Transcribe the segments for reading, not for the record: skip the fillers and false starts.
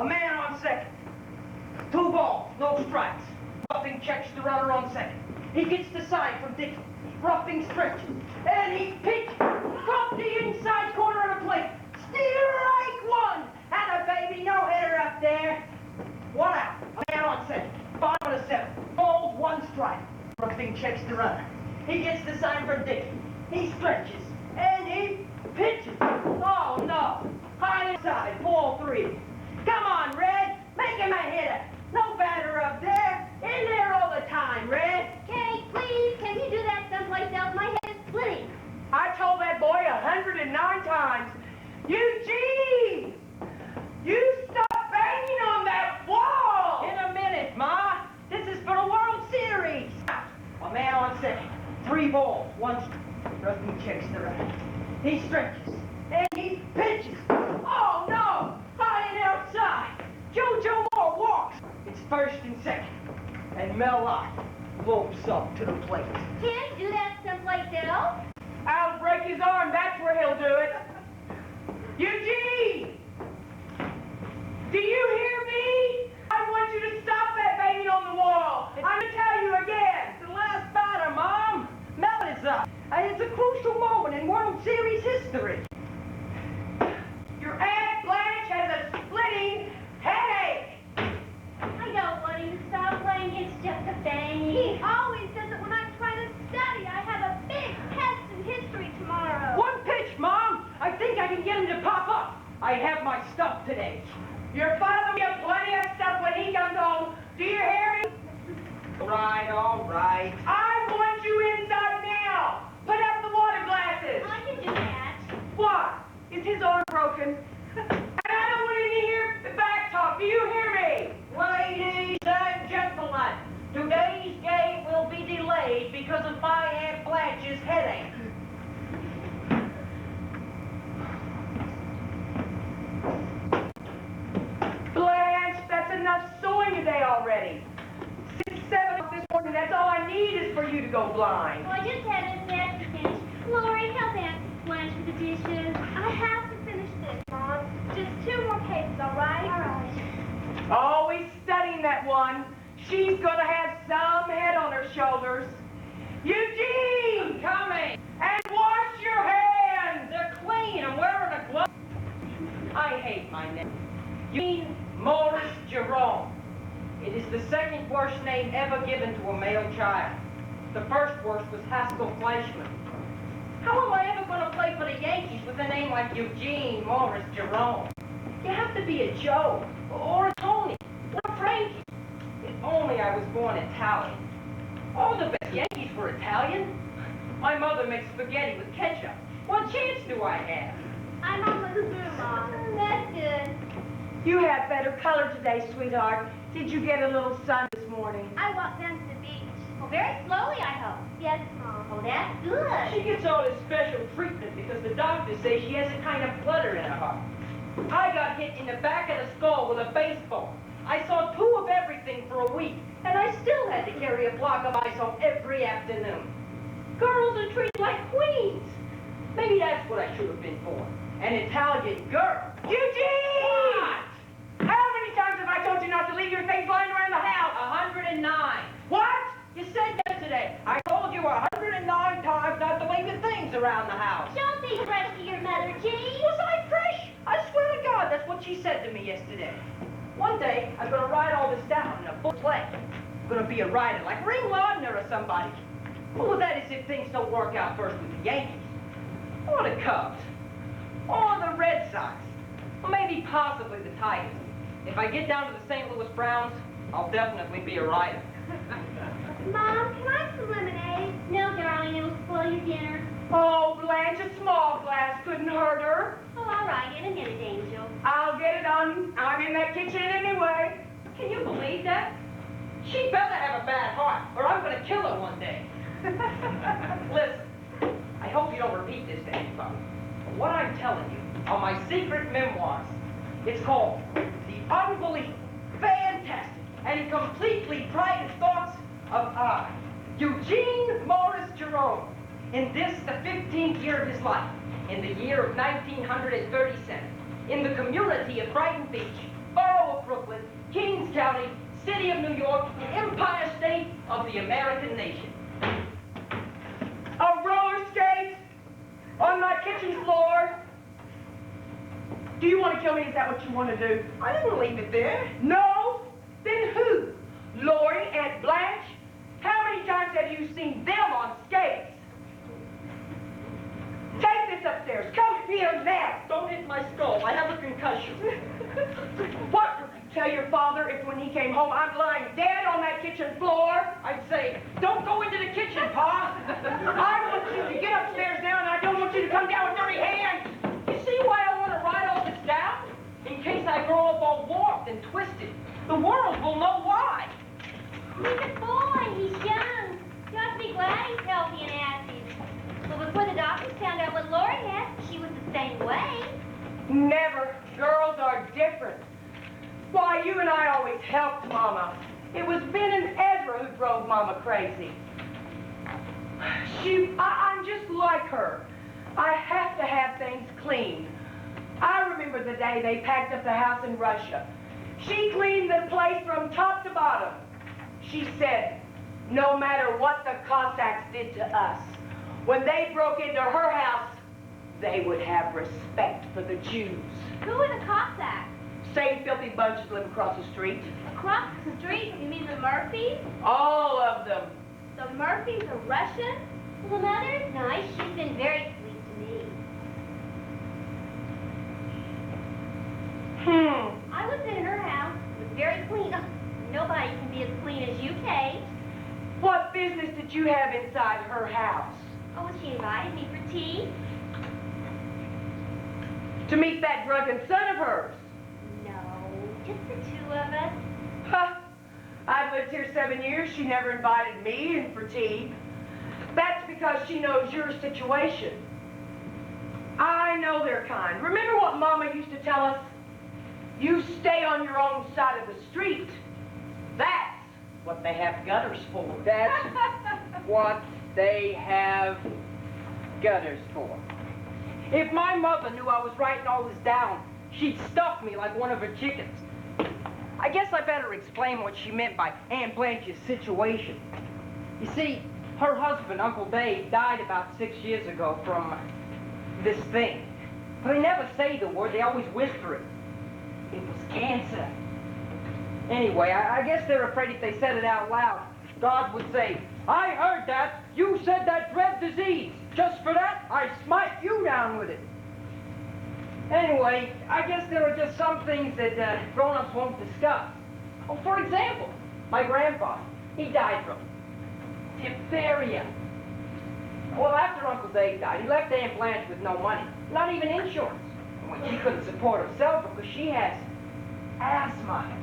A man on second. 2 balls, no strikes. Roughing checks the runner on second. He gets the side from Dickey. Roughing stretches. And he pitches. From the inside corner of the plate. Strike 1. And a baby no-hitter up there. 1 out. A man on second. Bottom of the 7th. Balls, 1 strike. Roughing checks the runner. He gets the sign from Dickey. He stretches. And he pitches. Oh, no. High inside. Ball 3. Come on, Red. Make him a hitter. No batter up there. In there all the time, Red. Kate, please, can you do that someplace else? My head is splitting. I told that boy 109 times. Eugene! You stop banging on that wall! In a minute, Ma. This is for the World Series. A man on second. 3 balls, 1 strike. Roughing checks the runner. He stretches. And he pitches. Oh, no! High and outside. JoJo Moore walks. It's first and second. And Mel Lott lopes up to the plate. Can't he do that someplace else? I'll break his arm. That's where he'll do it. Eugene! Do you hear me? I want you to stop that banging on the wall. I'm going to tell you again. It's the last batter, Mom. Mel is up. And it's a crucial moment in World Series history. Your Aunt Blanche has a splitting headache. I don't want him to stop playing. It's just a banging. He always does it when I'm trying to study. I have a big test in history tomorrow. 1 pitch, Mom. I think I can get him to pop up. I have my stuff today. Your father will get plenty of stuff when he comes home. Do you hear me? All right. I want you inside now. Put up the water glasses. I can do that. What? Is his arm broken? And I don't want to hear the back talk. Do you hear me? Ladies and gentlemen, today's game will be delayed because of my Aunt Blanche's headache. Blanche, that's enough sewing today already. 6, 7 this morning, that's all I need is for you to go blind. Well, I just had this match to finish. Lori, help Aunt Blanche with the dishes. I have to finish this, Mom. Just 2 more pages, all right? All right. Always studying that one. She's gonna have some head on her shoulders. Eugene! Coming! And wash your hands! They're clean. I'm wearing a glove. I hate my name. Eugene Morris Jerome. It is the 2nd worst name ever given to a male child. The first worst was Haskell Fleischman. How am I ever going to play for the Yankees with a name like Eugene Morris Jerome? You have to be a Joe, or a Tony, or a Frankie. If only I was born Italian. All the best Yankees were Italian. My mother makes spaghetti with ketchup. What chance do I have? I'm almost through, Mom. That's good. You have better color today, sweetheart. Did you get a little sun this morning? I walked down to the beach. Well, very slowly, I hope. Yes, Mom. Oh, that's good. She gets all this special treatment because the doctors say she has a kind of flutter in her heart. I got hit in the back of the skull with a baseball. I saw 2 of everything for a week, and I still had to carry a block of ice home every afternoon. Girls are treated like queens. Maybe that's what I should have been for. An Italian girl. Eugene! What? How many times have I told you not to leave your things lying around the house? 109. What? You said yesterday. I told you 109 times not to leave your things around the house. Don't be fresh to your mother, Jean. Was I fresh? I swear to God, that's what she said to me yesterday. One day, I'm going to write all this down in a book play. I'm going to be a writer like Ring Lardner or somebody. Well, that is if things don't work out first with the Yankees. Or the Cubs. Or the Red Sox. Or maybe possibly the Tigers. If I get down to the St. Louis Browns, I'll definitely be a writer. Mom, can I have some lemonade? No, darling, it will spoil your dinner. Oh, Blanche, a small glass couldn't hurt her. Oh, all right, in a minute, Angel. I'll get it on. I'm in that kitchen anyway. Can you believe that? She better have a bad heart, or I'm going to kill her one day. Listen, I hope you don't repeat this to anybody. But what I'm telling you are my secret memoirs. It's called The Unbelievable, Fantastic, and Completely Private Thoughts of I, Eugene Morris Jerome, in this, the 15th year of his life, in the year of 1937, in the community of Brighton Beach, borough of Brooklyn, Kings County, City of New York, Empire State of the American nation. A roller skate on my kitchen floor. Do you want to kill me? Is that what you want to do? I didn't leave it there. No? Then who? Lori, Aunt Blanche? How many times have you seen them on skates? Take this upstairs. Come here now. Don't hit my skull. I have a concussion. What would you tell your father if when he came home I'm lying dead on that kitchen floor? I'd say, don't go into the kitchen, Pa. I want you to get upstairs now, and I don't want you to come down with dirty hands. You see why I want to write all this down? In case I grow up all warped and twisted. The world will know why. He's a boy. He's young. You ought to be glad he's healthy and active. Well, before the doctors found out what Lori had, she was the same way. Never. Girls are different. Why, you and I always helped Mama. It was Ben and Ezra who drove Mama crazy. I'm just like her. I have to have things clean. I remember the day they packed up the house in Russia. She cleaned the place from top to bottom. She said, no matter what the Cossacks did to us, when they broke into her house, they would have respect for the Jews. Who were the Cossacks? Same filthy bunch that live across the street. Across the street? You mean the Murphys? All of them. The Murphys are Russian? Well, the mother's nice. She's been very sweet to me. I was in her house. It was very clean. Oh, nobody can be as clean as you, Kate. What business did you have inside her house? Oh, well, she invited me for tea. To meet that drunken son of hers? No, just the two of us. Huh. I've lived here 7 years. She never invited me in for tea. That's because she knows your situation. I know their kind. Remember what Mama used to tell us? You stay on your own side of the street. That's what they have gutters for. That's what they have gutters for. If my mother knew I was writing all this down, she'd stuff me like one of her chickens. I guess I better explain what she meant by Aunt Blanche's situation. You see, her husband, Uncle Dave, died about 6 years ago from this thing. But they never say the word, they always whisper it. It was cancer. Anyway, I guess they're afraid if they said it out loud, God would say, I heard that. You said that dread disease. Just for that, I smite you down with it. Anyway, I guess there are just some things that grown-ups won't discuss. Oh, for example, my grandfather, he died from diphtheria. Well, after Uncle Dave died, he left Aunt Blanche with no money, not even insurance. Well, she couldn't support herself because she has asthma.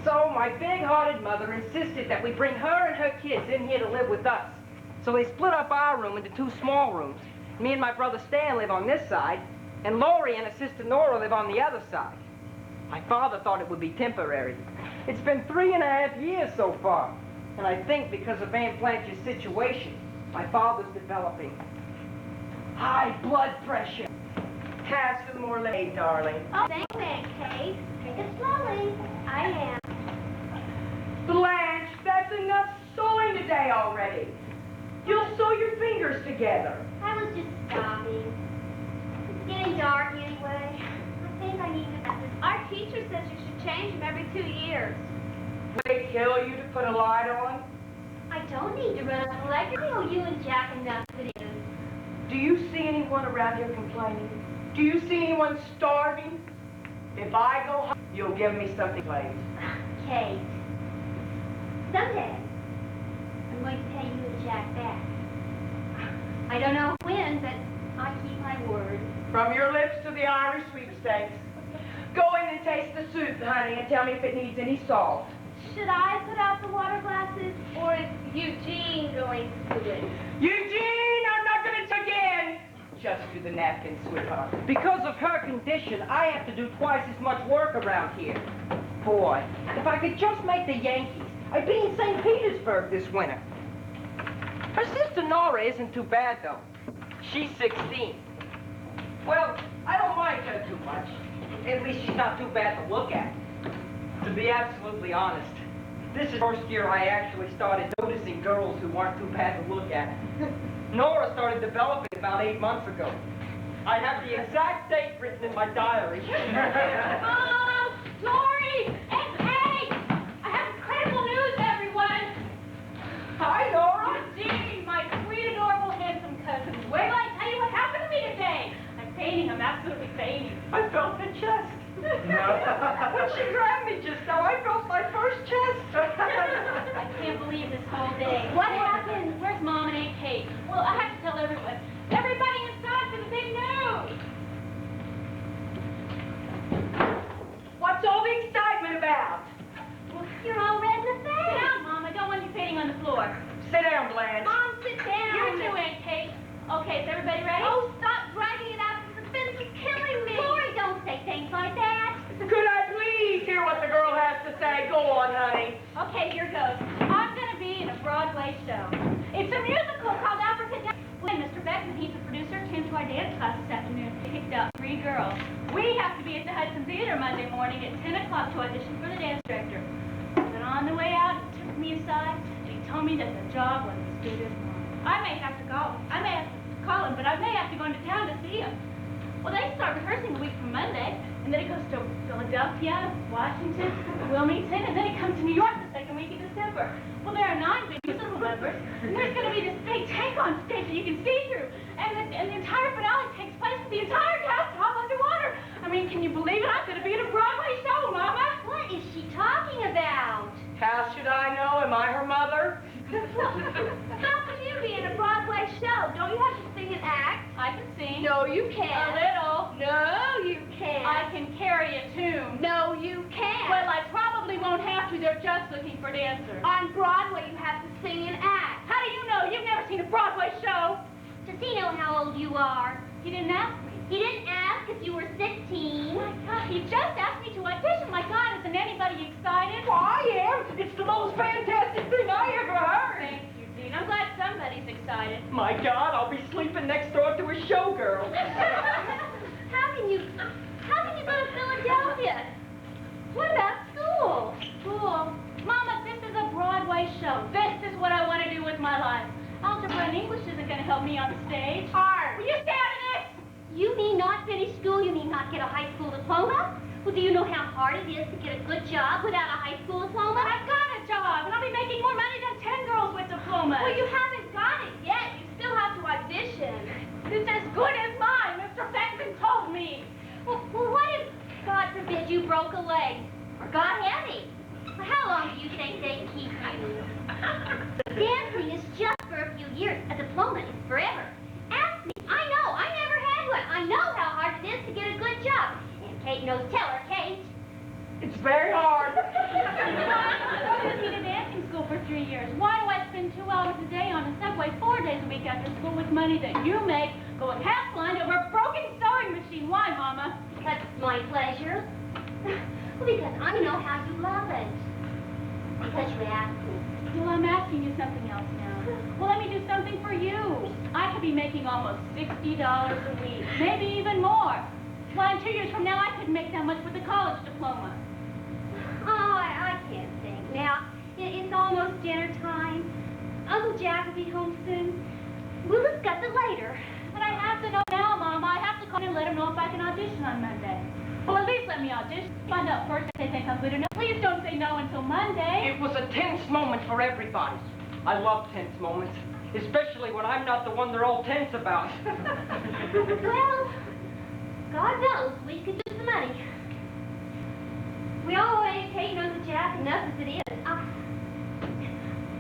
So my big-hearted mother insisted that we bring her and her kids in here to live with us. So they split up our room into 2 small rooms. Me and my brother Stan live on this side, and Lori and her sister Nora live on the other side. My father thought it would be temporary. It's been 3.5 years so far, and I think because of Aunt Blanche's situation, my father's developing high blood pressure. Have some more lemonade, darling. Oh, thanks, Aunt Kate. Drink it slowly. I am. Blanche, that's enough sewing today already. You'll sew your fingers together. I was just stopping. It's getting dark anyway. I think I need glasses. Our teacher says you should change them every 2 years. Will they kill you to put a light on? I don't need to run up electric. I know you and Jack enough as it is. Do you see anyone around here complaining? Do you see anyone starving? If I go home, you'll give me something to play. Kate, someday I'm going to pay you and Jack back. I don't know when, but I keep my word. From your lips to the Irish sweepstakes. Go in and taste the soup, honey, and tell me if it needs any salt. Should I put out the water glasses, or is Eugene going to do it? Eugene, I'm not going to again. Just do the napkins, sweetheart. Because of her condition, I have to do twice as much work around here. Boy, if I could just make the Yankees, I'd be in St. Petersburg this winter. Her sister Nora isn't too bad, though. She's 16. Well, I don't mind her too much. At least she's not too bad to look at. To be absolutely honest, this is the first year I actually started noticing girls who weren't too bad to look at. Nora started developing about 8 months ago. I have the exact date written in my diary. Mom! Lori! And Kate! I have incredible news, everyone! Hi, Nora. Eugene, my sweet, adorable, handsome cousin. Wait till I tell you what happened to me today. I'm fainting. I'm absolutely fainting. I felt the chest. When she grabbed me just now, I felt my first chest. I can't believe this whole day. What happened? Where's Mom and Aunt Kate? Well, I have to tell everyone. Everybody inside for the big news! What's all the excitement about? Well, you're all red in the face. Sit down, Mom. I don't want you fainting on the floor. Sit down, Blanche. Mom, sit down. You too, Aunt Kate. Okay, is everybody ready? Oh, stop dragging it out. The suspense is killing me. Lori, don't say things like that. Could I please hear what the girl has to say? Go on, honey. Okay, here goes. I'm going to be in a Broadway show. It's a musical called Africa. Mr. Beckman, he's the producer, came to our dance class this afternoon. He picked out 3 girls. We have to be at the Hudson Theater Monday morning at 10 o'clock to audition for the dance director. But on the way out, he took me aside and he told me that the job wasn't as good as mine. I may have to call him, but I may have to go into town to see him. Well, they start rehearsing a week from Monday, and then it goes to Philadelphia, Washington, Wilmington, and then it comes to New York the second week in December. Well, there are 9 big musical numbers, and there's going to be this big tank on stage that you can see through, and the entire finale takes place with the entire cast all underwater. I mean, can you believe it? I'm going to be in a Broadway show, Mama. What is she talking about? How should I know? Am I her mother? How can you be in a Broadway show? Don't you have to sing and act? I can sing. No, you can't. A little. No, you can't. I can carry a tune. No, you can't. Well, I probably won't have to. They're just looking for dancers. On Broadway, you have to sing and act. How do you know? You've never seen a Broadway show. Does he know how old you are? He didn't ask me. He didn't ask if you were 16. My God, he just asked me to audition. My God, isn't anybody excited? Well, I am. It's the most fantastic thing I ever heard. Thank you, Dean. I'm glad somebody's excited. My God, I'll be sleeping next door to a showgirl. How can you go to Philadelphia? What about school? School? Mama, this is a Broadway show. This is what I want to do with my life. Algebra and English isn't going to help me on the stage. Art. Will you stay out of this? You need not finish school. You need not get a high school diploma. Well, do you know how hard it is to get a good job without a high school diploma? I've got a job, and I'll be making more money than 10 girls with diplomas. Well, you haven't got it yet. You still have to audition. It's as good as mine, Mr. Beckman told me. Well, what if, God forbid, you broke a leg or got heavy? Well, how long do you think they'd keep you? Dancing is just for a few years. A diploma is forever. Ask me. I know. I never had one. I know how hard it is to get a good job. And Kate knows. Tell her, Kate. It's very hard. I didn't need a dancing school for 3 years. Why do I spend 2 hours a day on the subway 4 days a week after school with money that you make going half blind over a broken sewing machine? Why, Mama? Because it's my pleasure. Well, because I know how you love it. Because you asked me. Well, I'm asking you something else now. Well, let me do something for you. I could be making almost $60 a week, maybe even more. Well, in 2 years from now, I couldn't make that much with a college diploma. Oh, I can't think. Now, it's almost dinner time. Uncle Jack will be home soon. We'll discuss it later. But I have to know now, Mom. I have to call and let him know if I can audition on Monday. Well, at least let me audition. Find out first if they think I'm good enough. Please don't say no until Monday. It was a tense moment for everybody. I love tense moments, especially when I'm not the one they're all tense about. Well, God knows we could use the money. We all owe Kate and Uncle Jack enough as it is.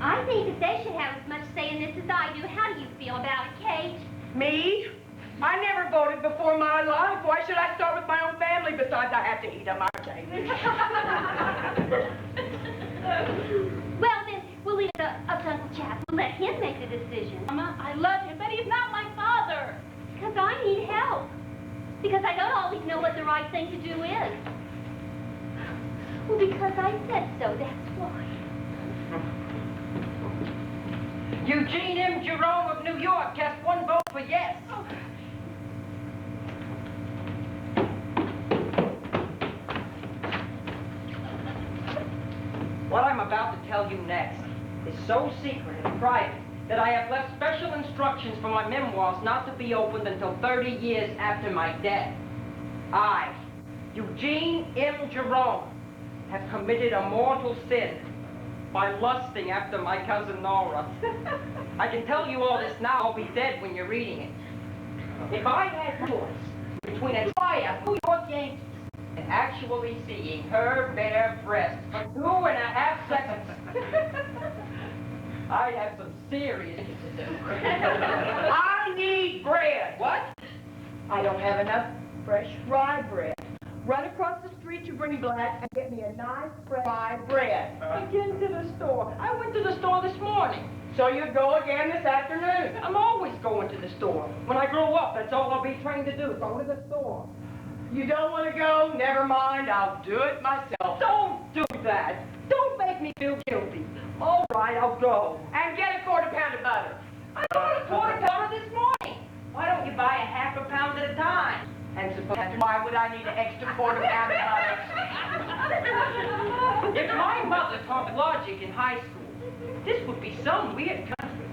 I think that they should have as much say in this as I do. How do you feel about it, Kate? Me? I never voted before my life. Why should I start with my own family? Besides, I have to eat them, aren't I? Well, then, we'll leave it up to Uncle Jack. We'll let him make the decision. Mama, I love him, but he's not my father. Because I need help. Because I don't always know what the right thing to do is. Well, because I said so, that's why. Eugene M. Jerome of New York cast 1 vote for yes. Oh. What I'm about to tell you next is so secret and private that I have left special instructions for my memoirs not to be opened until 30 years after my death. I, Eugene M. Jerome, have committed a mortal sin by lusting after my cousin Nora. I can tell you all this now. I'll be dead when you're reading it. If I had a choice between a tryout of New York Yankees and actually seeing her bare breasts for 2.5 seconds, I'd have some serious to do. I need bread. What? I don't have enough fresh rye bread. Run across the street to Bring Black and get me a nice fresh rye bread. Again to the store. I went to the store this morning. So you go again this afternoon. I'm always going to the store. When I grow up, that's all I'll be trained to do, go to the store. You don't want to go? Never mind. I'll do it myself. Don't do that. Don't make me feel guilty. All right, I'll go. And get a quarter pound of butter. I bought a quarter pounder this morning. Why don't you buy a half a pound at a time? And why would I need an extra quarter pound of butter? If my mother taught logic in high school, this would be some weird country.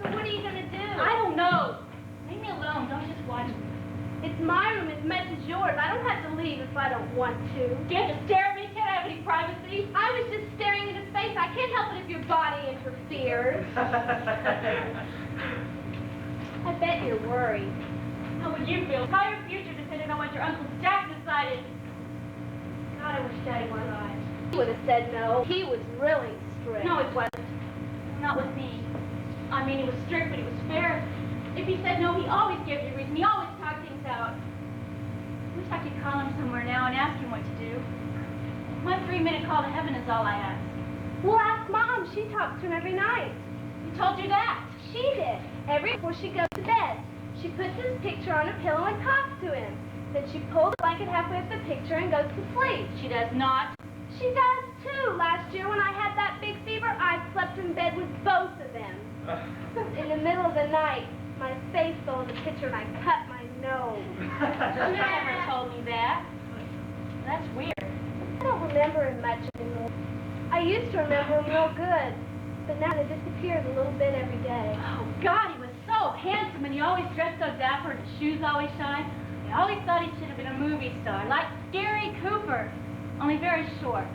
So what are you gonna do? I don't know. Leave me alone. Don't just watch me. It's my room as much as yours. I don't have to leave if I don't want to. You have to stare at me. Can't have any privacy. I was just staring into space. I can't help it if your body interferes. I bet you're worried. How would you feel? How your future depended on what your Uncle Jack decided. God, I wish Daddy were alive. He would have said no. He was really strict. No, it wasn't. Not with me. I mean, he was strict, but he was fair. If he said no, he always gave you a reason. He always talked things out. I wish I could call him somewhere now and ask him what to do. My 3-minute call to heaven is all I ask. Well, ask Mom. She talks to him every night. He told you that? She did. Every before she goes to bed. She puts his picture on her pillow and talks to him. Then she pulls the blanket halfway up the picture and goes to sleep. She does not. She does too. Last year when I had that big fever, I slept in bed with both of them. In the middle of the night, my face fell in the picture and I cut my nose. You never told me that. That's weird. I don't remember him much anymore. I used to remember him real good, but now it disappears a little bit every day. Oh, God, he was so handsome, and he always dressed so dapper, and his shoes always shine. I always thought he should have been a movie star, like Gary Cooper, only very short.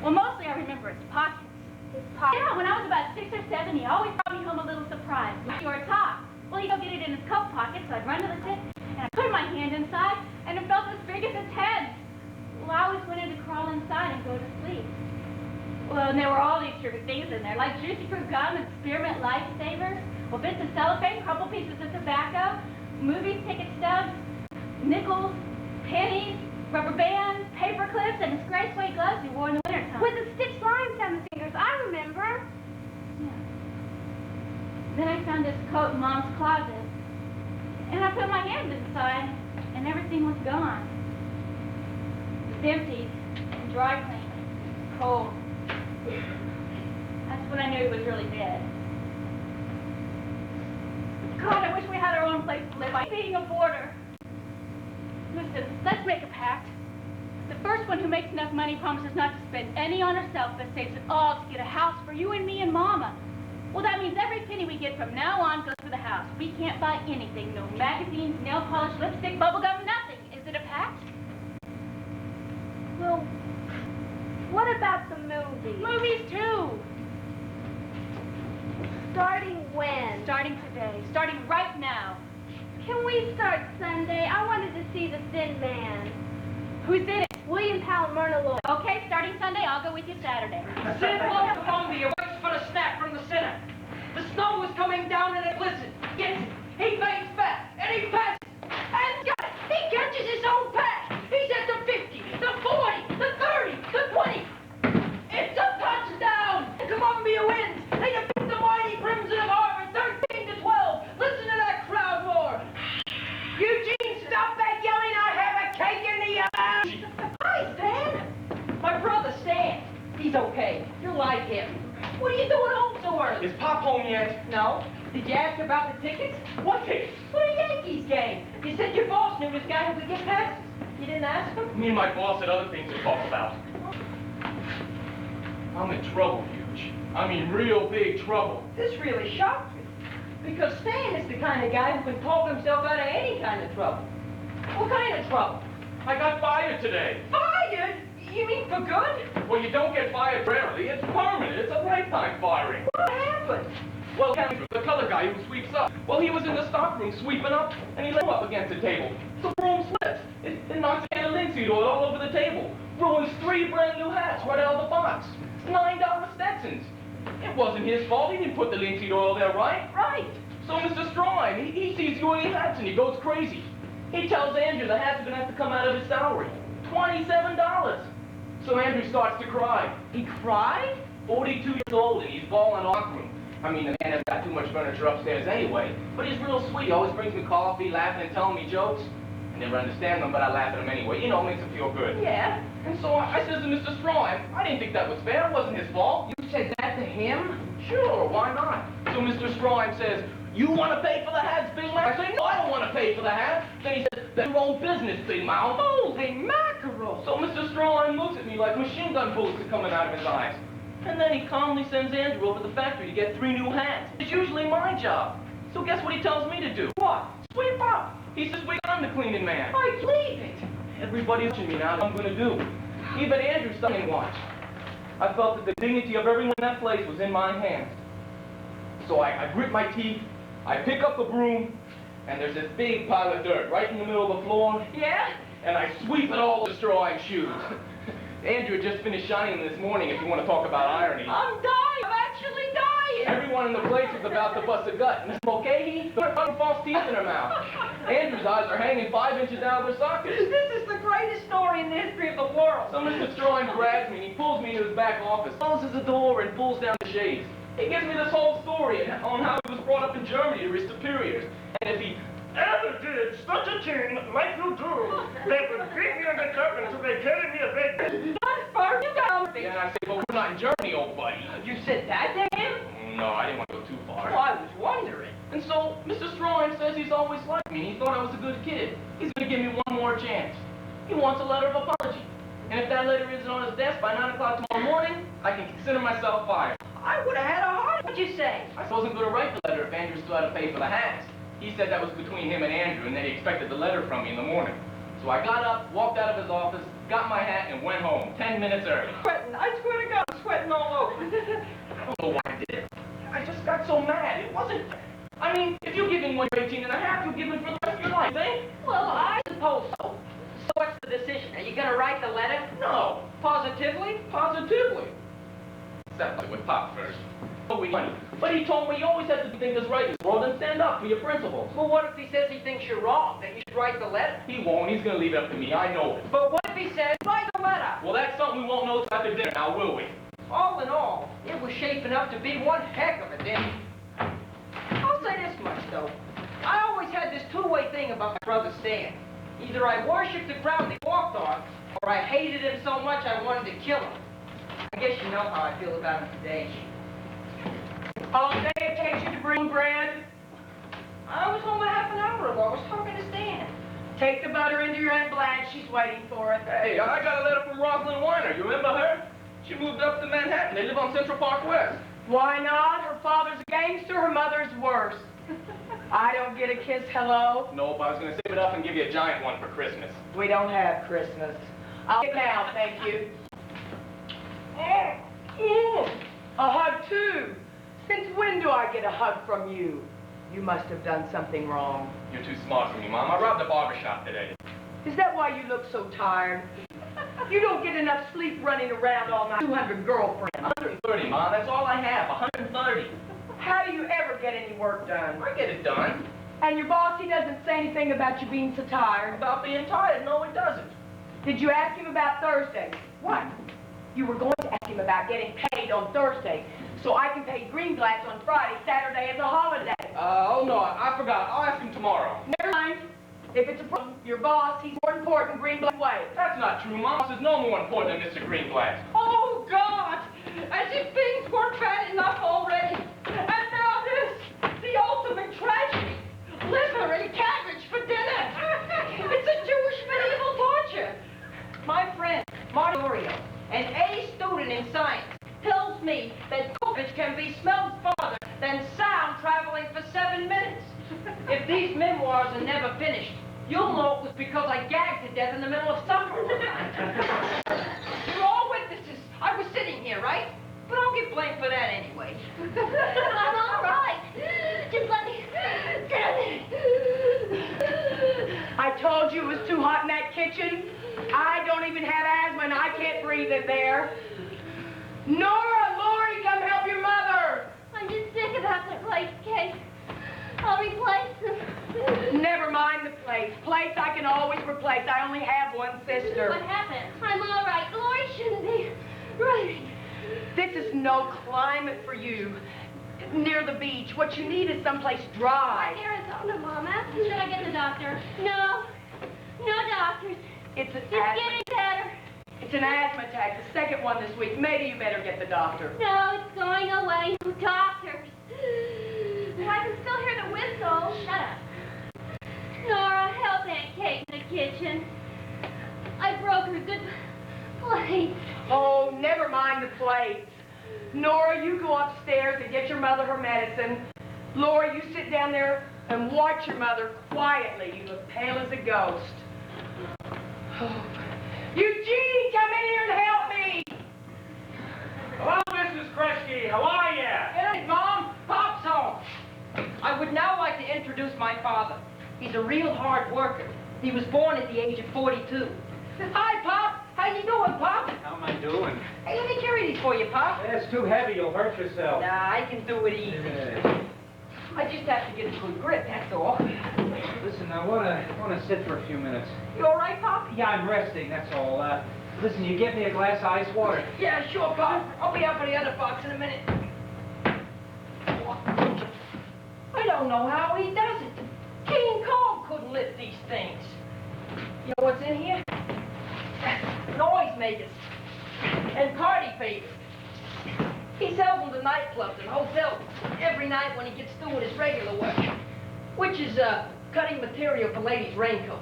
Well, mostly I remember his pockets. His pocket. Yeah, when I was about 6 or 7, he always brought me home a little surprise, like your top. Well, he'd go get it in his coat pocket, so I'd run to the sink, and I'd put my hand inside, and it felt as big as his head. Well, I always wanted to crawl inside and go to sleep. Well, and there were all these terrific things in there, like juicy fruit gum and spearmint lifesavers, well, bits of cellophane, crumpled pieces of tobacco, movie ticket stubs, nickels, pennies, rubber bands, paper clips, and his gray suede gloves he wore in the wintertime. With the stitched lines down the fingers, I remember. Yeah. Then I found this coat in Mom's closet, and I put my hand inside, and everything was gone. It was empty, and dry clean, cold. That's when I knew he was really dead. God, I wish we had our own place to live by being a boarder. Listen, let's make a pact. The first one who makes enough money promises not to spend any on herself, but saves it all to get a house for you and me and Mama. Well, that means every penny we get from now on goes for the house. We can't buy anything. No magazines, nail polish, lipstick, bubblegum, nothing. Is it a pact? Well, what about the movies? Movies, too. Starting when? Starting today. Starting right now. Can we start Sunday? I wanted to see The Thin Man. Who's in it? William Powell and Myrna Loy. Okay, starting Sunday, I'll go with you Saturday. Sid Wolf Columbia waits for the snap from the center. The snow was coming down in a blizzard. Gets it. He makes fast, and he passes. And got it. He catches his own pass. He's at the 50, the 40, the 30, the 20. It's a touchdown. Columbia wins. They defeat the mighty Crimson of Harvard 13-12. Listen to that crowd roar. Eugene, stop that yelling. I have a cake in the oven. Hi, Stan. My brother, Stan. He's okay. You're like him. What are you doing home so early? Is Pop home yet? No. Did you ask about the tickets? What tickets? For the Yankees game. You said your boss knew this guy who could get passes. You didn't ask him? Me and my boss had other things to talk about. I'm in trouble, huge. I mean, real big trouble. This really shocked me. Because Stan is the kind of guy who can talk himself out of any kind of trouble. What kind of trouble? I got fired today. Fired? You mean for good? Well, you don't get fired rarely. It's permanent. It's a lifetime firing. What happened? Well, the color guy who sweeps up. Well, he was in the stockroom sweeping up, and he lay up against the table. The broom slips. It knocks a can of linseed oil all over the table. Ruins 3 brand new hats right out of the box. $9 Stetsons. It wasn't his fault. He didn't put the linseed oil there, right? Right. So Mr. Strine, he sees you in the hats and he goes crazy. He tells Andrew the hats are going to have to come out of his salary. $27. So Andrew starts to cry. He cried? 42 years old and he's bawling off room. I mean, the man has got too much furniture upstairs anyway. But he's real sweet. He always brings me coffee, laughing and telling me jokes. I never understand them, but I laugh at them anyway. You know, it makes him feel good. Yeah. And so I says to Mr. Strine, I didn't think that was fair. It wasn't his fault. You said that to him? Sure, why not? So Mr. Strine says, you want to pay for the hats, Big Mouth? I say, no, I don't want to pay for the hats. Then he says, that's your own business, Big Mouth. Holy mackerel! So Mr. Strine looks at me like machine gun bullets are coming out of his eyes. And then he calmly sends Andrew over to the factory to get 3 new hats. It's usually my job. So guess what he tells me to do? What? Sweep up. He says, I'm the cleaning man. I believe it. Everybody's watching me now. What I'm going to do. Even Andrew's starting to watch. I felt that the dignity of everyone in that place was in my hands. So I grit my teeth, I pick up the broom, and there's this big pile of dirt right in the middle of the floor. Yeah? And I sweep it all with Strine shoes. Andrew just finished shining them this morning, if you want to talk about irony. I'm dying. I'm actually dying. Everyone in the place is about to bust a gut. Miss Mulcahy, put false teeth in her mouth. Andrew's eyes are hanging 5 inches out of their sockets. This is the greatest story in the history of the world. So Mr. Strine grabs me and he pulls me into his back office, closes the door and pulls down the shades. He gives me this whole story on how he was brought up in Germany to his superiors. And if he ever did such a thing like you do, they would beat me on the cup until they carried me a bed. That's far you got me. And I say, but we're not in Germany, old buddy. You said that to him? No, I didn't want to go too far. Well, I was wondering. And so Mr. Strine says he's always liked me, and he thought I was a good kid. He's going to give me one more chance. He wants a letter of apology. And if that letter isn't on his desk by 9 o'clock tomorrow morning, I can consider myself fired. I would have had a heart. What'd you say? I wasn't going to write the letter if Andrew still had to pay for the hats. He said that was between him and Andrew, and that he expected the letter from me in the morning. So I got up, walked out of his office, got my hat, and went home 10 minutes early. Sweating. I swear to God, I'm sweating all over. I don't know why I did it. I just got so mad. It wasn't... I mean, if you give him when you're 18 and a half, you'll give him for the rest of your life, eh? Well, I suppose so. So what's the decision? Are you going to write the letter? No. Positively? Positively. Except with Pop first. But he told me you always have to think that's right in this world and stand up for your principles. Well, what if he says he thinks you're wrong, that you should write the letter? He won't. He's going to leave it up to me. I know it. But what if he says, write the letter? Well, that's something we won't know till after dinner now, will we? All in all, it was shaping up to be one heck of a day. I'll say this much, though. I always had this two-way thing about my brother Stan. Either I worshipped the ground he walked on, or I hated him so much I wanted to kill him. I guess you know how I feel about him today. All day it takes you to bring bread. I was home a half an hour ago. I was talking to Stan. Take the butter into your Aunt Blanche. She's waiting for it. Hey, I got a letter from Rosalind Weiner. You remember her? She moved up to Manhattan. They live on Central Park West. Why not? Her father's a gangster, her mother's worse. I don't get a kiss hello. Nope, I was going to save it up and give you a giant one for Christmas. We don't have Christmas. I'll get now, thank you. A hug too. Since when do I get a hug from you? You must have done something wrong. You're too smart for me, Mom. I robbed a barber shop today. Is that why you look so tired? You don't get enough sleep running around all night. 200 girlfriends. 130, Mom. That's all I have. 130. How do you ever get any work done? I get it done. And your boss, he doesn't say anything about you being so tired. About being tired? No, it doesn't. Did you ask him about Thursday? What? You were going to ask him about getting paid on Thursday, so I can pay Greenglass on Friday. Saturday is a holiday. Oh, no, I forgot. I'll ask him tomorrow. Never mind. If it's a problem, your boss, he's more important Greenglass way. That's not true, Mom. This is no more important than Mr. Greenglass. Oh, God! As if things weren't bad enough already. And now this, the ultimate tragedy. Liver and cabbage for dinner. It's a Jewish medieval torture. My friend, Mario, an A student in science, tells me that garbage can be smelled farther than sound traveling for 7 minutes. If these memoirs are never finished, you'll know it was because I gagged to death in the middle of supper. You're all witnesses. I was sitting here, right? But I'll get blamed for that anyway. I'm all right. Just let me sit on it. I told you it was too hot in that kitchen. I don't even have asthma and I can't breathe in there. Nora, Lori, come help your mother. I'm just sick about the plates, Kate. I'll replace them. Never mind the plates. Plates I can always replace. I only have one sister. What happened? I'm all right. Lori shouldn't be running. This is no climate for you. Near the beach. What you need is someplace dry. Arizona, Mama. Should I get the doctor? No. No doctors. It's It's getting better. It's an asthma attack, the second one this week. Maybe you better get the doctor. No, it's going away. No doctors. I can still hear the whistle. Shut up. Nora, help Aunt Kate in the kitchen. I broke her good plate. Oh, never mind the plates. Nora, you go upstairs and get your mother her medicine. Laura, you sit down there and watch your mother quietly. You look pale as a ghost. Oh. Eugene, come in here and help me. Hello, Mrs. Kresge. How are you? Hey, Mom, Pop's home. I would now like to introduce my father. He's a real hard worker. He was born at the age of 42. Hi, Pop. How you doing, Pop? How am I doing? Hey, let me carry these for you, Pop. It's too heavy. You'll hurt yourself. Nah, I can do it easy. I just have to get a good grip, that's all. Listen, I wanna sit for a few minutes. You all right, Pop? Yeah, I'm resting. That's all. Listen, you get me a glass of ice water. Yeah, sure, Pop. I'll be up for the other box in a minute. I don't know how he does it. King Kong couldn't lift these things. You know what's in here? Noise makers and party favors. He sells them to nightclubs and hotels every night when he gets through with his regular work, which is cutting material for ladies' raincoats.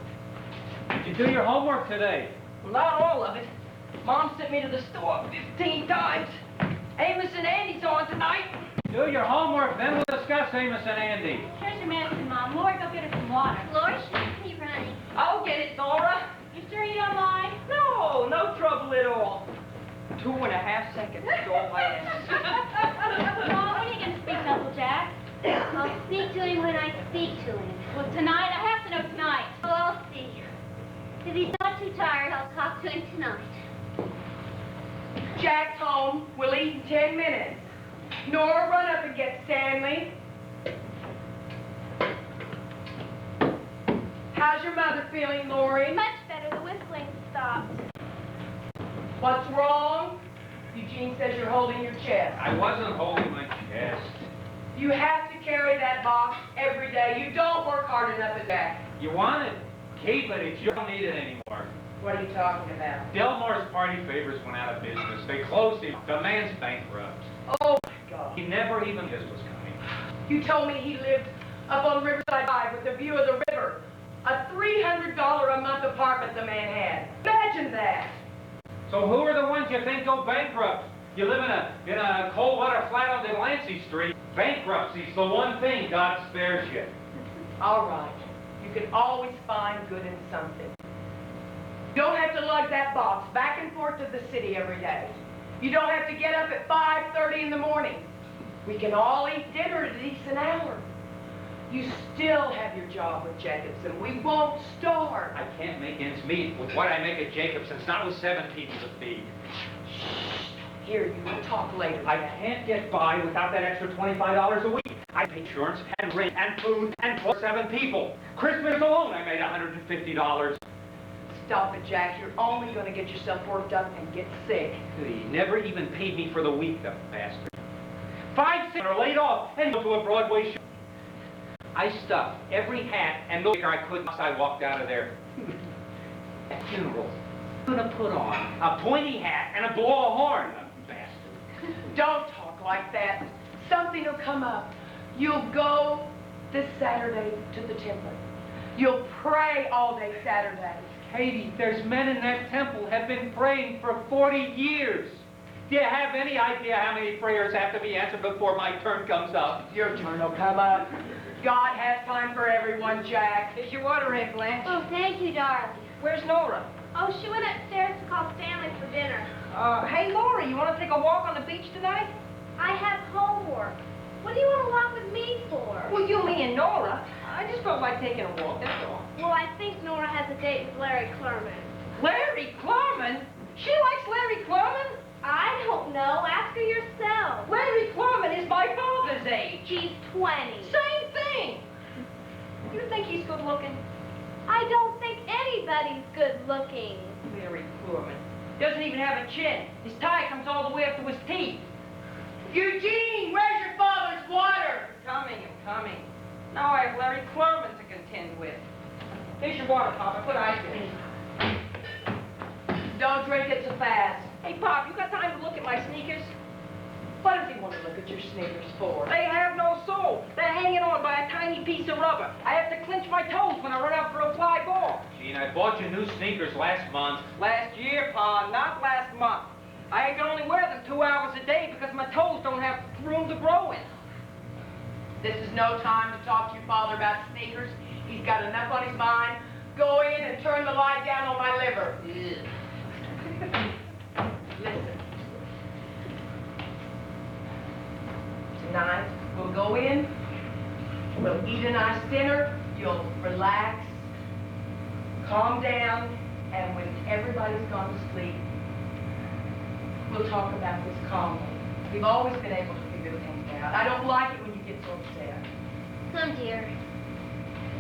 Did you do your homework today? Well, not all of it. Mom sent me to the store 15 times. Amos and Andy's on tonight. Do your homework, then we'll discuss Amos and Andy. Here's your medicine, Mom. Lori, go get her some water. Lori shouldn't be running. I'll get it, Nora. You sure you don't mind? No, no trouble at all. 2.5 seconds is all I ask. Mom, when are you going to speak to Uncle Jack? I'll speak to him when I speak to him. Well, tonight? I have to know tonight. Oh, I'll see. If he's not too tired, I'll talk to him tonight. Jack's home. We'll eat in 10 minutes. Nora, run up and get Stanley. How's your mother feeling, Lori? Much better. The whistling stopped. What's wrong? Eugene says you're holding your chest. I wasn't holding my chest. You have to carry that box every day. You don't work hard enough at that. You want it? Keep it. You don't need it anymore. What are you talking about? Delmar's party favors went out of business. They closed him. The man's bankrupt. Oh, my God. He never even knew this was coming. You told me he lived up on Riverside Drive with a view of the river. A $300 a month apartment the man had. Imagine that. So who are the ones you think go bankrupt? You live in a cold water flat on Delancey Street. Bankruptcy's the one thing God spares you. All right. You can always find good in something. You don't have to lug that box back and forth to the city every day. You don't have to get up at 5:30 in the morning. We can all eat dinner at a decent hour. You still have your job with Jacobson. We won't starve. I can't make ends meet with what I make at Jacobson's, not with 7 people to feed. Here, you will talk later. I can't get by without that extra $25 a week. I pay insurance and rent and food and for 7 people. Christmas alone, I made $150. Stop it, Jack. You're only going to get yourself worked up and get sick. He never even paid me for the week, the bastard. 5 6 are laid off and go to a Broadway show. I stuffed every hat and no I could once I walked out of there. At funeral, I'm gonna put on a pointy hat and a blow a horn, bastard. Don't talk like that. Something will come up. You'll go this Saturday to the temple. You'll pray all day Saturday. Katie, there's men in that temple have been praying for 40 years. Do you have any idea how many prayers have to be answered before my turn comes up? Your turn will come up. God has time for everyone, Jack. Is your water in, Blanche? Oh, thank you, darling. Where's Nora? Oh, she went upstairs to call Stanley for dinner. Hey, Laura, you want to take a walk on the beach tonight? I have homework. What do you want to walk with me for? Well, you, me, and Nora. I just felt like taking a walk, that's all. Well, I think Nora has a date with Larry Clerman. Larry Clurman? She likes Larry Clurman? I don't know. Ask her yourself. Larry Clurman is my father's age. She's 20. Same thing. You think he's good looking? I don't think anybody's good looking. Larry Clurman. Doesn't even have a chin. His tie comes all the way up to his teeth. Eugene, where's your father's water? I'm coming. Now I have Larry Clurman to contend with. Here's your water, Papa. Put ice in it. Don't drink it so fast. Hey, Pop, you got time to look at my sneakers? What does he want to look at your sneakers for? They have no sole. They're hanging on by a tiny piece of rubber. I have to clench my toes when I run out for a fly ball. Gene, I bought you new sneakers last month. Last year, Pa, not last month. I can only wear them 2 hours a day because my toes don't have room to grow in. This is no time to talk to your father about sneakers. He's got enough on his mind. Go in and turn the light down on my liver. Listen. Tonight, we'll go in, we'll eat a nice dinner, you'll relax, calm down, and when everybody's gone to sleep, we'll talk about this calmly. We've always been able to figure things out. I don't like it when you get so upset. Come, dear.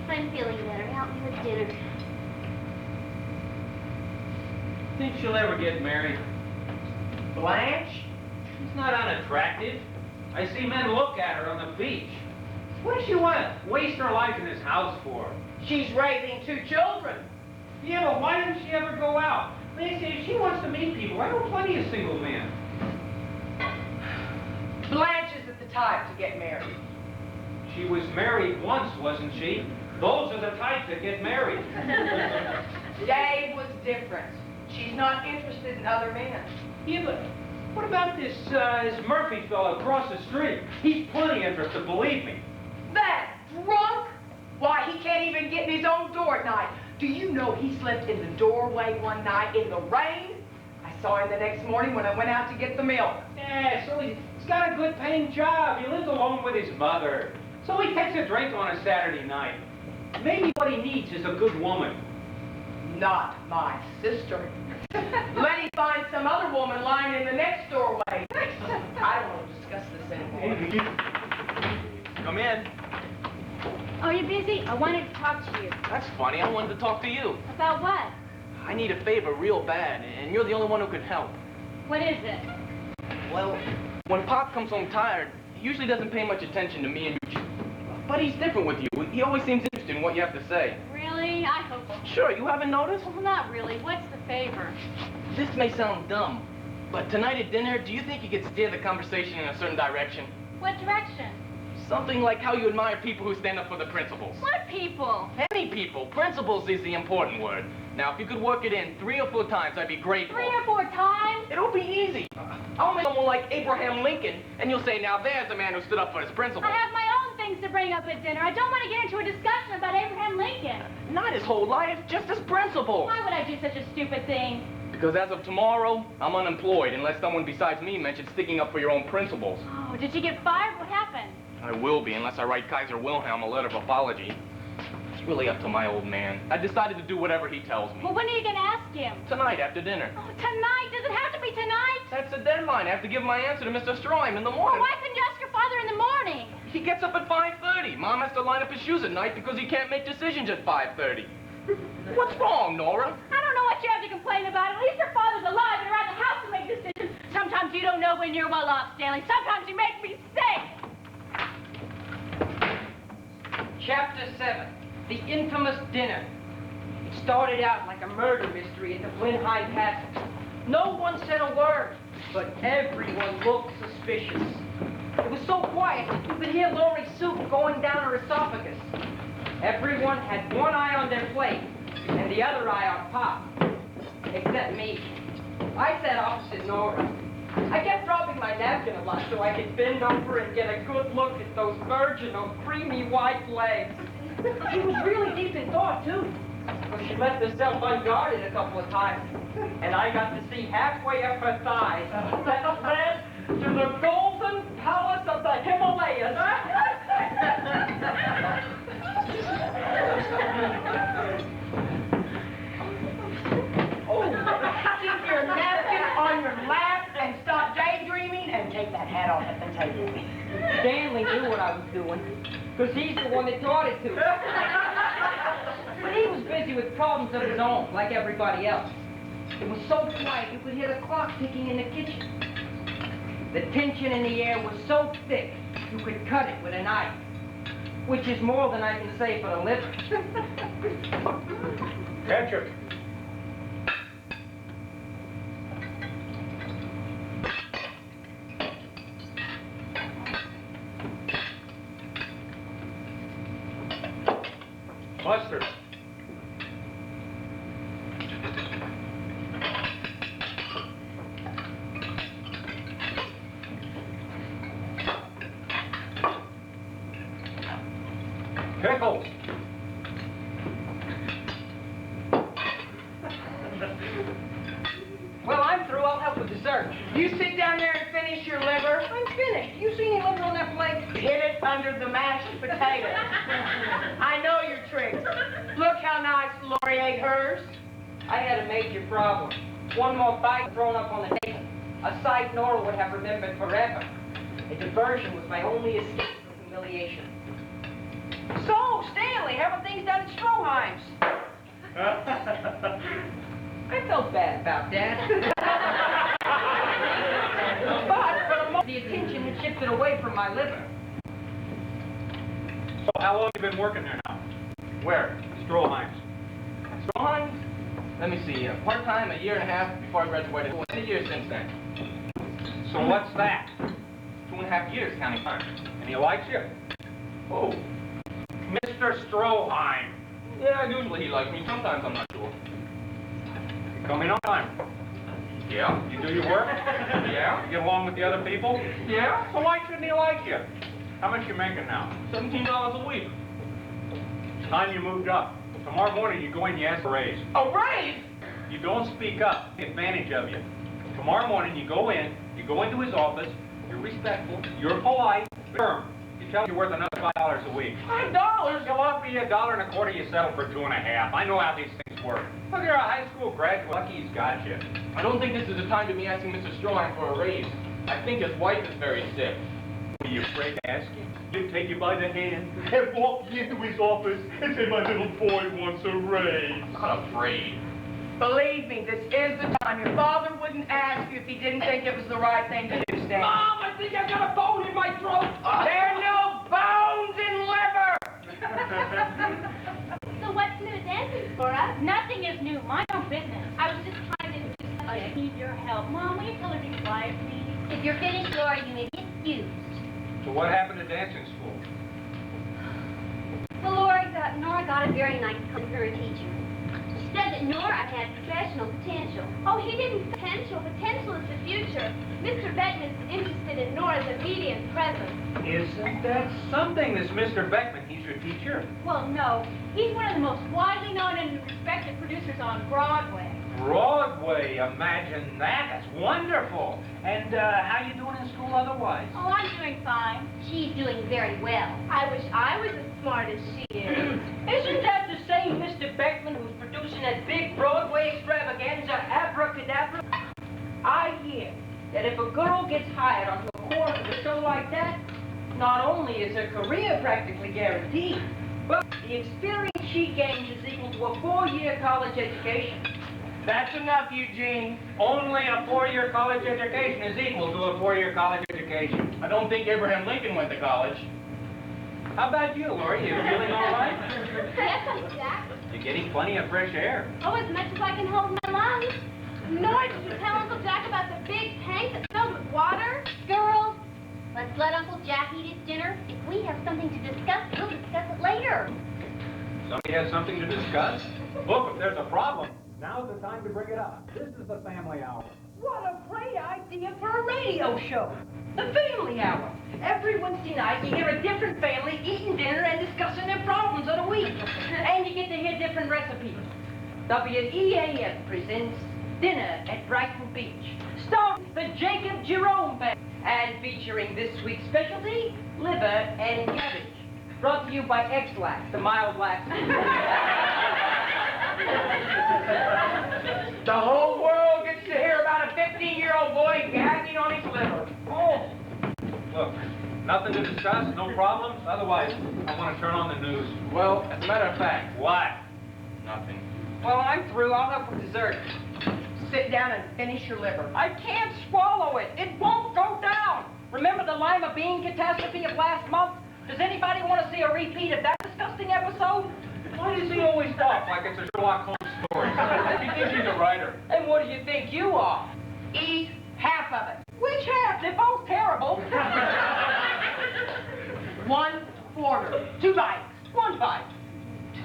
I'm feeling better. Help me with dinner. Think she'll ever get married? Blanche? She's not unattractive. I see men look at her on the beach. What does she want to waste her life in this house for? She's raising 2 children. Yeah, but why didn't she ever go out? If she wants to meet people, I know plenty of single men. Blanche isn't the type to get married. She was married once, wasn't she? Those are the types that get married. Dave was different. She's not interested in other men. Yeah, but what about this Murphy fellow across the street? He's plenty interested, believe me. That drunk? Why, he can't even get in his own door at night. Do you know he slept in the doorway one night in the rain? I saw him the next morning when I went out to get the milk. Yeah, so he's got a good paying job. He lives alone with his mother. So he takes a drink on a Saturday night. Maybe what he needs is a good woman. Not my sister. Let him find some other woman lying in the next doorway. I don't want to discuss this anymore. Come in. Are you busy? I wanted to talk to you. That's funny. I wanted to talk to you. About what? I need a favor real bad, and you're the only one who can help. What is it? Well, when Pop comes home tired, he usually doesn't pay much attention to me and Eugene. But he's different with you. He always seems interested in what you have to say. Really? I hope so. Sure, you haven't noticed? Well, not really. What's the favor? This may sound dumb, but tonight at dinner, do you think you could steer the conversation in a certain direction? What direction? Something like how you admire people who stand up for the principles. What people? Any people. Principles is the important word. Now, if you could work it in 3 or 4 times, I'd be grateful. 3 or 4 times? It'll be easy. I'll make someone like Abraham Lincoln, and you'll say, now there's a man who stood up for his principles. I have my own things to bring up at dinner. I don't want to get into a discussion about Abraham Lincoln. Not his whole life, just his principles. Why would I do such a stupid thing? Because as of tomorrow, I'm unemployed unless someone besides me mentions sticking up for your own principles. Oh, did you get fired? What happened? I will be unless I write Kaiser Wilhelm a letter of apology. It's really up to my old man. I decided to do whatever he tells me. Well, when are you going to ask him? Tonight after dinner. Oh, tonight? Does it have to be tonight? That's the deadline. I have to give my answer to Mr. Stroim in the Well, morning. why couldn't you ask your father in the morning? He gets up at 5:30. Mom has to line up his shoes at night because he can't make decisions at 5:30. What's wrong, Nora? I don't know what you have to complain about. At least your father's alive and around the house to make decisions. Sometimes you don't know when you're well off, Stanley. Sometimes you make me sick. Chapter 7, the infamous dinner. It started out like a murder mystery at the Blenheim Passage. No one said a word, but everyone looked suspicious. It was so quiet that you could hear Laurie's soup going down her esophagus. Everyone had one eye on their plate, and the other eye on Pop. Except me. I sat opposite Nora. I kept dropping my napkin a lot so I could bend over and get a good look at those virginal, creamy white legs. She was really deep in thought, too. But she left herself unguarded a couple of times, and I got to see halfway up her thighs that led to the golden palace of the Himalayas. Oh, keep your napkin on your lap and stop daydreaming and take that hat off at the table. Stanley knew what I was doing, because he's the one that taught it to me. But he was busy with problems of his own, like everybody else. It was so quiet you could hear the clock ticking in the kitchen. The tension in the air was so thick you could cut it with a knife, which is more than I can say for the liver. Ketchup. Mustard. Pickles. Well, I'm through. I'll help with dessert. You sit down there and finish your liver. I'm finished. You see any liver on that plate? Hit it under the mashed potatoes. I know your tricks. Look how nice Lori ate hers. I had a major problem. One more bite thrown up on the table. A sight Nora would have remembered forever. A diversion was my only escape from humiliation. So, Stanley, how are things down at Stroheim's? I felt bad about that. But for the moment, the attention had shifted away from my liver. So how long have you been working there now? Where? Stroheim's. Stroheim's? Let me see. Part-time, a year and a half before I graduated. And a year since then. So what's that? 2.5 years counting time. And he likes you? Oh. Mr. Stroheim. Yeah, usually he likes me. Sometimes I'm not sure. You come in on time. Yeah. You do your work? Yeah. You get along with the other people? Yeah. So why shouldn't he like you? How much you making now? $17 a week. It's time you moved up. Tomorrow morning you go in, you ask for a raise. A raise? You don't speak up, take advantage of you. Tomorrow morning you go into his office, you're respectful, you're polite, firm. You tell him you're worth another $5 a week. $5? He'll offer you $1.25, you settle for $2.50. I know how these things work. Look, you're a high school graduate, lucky he's got you. I don't think this is the time to be asking Mr. Stroheim for a raise. I think his wife is very sick. Are you afraid to ask him? He'll take you by the hand and walk you into his office and say, my little boy wants a raise. I'm not afraid. Believe me, this is the time. Your father wouldn't ask you if he didn't think it was the right thing to do, Stan. Mom, I think I've got a bone in my throat. There are no bones in liver. So what's new dancing, Laura? Nothing is new. Mind your own business. I was just trying to I need your help. Mom, will you tell her to be quiet, please? If you're finished, Laura, you may be excused. So what happened to dancing school? Well, Nora got a very nice compliment from her teacher. She said that Nora had professional potential. Oh, he didn't potential. Potential is the future. Mr. Beckman's interested in Nora's immediate present. Isn't that something, this Mr. Beckman? He's your teacher. Well, no. He's one of the most widely known and respected producers on Broadway. Broadway, imagine that. That's wonderful. And how you doing in school otherwise? Oh, I'm doing fine. She's doing very well. I wish I was as smart as she is. Isn't that the same Mr. Beckman who's producing that big Broadway extravaganza, Abracadabra? I hear that if a girl gets hired onto a course of a show like that, not only is her career practically guaranteed, but the experience she gains is equal to a 4-year college education. That's enough, Eugene. Only a 4-year college education is equal to a 4-year college education. I don't think Abraham Lincoln went to college. How about you, Lori? You feeling all right? Yes, Uncle Jack. You're getting plenty of fresh air. Oh, as much as I can hold my lungs. Nora, did you tell Uncle Jack about the big tank that's filled with water? Girls, let's let Uncle Jack eat his dinner. If we have something to discuss, we'll discuss it later. Somebody has something to discuss? Look, if there's a problem, now's the time to bring it up. This is the family hour. What a great idea for a radio show. The Family Hour. Every Wednesday night, you hear a different family eating dinner and discussing their problems of the week. And you get to hear different recipes. WEAF presents Dinner at Brighton Beach, starring the Jacob Jerome family, and featuring this week's specialty, liver and cabbage. Brought to you by X-Lax, the mild laxative. The whole world gets to hear about a 15-year-old boy gagging on his liver. Oh. Look, nothing to discuss, no problems. Otherwise, I want to turn on the news. Well, as a matter of fact, What? nothing. Well, I'm through. I'll go for dessert. Sit down and finish your liver. I can't swallow it. It won't go down. Remember the lima bean catastrophe of last month? Does anybody want to see a repeat of that disgusting episode? Why does he always talk like it's a Sherlock Holmes story? He thinks he's a writer. And what do you think you are? Eat half of it. Which half? They're both terrible. 1/4. 2 bites. 1 bite.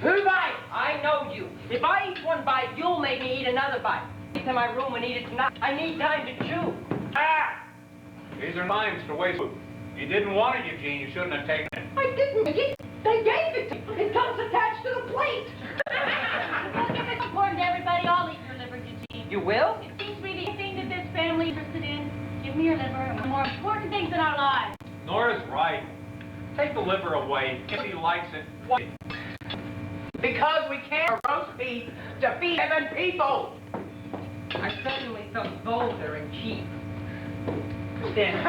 2 bites. I know you. If I eat 1 bite, you'll make me eat another bite. Get to my room and eat it tonight. I need time to chew. Ah! These are times to waste food. You didn't want it, Eugene. You shouldn't have taken it. I didn't get it. They gave it to me. It comes attached to the plate. Well, if it's important to everybody, I'll eat your liver, Eugene. You will? It seems to be the thing that this family is interested in. Give me your liver and one of the more important things in our lives. Nora's right. Take the liver away. If he likes it, what? Because we can't roast beef to feed 7 people. I suddenly felt vulgar and cheap. Then.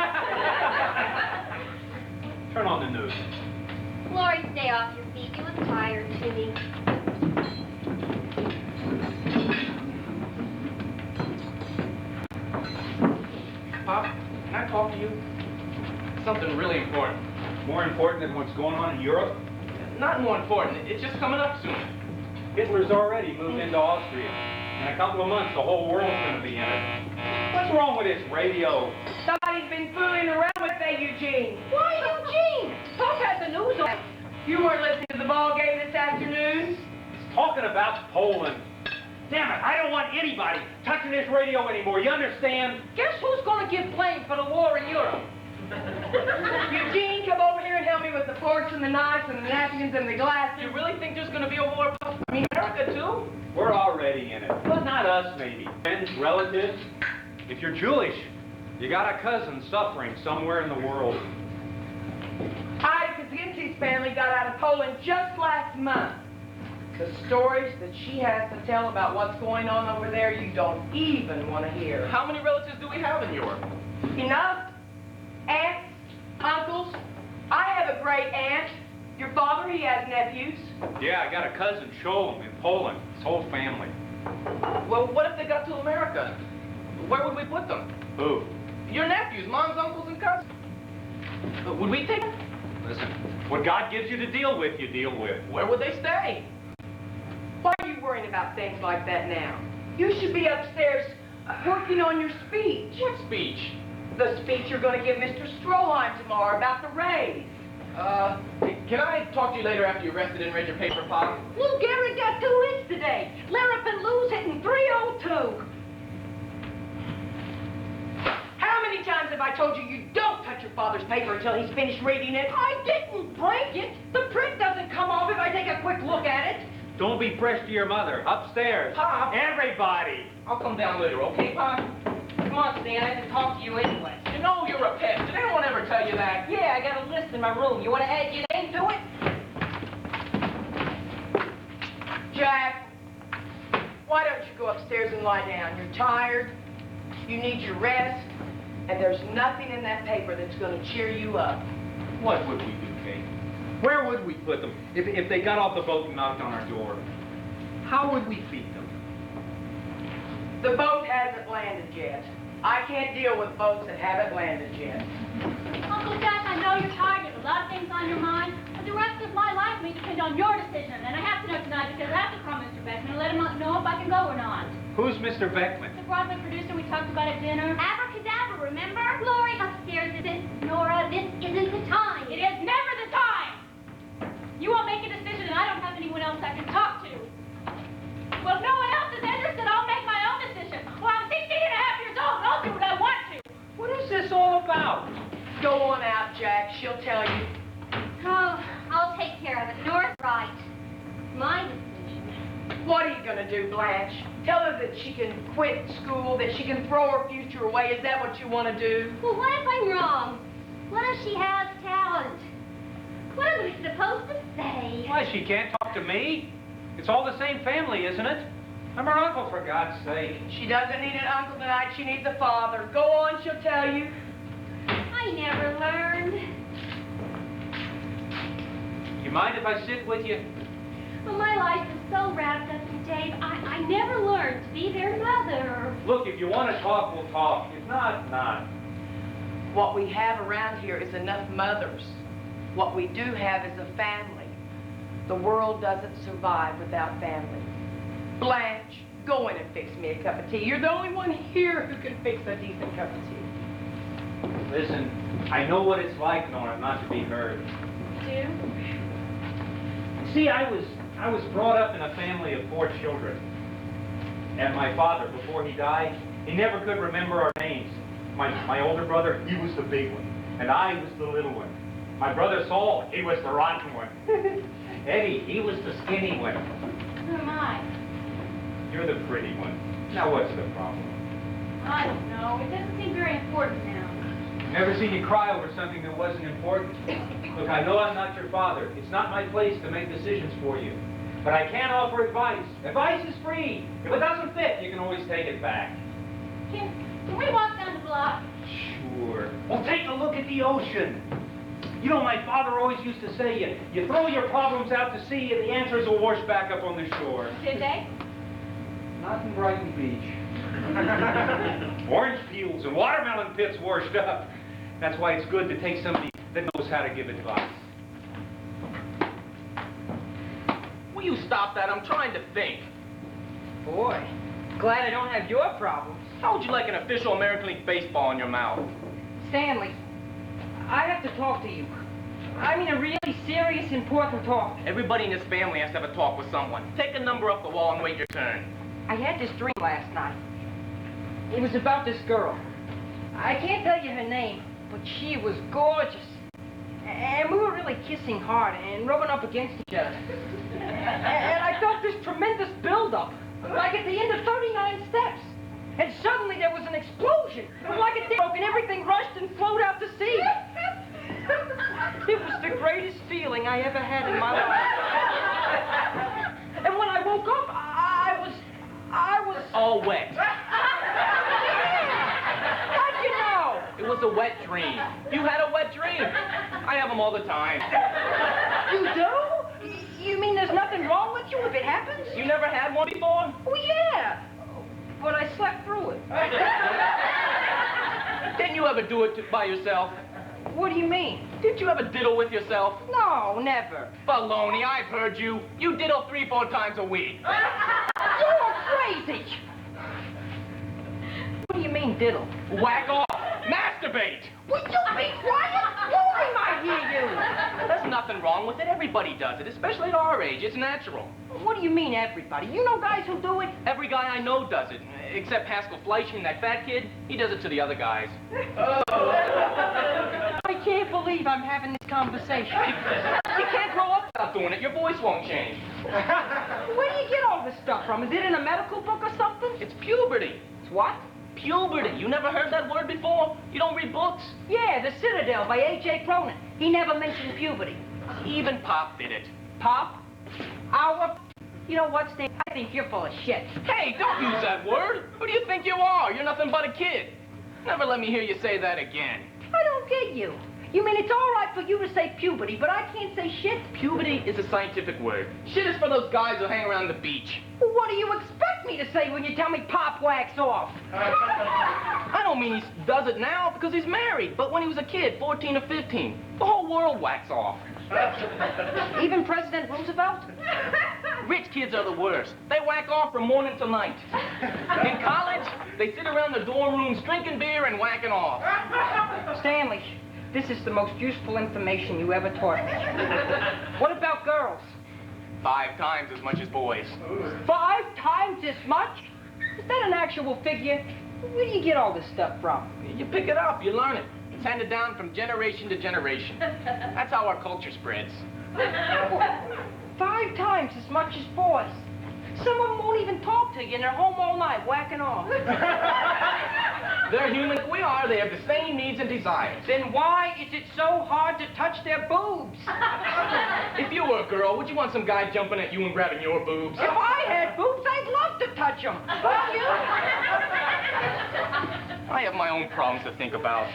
Turn on the news. Lori, stay off your feet. You look tired to me. Pop, can I talk to you? Something really important. More important than what's going on in Europe? Not more important. It's just coming up soon. Hitler's already moved into Austria. In a couple of months, the whole world's going to be in it. What's wrong with this radio? Somebody's been fooling around with that, Eugene. Why, Eugene? Pop has the news on. You weren't listening to the ball game this afternoon? He's talking about Poland. Damn it, I don't want anybody touching this radio anymore, you understand? Guess who's going to give blame for the war in Europe? Eugene, come over here and help me with the forks and the knives and the napkins and the glasses. You really think there's going to be a war? I mean, America, too? We're already in it. But not us, maybe. Friends, relatives. If you're Jewish, you got a cousin suffering somewhere in the world. Ida Kaczynski's family got out of Poland just last month. The stories that she has to tell about what's going on over there, you don't even want to hear. How many relatives do we have in Europe? Enough? Aunts? Uncles? I have a great aunt. Your father, he has nephews. Yeah, I got a cousin, Sholem, in Poland. His whole family. Well, what if they got to America? Where would we put them? Who? Your nephews, mom's uncles, and cousins. Would we take them? Listen, what God gives you to deal with, you deal with. Where would they stay? Why are you worrying about things like that now? You should be upstairs working on your speech. What speech? The speech you're going to give Mr. Stroheim tomorrow about the raise. Can I talk to you later after you rested and read your paper, Pop? Lou Gehrig got 2 hits today. Larrap and Lou's hitting 302. How many times have I told you you don't touch your father's paper until he's finished reading it? I didn't break it. The print doesn't come off if I take a quick look at it. Don't be fresh to your mother. Upstairs. Pop! Everybody. I'll come down later, okay, Pop? Come on, Stan, I have to talk to you anyway. You know you're a pest. Did anyone ever tell you that? Yeah, I got a list in my room. You want to add your name to it? Jack, why don't you go upstairs and lie down? You're tired, you need your rest, and there's nothing in that paper that's going to cheer you up. What would we do, Kate? Where would we put them if they got off the boat and knocked on our door? How would we feed them? The boat hasn't landed yet. I can't deal with boats that haven't landed yet. Uncle Jack, I know you're tired. There's a lot of things on your mind. But the rest of my life may depend on your decision. And I have to know tonight because I have to call Mr. Beckman and let him know if I can go or not. Who's Mr. Beckman? The Broadway producer we talked about at dinner. Abracadabra, remember? Lori, upstairs isn't. Nora, this isn't the time. It is never the time! You won't make a decision and I don't have anyone else I can tell you. Oh, I'll take care of it. North's right. My decision. What are you gonna do, Blanche? Tell her that she can quit school, that she can throw her future away. Is that what you want to do? Well, what if I'm wrong? What if she has talent? What am I supposed to say? Why, she can't talk to me? It's all the same family, isn't it? I'm her uncle, for God's sake. She doesn't need an uncle tonight. She needs a father. Go on, she'll tell you. I never learned. You mind if I sit with you? Well, my life is so wrapped up in Dave, I never learned to be their mother. Look, if you want to talk, we'll talk. If not, not. What we have around here is enough mothers. What we do have is a family. The world doesn't survive without family. Blanche, go in and fix me a cup of tea. You're the only one here who can fix a decent cup of tea. Listen, I know what it's like, Nora, not to be heard. Do? See, I was brought up in a family of 4 children. And my father, before he died, he never could remember our names. My older brother, he was the big one. And I was the little one. My brother Saul, he was the rotten one. Eddie, he was the skinny one. Who am I? You're the pretty one. Now what's the problem? I don't know. It doesn't seem very important now. Never seen you cry over something that wasn't important. Look, I know I'm not your father. It's not my place to make decisions for you. But I can offer advice. Advice is free. If it doesn't fit, you can always take it back. Can we walk down the block? Sure. Well, take a look at the ocean. You know, my father always used to say, you throw your problems out to sea and the answers will wash back up on the shore. Did they? Not in Brighton Beach. Orange fields and watermelon pits washed up. That's why it's good to take somebody that knows how to give advice. Will you stop that? I'm trying to think. Boy, glad I don't have your problems. How would you like an official American League baseball in your mouth? Stanley, I have to talk to you. I mean a really serious, important talk. Everybody in this family has to have a talk with someone. Take a number off the wall and wait your turn. I had this dream last night. It was about this girl. I can't tell you her name, but she was gorgeous. And we were really kissing hard and rubbing up against each other. And I felt this tremendous buildup, like at the end of 39 steps. And suddenly there was an explosion, like a broke, and everything rushed and flowed out to sea. It was the greatest feeling I ever had in my life. And when I woke up, I was... All wet. How'd you know? It was a wet dream. You had a wet dream. I have them all the time. You do? You mean there's nothing wrong with you if it happens? You never had one before? Oh, yeah. But I slept through it. Didn't you ever do it by yourself? What do you mean? Didn't you ever diddle with yourself? No, never. Baloney, I've heard you. You diddle 3-4 times a week. You're crazy. What do you mean, diddle? Whack off. Masturbate. Would you be quiet? Boy, might hear you. There's nothing wrong with it. Everybody does it, especially at our age. It's natural. What do you mean, everybody? You know guys who do it? Every guy I know does it, except Haskell Fleischman, that fat kid. He does it to the other guys. I can't believe I'm having this conversation. You can't grow up without doing it. Your voice won't change. Where do you get all this stuff from? Is it in a medical book or something? It's puberty. It's what? Puberty. You never heard that word before? You don't read books? Yeah, The Citadel by A.J. Cronin. He never mentioned puberty. Even Pop did it. Pop? Our... You know what, Stan? I think you're full of shit. Hey, don't use that word. Who do you think you are? You're nothing but a kid. Never let me hear you say that again. I don't get you. You mean it's all right for you to say puberty, but I can't say shit? Puberty is a scientific word. Shit is for those guys who hang around the beach. Well, what do you expect me to say when you tell me Pop whacks off? I don't mean he does it now because he's married, but when he was a kid, 14 or 15, the whole world whacks off. Even President Roosevelt? Rich kids are the worst. They whack off from morning till night. In college, they sit around the dorm rooms drinking beer and whacking off. Stanley, this is the most useful information you ever taught me. What about girls? 5 times as much as boys. 5 times as much? Is that an actual figure? Where do you get all this stuff from? You pick it up, you learn it. It's handed down from generation to generation. That's how our culture spreads. 5 times as much as boys. Some of them won't even talk to you, and they're home all night whacking off. They're human like we are. They have the same needs and desires. Then why is it so hard to touch their boobs? If you were a girl, would you want some guy jumping at you and grabbing your boobs? If I had boobs, I'd love to touch them. Wouldn't you? I have my own problems to think about.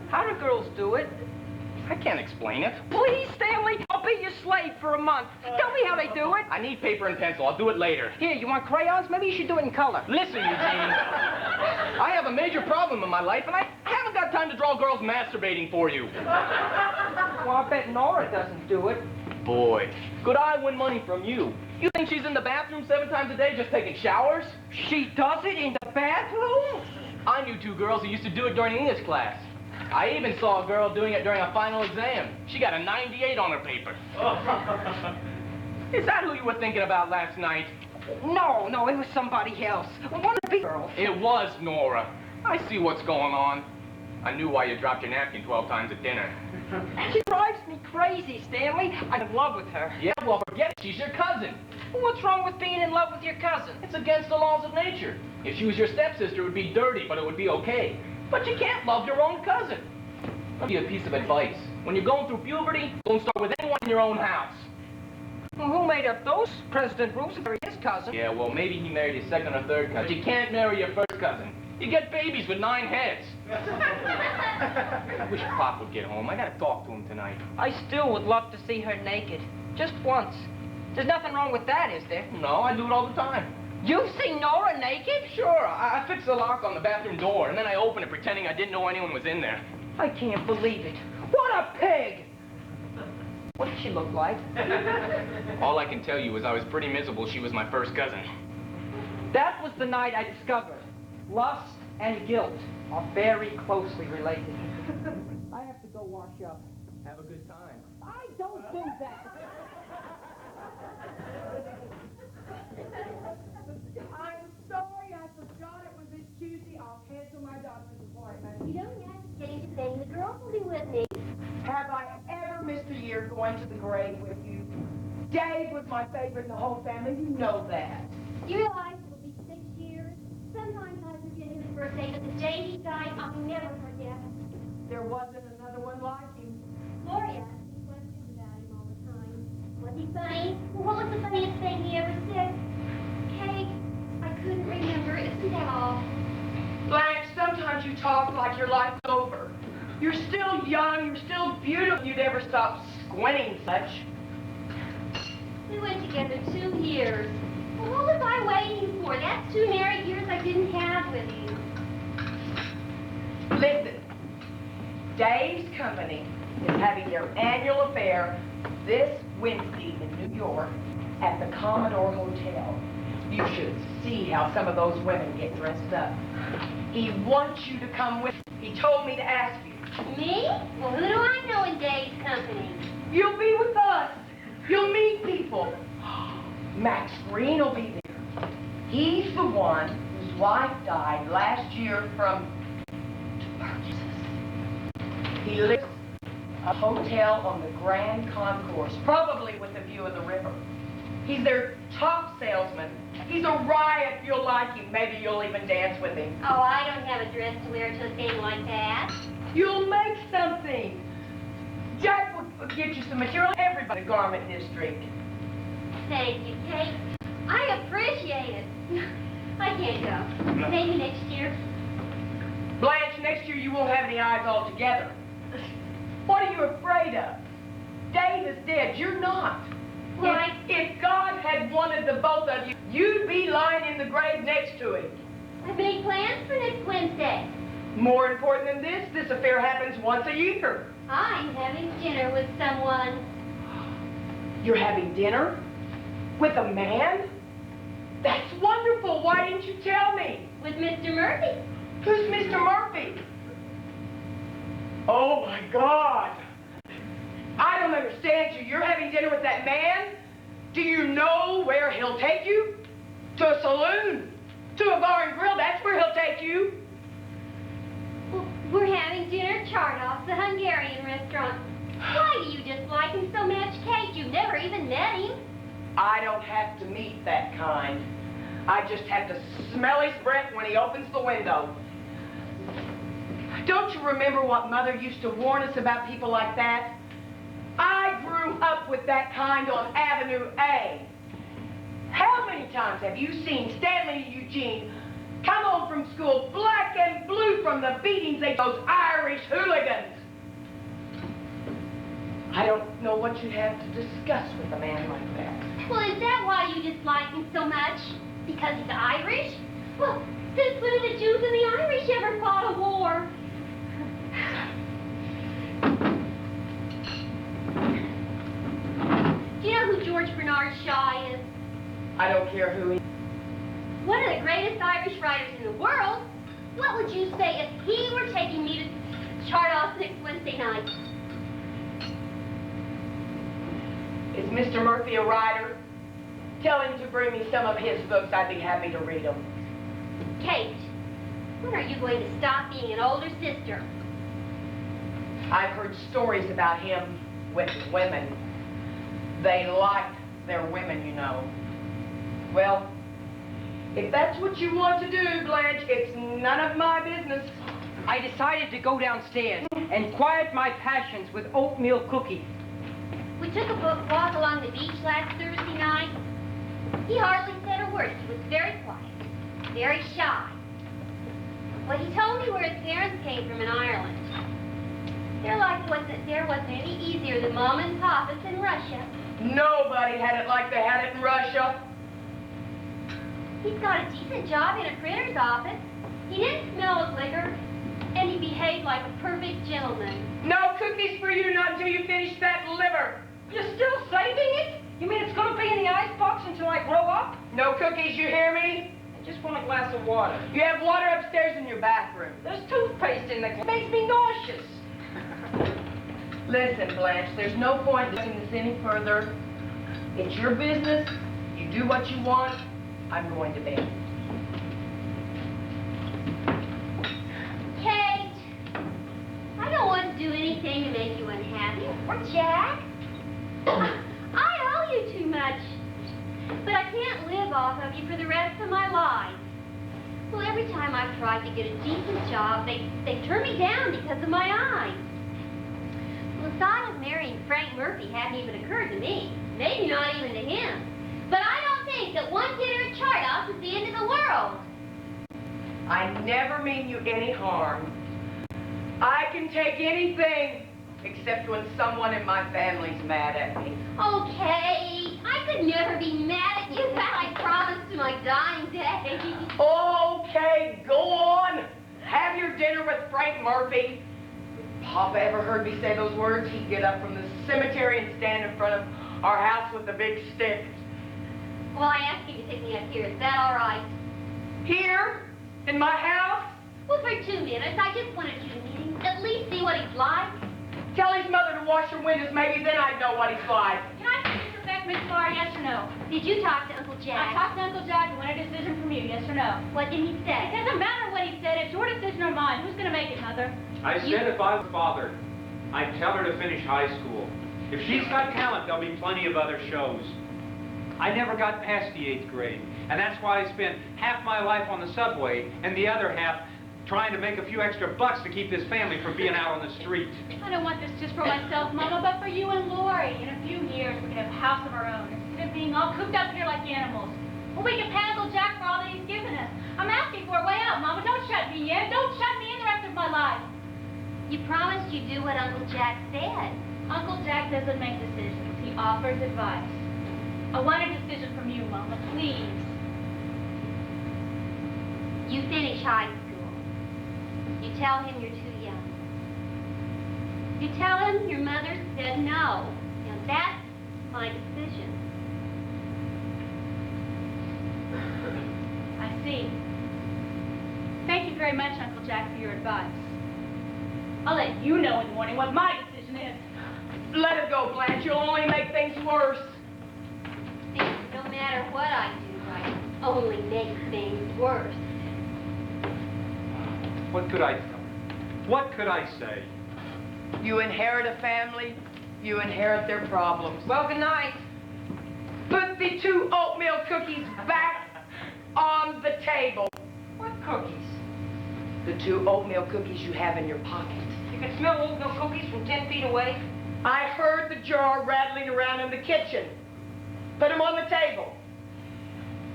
How do girls do it? I can't explain it. Please, Stanley, I'll be your slave for a month. Tell me how they do it. I need paper and pencil. I'll do it later. Here, you want crayons? Maybe you should do it in color. Listen, Eugene. I have a major problem in my life, and I haven't got time to draw girls masturbating for you. Well, I bet Nora doesn't do it. Boy, could I win money from you? You think she's in the bathroom 7 times a day just taking showers? She does it in the bathroom? I knew 2 girls who used to do it during English class. I even saw a girl doing it during a final exam. She got a 98 on her paper. Is that who you were thinking about last night? No, it was somebody else. One of the big girls. It was Nora. I see what's going on. I knew why you dropped your napkin 12 times at dinner. She drives me crazy, Stanley. I'm in love with her. Yeah, well, forget it. She's your cousin. What's wrong with being in love with your cousin? It's against the laws of nature. If she was your stepsister, it would be dirty, but it would be okay. But you can't love your own cousin. I'll give you a piece of advice. When you're going through puberty, don't start with anyone in your own house. Well, who made up those President Roosevelt, his cousin? Yeah, well, maybe he married his 2nd or 3rd cousin. But you can't marry your 1st cousin. You get babies with 9 heads. I wish Pop would get home. I gotta talk to him tonight. I still would love to see her naked. Just once. There's nothing wrong with that, is there? No, I do it all the time. You've seen Nora naked? Sure, I fix the lock on the bathroom door, and then I open it pretending I didn't know anyone was in there. I can't believe it. What a pig! What did she look like? All I can tell you is I was pretty miserable. She was my 1st cousin. That was the night I discovered lust and guilt are very closely related. I have to go wash up. Have a good time. I don't do that. I'm sorry, I forgot it was this Tuesday. I'll cancel my doctor's appointment. You don't have to get into saying the girls will be with me. Have I ever missed a year going to the grave with you? Dave was my favorite in the whole family. You know that. You realize it will be 6 years? Sometimes I forget his birthday, but the day he died, I'll never forget. There wasn't another one like him. Gloria asked me questions about him all the time. Was he funny? Well, what was the funniest thing he ever said? Kate, I couldn't remember. Isn't that all? Blanche, sometimes you talk like your life's over. You're still young, you're still beautiful. You'd ever stop squinting such. We went together 2 years. Well, what was I waiting for? That's 2 married years I didn't have with you. Listen, Dave's company is having their annual affair this Wednesday in New York at the Commodore Hotel. You should see how some of those women get dressed up. He wants you to come with him. He told me to ask you. Me? Well, who do I know in Dave's company? You'll be with us. You'll meet people. Max Green will be there. He's the one whose wife died last year from tuberculosis. He lives in a hotel on the Grand Concourse, probably with a view of the river. He's their top salesman. He's a riot. You'll like him. Maybe you'll even dance with him. Oh, I don't have a dress to wear to a thing like that. You'll make something. Jack will get you some material. Everybody, garment district. Thank you, Kate. I appreciate it. I can't go. Maybe next year. Blanche, next year you won't have any eyes altogether. What are you afraid of? Dave is dead. You're not. Why? If God had wanted the both of you, you'd be lying in the grave next to him. I've made plans for next Wednesday. More important than this affair happens once a year. I'm having dinner with someone. You're having dinner? With a man? That's wonderful. Why didn't you tell me? With Mr. Murphy. Who's Mr. Murphy? Oh, my God. I don't understand you. You're having dinner with that man? Do you know where he'll take you? To a saloon. To a bar and grill. That's where he'll take you. Well, we're having dinner Chardos, the Hungarian restaurant. Why do you dislike him so much, Kate? You've never even met him. I don't have to meet that kind. I just have to smell his breath when he opens the window. Don't you remember what Mother used to warn us about people like that? I grew up with that kind on Avenue A. How many times have you seen Stanley and Eugene come home from school black and blue from the beatings they those Irish hooligans? I don't know what you have to discuss with a man like that. Well, is that why you dislike him so much? Because he's Irish? Well, since when did the Jews and the Irish ever fought a war? Do you know who George Bernard Shaw is? I don't care who he is. One of the greatest Irish writers in the world. What would you say if he were taking me to Chardos next Wednesday night? Is Mr. Murphy a writer? Tell him to bring me some of his books. I'd be happy to read them. Kate, when are you going to stop being an older sister? I've heard stories about him with women. They like their women, you know. Well, if that's what you want to do, Blanche, it's none of my business. I decided to go downstairs and quiet my passions with oatmeal cookies. We took a walk along the beach last Thursday night. He hardly said a word. He was very quiet, very shy. Well, he told me where his parents came from in Ireland. Their life wasn't any easier than Mom and Papa's in Russia. Nobody had it like they had it in Russia. He's got a decent job in a printer's office. He didn't smell of liquor, and he behaved like a perfect gentleman. No cookies for you, not until you finish that liver. You're still saving it? You mean it's going to be in the icebox until I grow up? No cookies, you hear me? I just want a glass of water. You have water upstairs in your bathroom. There's toothpaste in the glass. It makes me nauseous. Listen, Blanche, there's no point discussing this any further. It's your business. You do what you want. I'm going to bed. Kate, I don't want to do anything to make you unhappy. Or Jack. I owe you too much. But I can't live off of you for the rest of my life. Well, every time I've tried to get a decent job, they turn me down because of my eyes. Well, the thought of marrying Frank Murphy hadn't even occurred to me. Maybe not even to him. But I don't think that one dinner at Chardos is the end of the world. I never mean you any harm. I can take anything except when someone in my family's mad at me. Okay, I could never be mad at you that I promised to my dying day. Okay, go on. Have your dinner with Frank Murphy. If Papa ever heard me say those words, he'd get up from the cemetery and stand in front of our house with a big stick. Well, I asked you to take me up here. Is that all right? Here? In my house? Well, for 2 minutes. I just wanted you to meet him. At least see what he's like. Tell his mother to wash her windows. Maybe then I'd know what he's like. Can I see Mr. Beckman's car, yes or no? Did you talk to Uncle I Jack? talked to Uncle Jack and want a decision from you, yes or no? What did he It say? doesn't matter what he said. It's your decision or mine. Who's going to make it, Mother? I said if I was father, I'd tell her to finish high school. If she's got talent, there'll be plenty of other shows. I never got past the 8th grade, and that's why I spent half my life on the subway and the other half trying to make a few extra bucks to keep this family from being out on the street. I don't want this just for myself, Mama, but for you and Lori. In a few years, we can have a house of our own, instead of being all cooped up here like animals. Well, we can pay Uncle Jack for all that he's given us. I'm asking for a way out, Mama. Don't shut me in. Don't shut me in the rest of my life. You promised you'd do what Uncle Jack said. Uncle Jack doesn't make decisions. He offers advice. I want a decision from you, Mama, please. You finish high school. You tell him you're too young. You tell him your mother said no. And that's my decision. I see. Thank you very much, Uncle Jack, for your advice. I'll let you know in the morning what my decision is. Let it go, Blanche. You'll only make things worse. See, no matter what I do, I only make things worse. What could I tell her? What could I say? You inherit a family, you inherit their problems. Well, good night. Put the 2 oatmeal cookies back on the table. What cookies? The 2 oatmeal cookies you have in your pocket. You can smell oatmeal cookies from 10 feet away. I heard the jar rattling around in the kitchen. Put them on the table.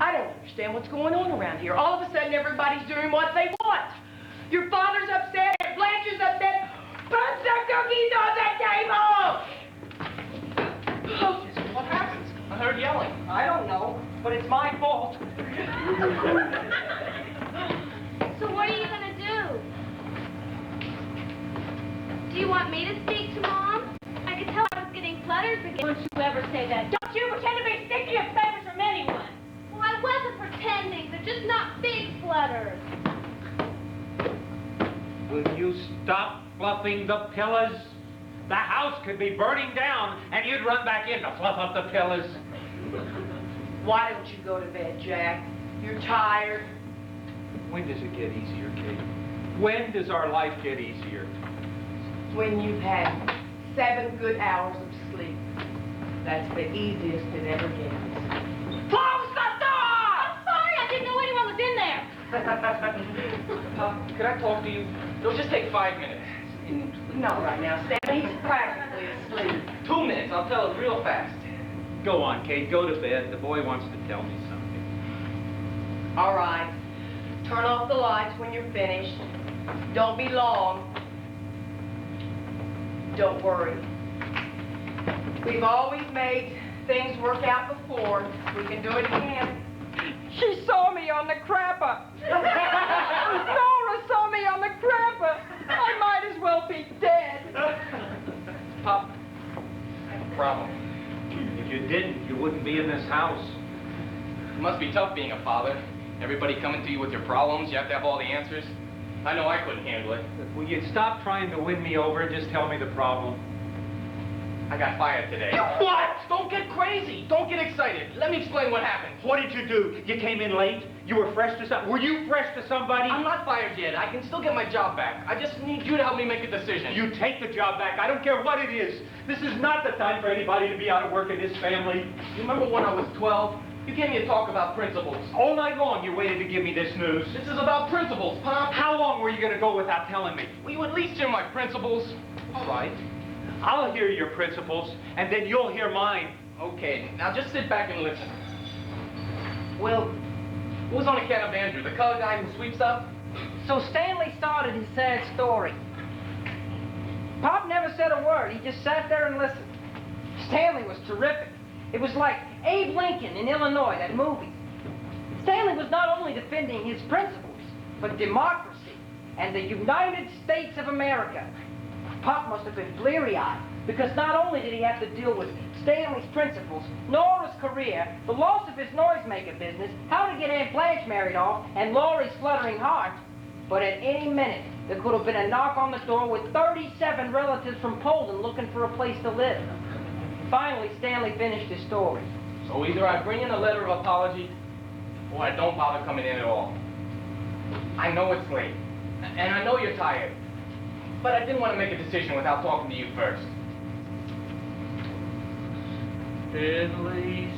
I don't understand what's going on around here. All of a sudden, everybody's doing what they want. Your father's upset, and Blanche is upset. Put the cookies on the table! What happened? I heard yelling. I don't know, but it's my fault. So what are you gonna do? Do you want me to speak to Mom? I could tell I was getting fluttered again. Don't you ever say that. Don't you pretend to be sticky of favors from anyone. Well, I wasn't pretending. They're just not big flutters. Will you stop fluffing the pillows? The house could be burning down, and you'd run back in to fluff up the pillows. Why don't you go to bed, Jack? You're tired. When does it get easier, Kate? When does our life get easier? When you've had 7 good hours of sleep. That's the easiest it ever gets. Close the door! I'm sorry, I didn't know anyone was in there. Could I talk to you? It'll just take 5 minutes. Not right now, Stan. He's practically asleep. 2 minutes. I'll tell it real fast. Go on, Kate. Go to bed. The boy wants to tell me something. All right. Turn off the lights when you're finished. Don't be long. Don't worry. We've always made things work out before. We can do it again. She saw me on the crapper. Nora saw me on the crapper. I might as well be dead. Pop, I have a problem. If you didn't, you wouldn't be in this house. It must be tough being a father. Everybody coming to you with your problems. You have to have all the answers. I know I couldn't handle it. Will you stop trying to win me over and just tell me the problem? I got fired today. What? Don't get crazy. Don't get excited. Let me explain what happened. What did you do? You came in late? You were fresh to something? Were you fresh to somebody? I'm not fired yet. I can still get my job back. I just need you to help me make a decision. You take the job back. I don't care what it is. This is not the time for anybody to be out of work in this family. You remember when I was 12? You gave me a talk about principles. All night long you waited to give me this news. This is about principles, Pop. How long were you going to go without telling me? Will you at least hear my principles? All right. I'll hear your principles, and then you'll hear mine. Okay, now just sit back and listen. Well, who's on account of Andrew, the color guy who sweeps up? So Stanley started his sad story. Pop never said a word. He just sat there and listened. Stanley was terrific. It was like Abe Lincoln in Illinois, that movie. Stanley was not only defending his principles, but democracy and the United States of America. Pop must have been bleary-eyed, because not only did he have to deal with Stanley's principles, Nora's career, the loss of his noisemaker business, how to get Aunt Blanche married off, and Laurie's fluttering heart, but at any minute, there could have been a knock on the door with 37 relatives from Poland looking for a place to live. Finally, Stanley finished his story. So either I bring in a letter of apology, or I don't bother coming in at all. I know it's late, and I know you're tired, but I didn't want to make a decision without talking to you first. Stanley.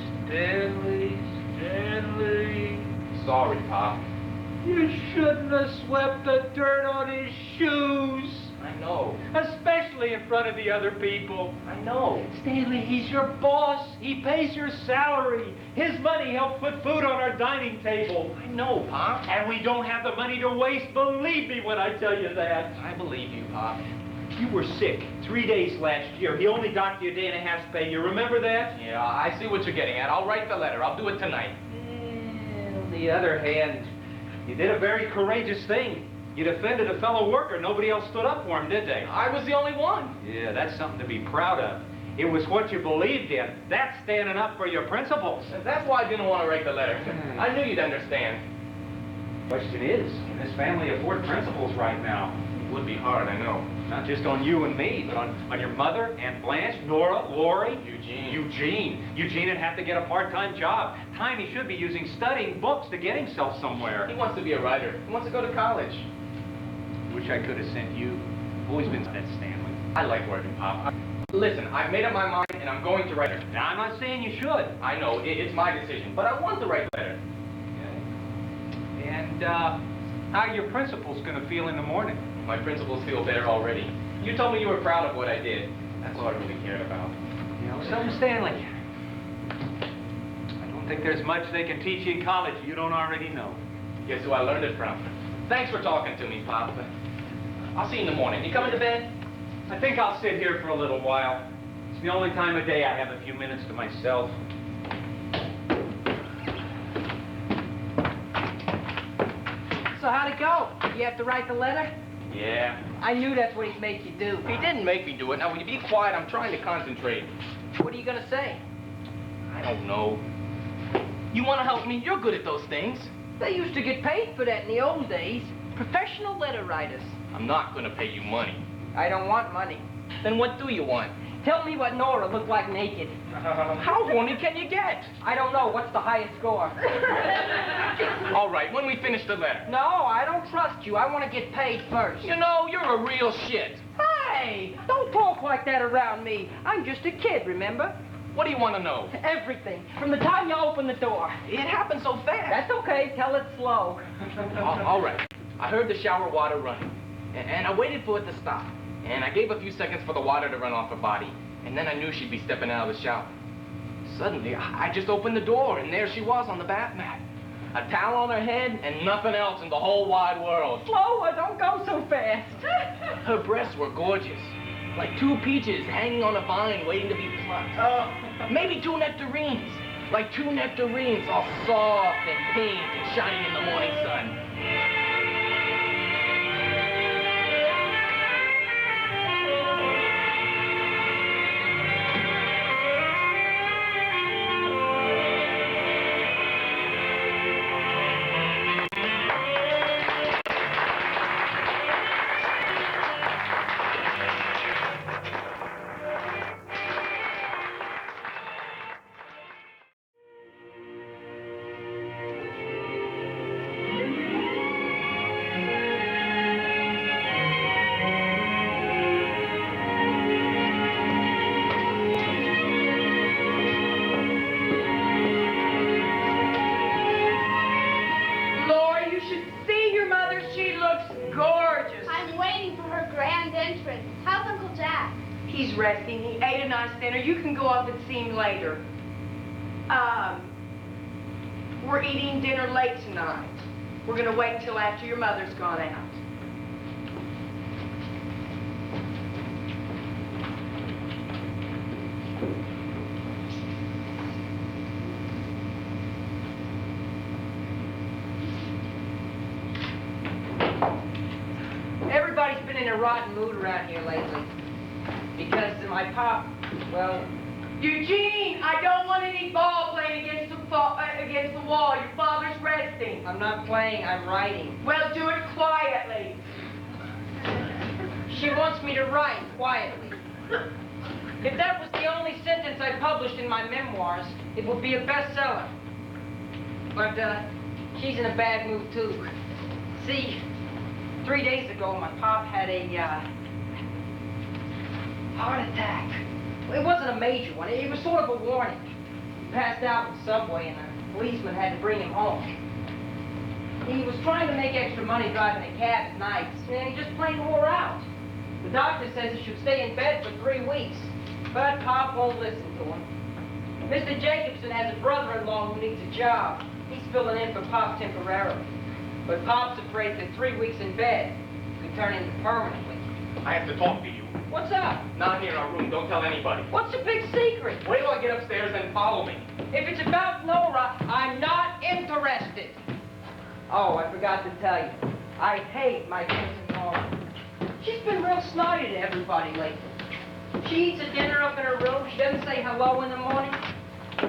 Sorry, Pop. You shouldn't have swept the dirt on his shoes. I know. Especially in front of the other people. I know. Stanley, he's your boss. He pays your salary. His money helps put food on our dining table. I know, Pop. And we don't have the money to waste. Believe me when I tell you that. I believe you, Pop. You were sick 3 days last year. He only docked you a day and a half's pay. You remember that? Yeah, I see what you're getting at. I'll write the letter. I'll do it tonight. On the other hand, you did a very courageous thing. You defended a fellow worker. Nobody else stood up for him, did they? I was the only one. Yeah, that's something to be proud of. It was what you believed in. That's standing up for your principles. And that's why I didn't want to write the letter. I knew you'd understand. Question is, can this family afford principles right now? It would be hard, I know. Not just on you and me, but on your mother, Aunt Blanche, Nora, Lori. Eugene. Eugene would have to get a part-time job. Time he should be using studying books to get himself somewhere. He wants to be a writer. He wants to go to college. Wish I could have sent you. I've always been that Stanley. I like working, Pop. Listen, I've made up my mind, and I'm going to write her. Now, I'm not saying you should. I know, it's my decision, but I want to write the letter. Okay. And, how are your principals gonna feel in the morning? My principals feel better already. You told me you were proud of what I did. That's all I really cared about. You know something, Stanley? I don't think there's much they can teach you in college you don't already know. Guess who I learned it from? Thanks for talking to me, Pop. I'll see you in the morning. You coming to bed? I think I'll sit here for a little while. It's the only time of day I have a few minutes to myself. So how'd it go? You have to write the letter? Yeah. I knew that's what he'd make you do. He didn't make me do it. Now, will you be quiet? I'm trying to concentrate. What are you gonna say? I don't know. You want to help me? You're good at those things. They used to get paid for that in the old days. Professional letter writers. I'm not going to pay you money. I don't want money. Then what do you want? Tell me what Nora looked like naked. How horny can you get? I don't know. What's the highest score? All right, when we finish the letter. No, I don't trust you. I want to get paid first. You know, you're a real shit. Hey, don't talk like that around me. I'm just a kid, remember? What do you want to know? Everything. From the time you open the door. It happened so fast. That's okay. Tell it slow. All right. I heard the shower water running, and I waited for it to stop. And I gave a few seconds for the water to run off her body, and then I knew she'd be stepping out of the shower. Suddenly, I just opened the door, and there she was on the bath mat. A towel on her head, and nothing else in the whole wide world. Slower. Don't go so fast. Her breasts were gorgeous, like two peaches hanging on a vine waiting to be plucked. Maybe two nectarines, like two nectarines, all soft and pink and shining in the morning sun. He's resting. He ate a nice dinner. You can go up and see him later. We're eating dinner late tonight. We're going to wait till after your mother's gone out. Everybody's been in a rotten mood around here lately. Because my pop, well... Eugene, I don't want any ball playing against the wall. Your father's resting. I'm not playing, I'm writing. Well, do it quietly. She wants me to write quietly. If that was the only sentence I published in my memoirs, it would be a bestseller. But, she's in a bad mood, too. See, 3 days ago, my pop had a, heart attack. It wasn't a major one. It was sort of a warning. He passed out in the subway, and the policeman had to bring him home. He was trying to make extra money driving a cab at night, and he just plain wore out. The doctor says he should stay in bed for 3 weeks, but Pop won't listen to him. Mr. Jacobson has a brother-in-law who needs a job. He's filling in for Pop temporarily. But Pop's afraid that 3 weeks in bed could turn into permanently. I have to talk to you. What's up? Not here in our room. Don't tell anybody. What's the big secret? Wait till I get upstairs and follow me. If it's about Nora, I'm not interested. Oh, I forgot to tell you. I hate my cousin Nora. She's been real snotty to everybody lately. She eats a dinner up in her room. She doesn't say hello in the morning.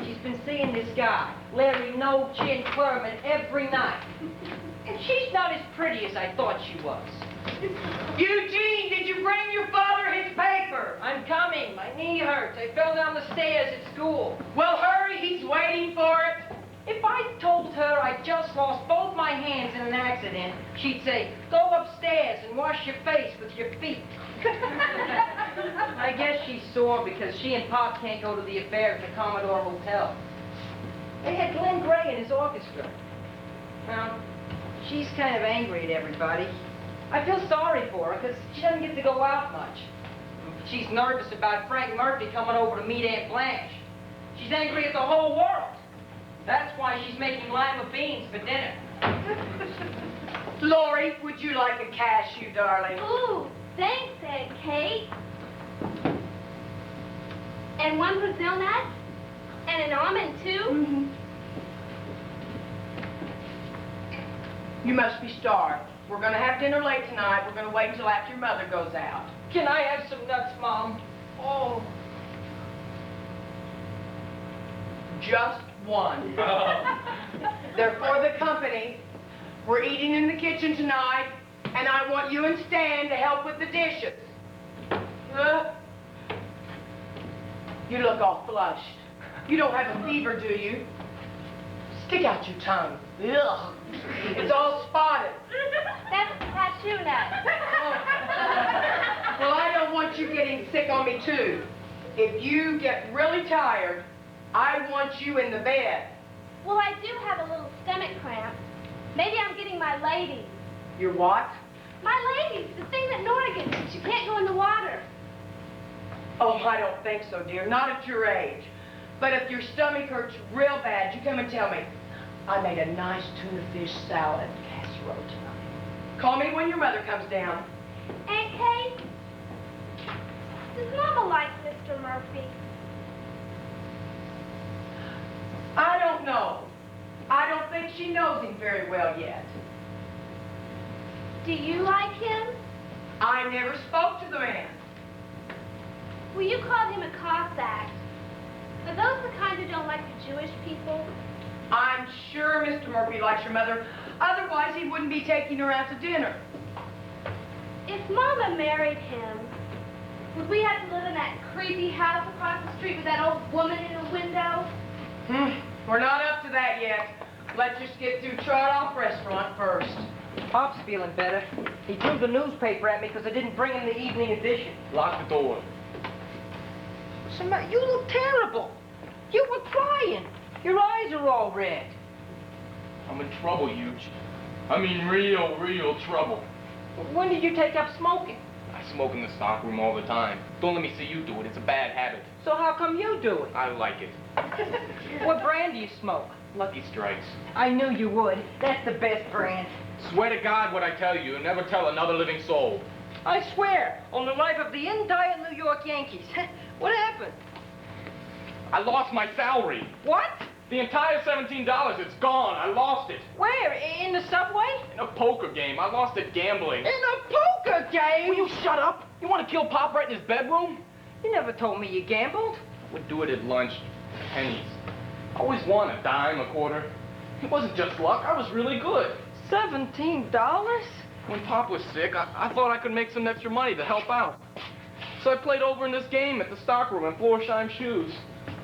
She's been seeing this guy, Larry No Chin Clurman, every night. And she's not as pretty as I thought she was. Eugene, did you bring your father his paper? I'm coming. My knee hurts. I fell down the stairs at school. Well, hurry. He's waiting for it. If I told her I just lost both my hands in an accident, she'd say, go upstairs and wash your face with your feet. I guess she's sore because she and Pop can't go to the affair at the Commodore Hotel. They had Glenn Gray in his orchestra. Well, she's kind of angry at everybody. I feel sorry for her because she doesn't get to go out much. She's nervous about Frank Murphy coming over to meet Aunt Blanche. She's angry at the whole world. That's why she's making lima beans for dinner. Lori, would you like a cashew, darling? Ooh, thanks, Aunt Kate. And one Brazil nut? And an almond, too? Mm-hmm. You must be starved. We're going to have dinner late tonight. We're going to wait until after your mother goes out. Can I have some nuts, Mom? Oh. Just one. They're for the company. We're eating in the kitchen tonight, and I want you and Stan to help with the dishes. You look all flushed. You don't have a fever, do you? Stick out your tongue. Ugh. It's all spotted. That's cashew nut. Well, I don't want you getting sick on me, too. If you get really tired, I want you in the bed. Well, I do have a little stomach cramp. Maybe I'm getting my ladies. Your what? My ladies, the thing that Nora gets. She can't go in the water. Oh, I don't think so, dear. Not at your age. But if your stomach hurts real bad, you come and tell me. I made a nice tuna fish salad casserole tonight. Call me when your mother comes down. Aunt Kate, does Mama like Mr. Murphy? I don't know. I don't think she knows him very well yet. Do you like him? I never spoke to the man. Well, you called him a Cossack. Are those the kind who don't like the Jewish people? I'm sure Mr. Murphy likes your mother. Otherwise, he wouldn't be taking her out to dinner. If Mama married him, would we have to live in that creepy house across the street with that old woman in a window? We're not up to that yet. Let's just get through Trot-Off Restaurant first. Pop's feeling better. He threw the newspaper at me because I didn't bring him the evening edition. Lock the door. You look terrible. You were crying. Your eyes are all red. I'm in trouble, Huge. I mean real trouble. When did you take up smoking? I smoke in the stockroom all the time. Don't let me see you do it. It's a bad habit. So how come you do it? I like it. What brand do you smoke? Lucky Strikes. I knew you would. That's the best brand. Swear to God what I tell you, and never tell another living soul. I swear, on the life of the entire New York Yankees. What happened? I lost my salary. What? The entire $17, it's gone. I lost it. Where? In the subway? In a poker game. I lost it gambling. In a poker game? Will you shut up? You want to kill Pop right in his bedroom? You never told me you gambled. I would do it at lunch. Pennies. I always won a dime, a quarter. It wasn't just luck. I was really good. $17? When Pop was sick, I thought I could make some extra money to help out. So I played over in this game at the stockroom in Florsheim Shoes.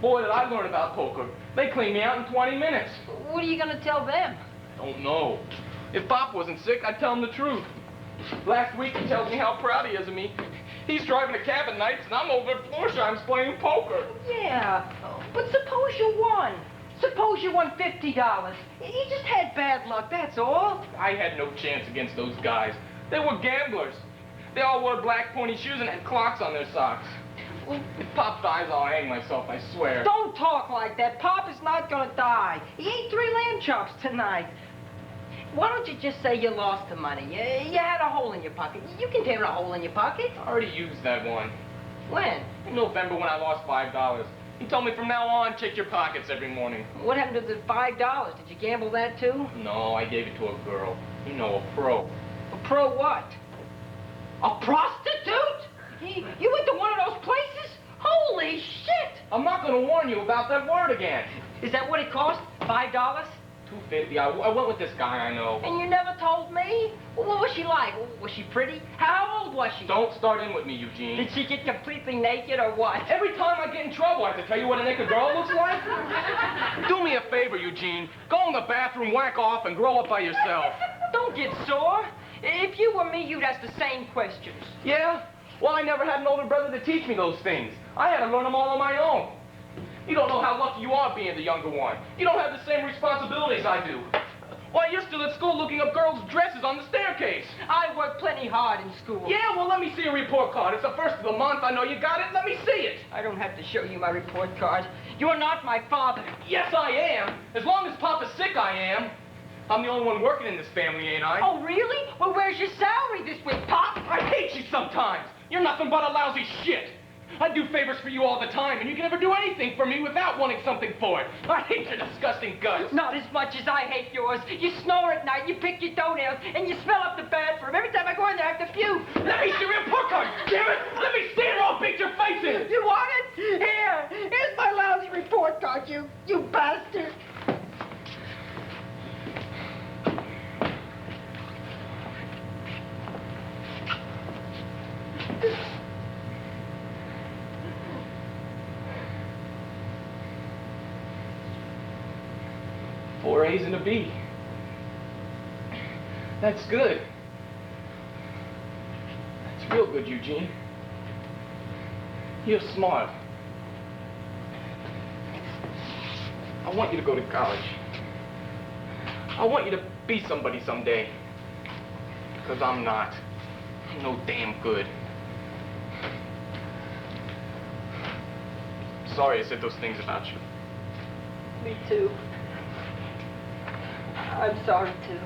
Boy, did I learn about poker. They cleaned me out in 20 minutes. What are you going to tell them? Don't know. If Pop wasn't sick, I'd tell him the truth. Last week, he tells me how proud he is of me. He's driving a cab at nights, and I'm over at Florsheim's playing poker. Yeah, but suppose you won. Suppose you won $50. You just had bad luck, that's all. I had no chance against those guys. They were gamblers. They all wore black pointy shoes and had clocks on their socks. If Pop dies, I'll hang myself, I swear. Don't talk like that. Pop is not going to die. He ate 3 lamb chops tonight. Why don't you just say you lost the money? You had a hole in your pocket. You can tear a hole in your pocket. I already used that one. When? In November when I lost $5. He told me from now on, check your pockets every morning. What happened to the $5? Did you gamble that too? No, I gave it to a girl. You know, a pro. A pro what? A prostitute? You went to one of those places? Holy shit! I'm not going to warn you about that word again. Is that what it cost? $5? $250. I went with this guy I know. And you never told me? Well, what was she like? Was she pretty? How old was she? Don't start in with me, Eugene. Did she get completely naked or what? Every time I get in trouble, I have to tell you what a naked girl looks like? Do me a favor, Eugene. Go in the bathroom, whack off, and grow up by yourself. Don't get sore. If you were me, you'd ask the same questions. Yeah? Well, I never had an older brother to teach me those things. I had to learn them all on my own. You don't know how lucky you are being the younger one. You don't have the same responsibilities I do. Why, you're still at school looking up girls' dresses on the staircase. I worked plenty hard in school. Yeah, well, let me see your report card. It's the first of the month. I know you got it. Let me see it. I don't have to show you my report card. You're not my father. Yes, I am. As long as Papa's sick, I am. I'm the only one working in this family, ain't I? Oh, really? Well, where's your salary this week, Pop? I hate you sometimes. You're nothing but a lousy shit. I do favors for you all the time, and you can never do anything for me without wanting something for it. I hate your disgusting guts. Not as much as I hate yours. You snore at night, you pick your toenails, and you smell up the bathroom. Every time I go in there, I have to puke. Let me see your report card, damn it! Let me see it or I'll beat your face in. You want it? Here's my lousy report card, you bastard. Four A's and a B. That's good. That's real good, Eugene. You're smart. I want you to go to college. I want you to be somebody someday. Because I'm not. I'm no damn good. Sorry I said those things about you. Me too. I'm sorry, too.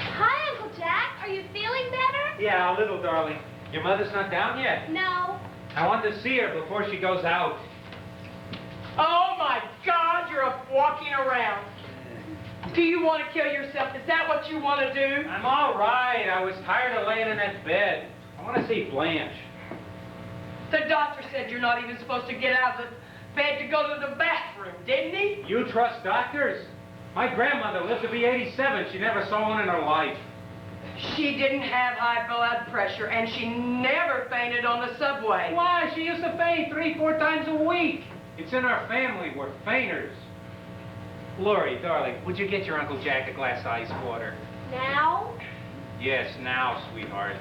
Hi, Uncle Jack. Are you feeling better? Yeah, a little, darling. Your mother's not down yet? No. I want to see her before she goes out. Oh, my God, you're walking around. Do you want to kill yourself? Is that what you want to do? I'm all right. I was tired of laying in that bed. I want to see Blanche. The doctor said you're not even supposed to get out of the bed to go to the bathroom, didn't he? You trust doctors? My grandmother lived to be 87. She never saw one in her life. She didn't have high blood pressure, and she never fainted on the subway. Why? She used to faint 3-4 times a week. It's in our family. We're fainters. Lori, darling, would you get your Uncle Jack a glass of ice water? Now? Yes, now, sweetheart.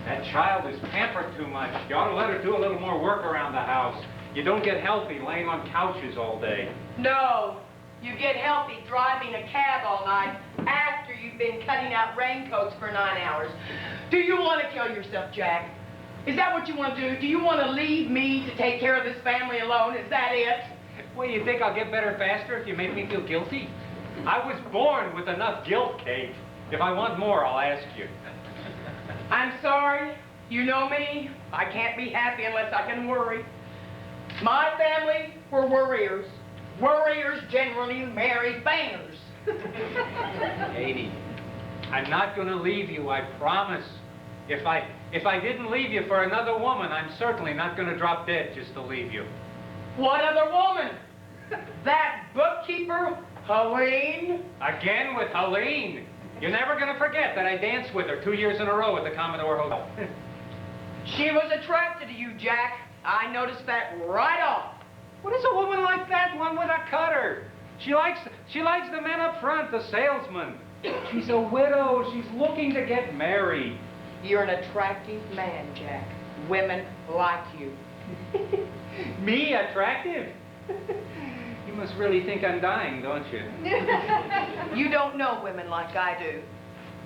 That child is pampered too much. You ought to let her do a little more work around the house. You don't get healthy laying on couches all day. No, you get healthy driving a cab all night after you've been cutting out raincoats for 9 hours. Do you want to kill yourself, Jack? Is that what you want to do? Do you want to leave me to take care of this family alone? Is that it? Well, you think I'll get better faster if you make me feel guilty? I was born with enough guilt, Kate. If I want more, I'll ask you. I'm sorry. You know me. I can't be happy unless I can worry. My family were worriers. Worriers generally marry fainters. Katie, I'm not going to leave you, I promise. If I didn't leave you for another woman, I'm certainly not going to drop dead just to leave you. What other woman? That bookkeeper, Helene? Again with Helene. You're never going to forget that I danced with her 2 years in a row at the Commodore Hotel. She was attracted to you, Jack. I noticed that right off. What is a woman like that one with a cutter? She likes the men up front, the salesman. She's a widow. She's looking to get married. You're an attractive man, Jack. Women like you. Me attractive? You must really think I'm dying, don't you? You don't know women like I do.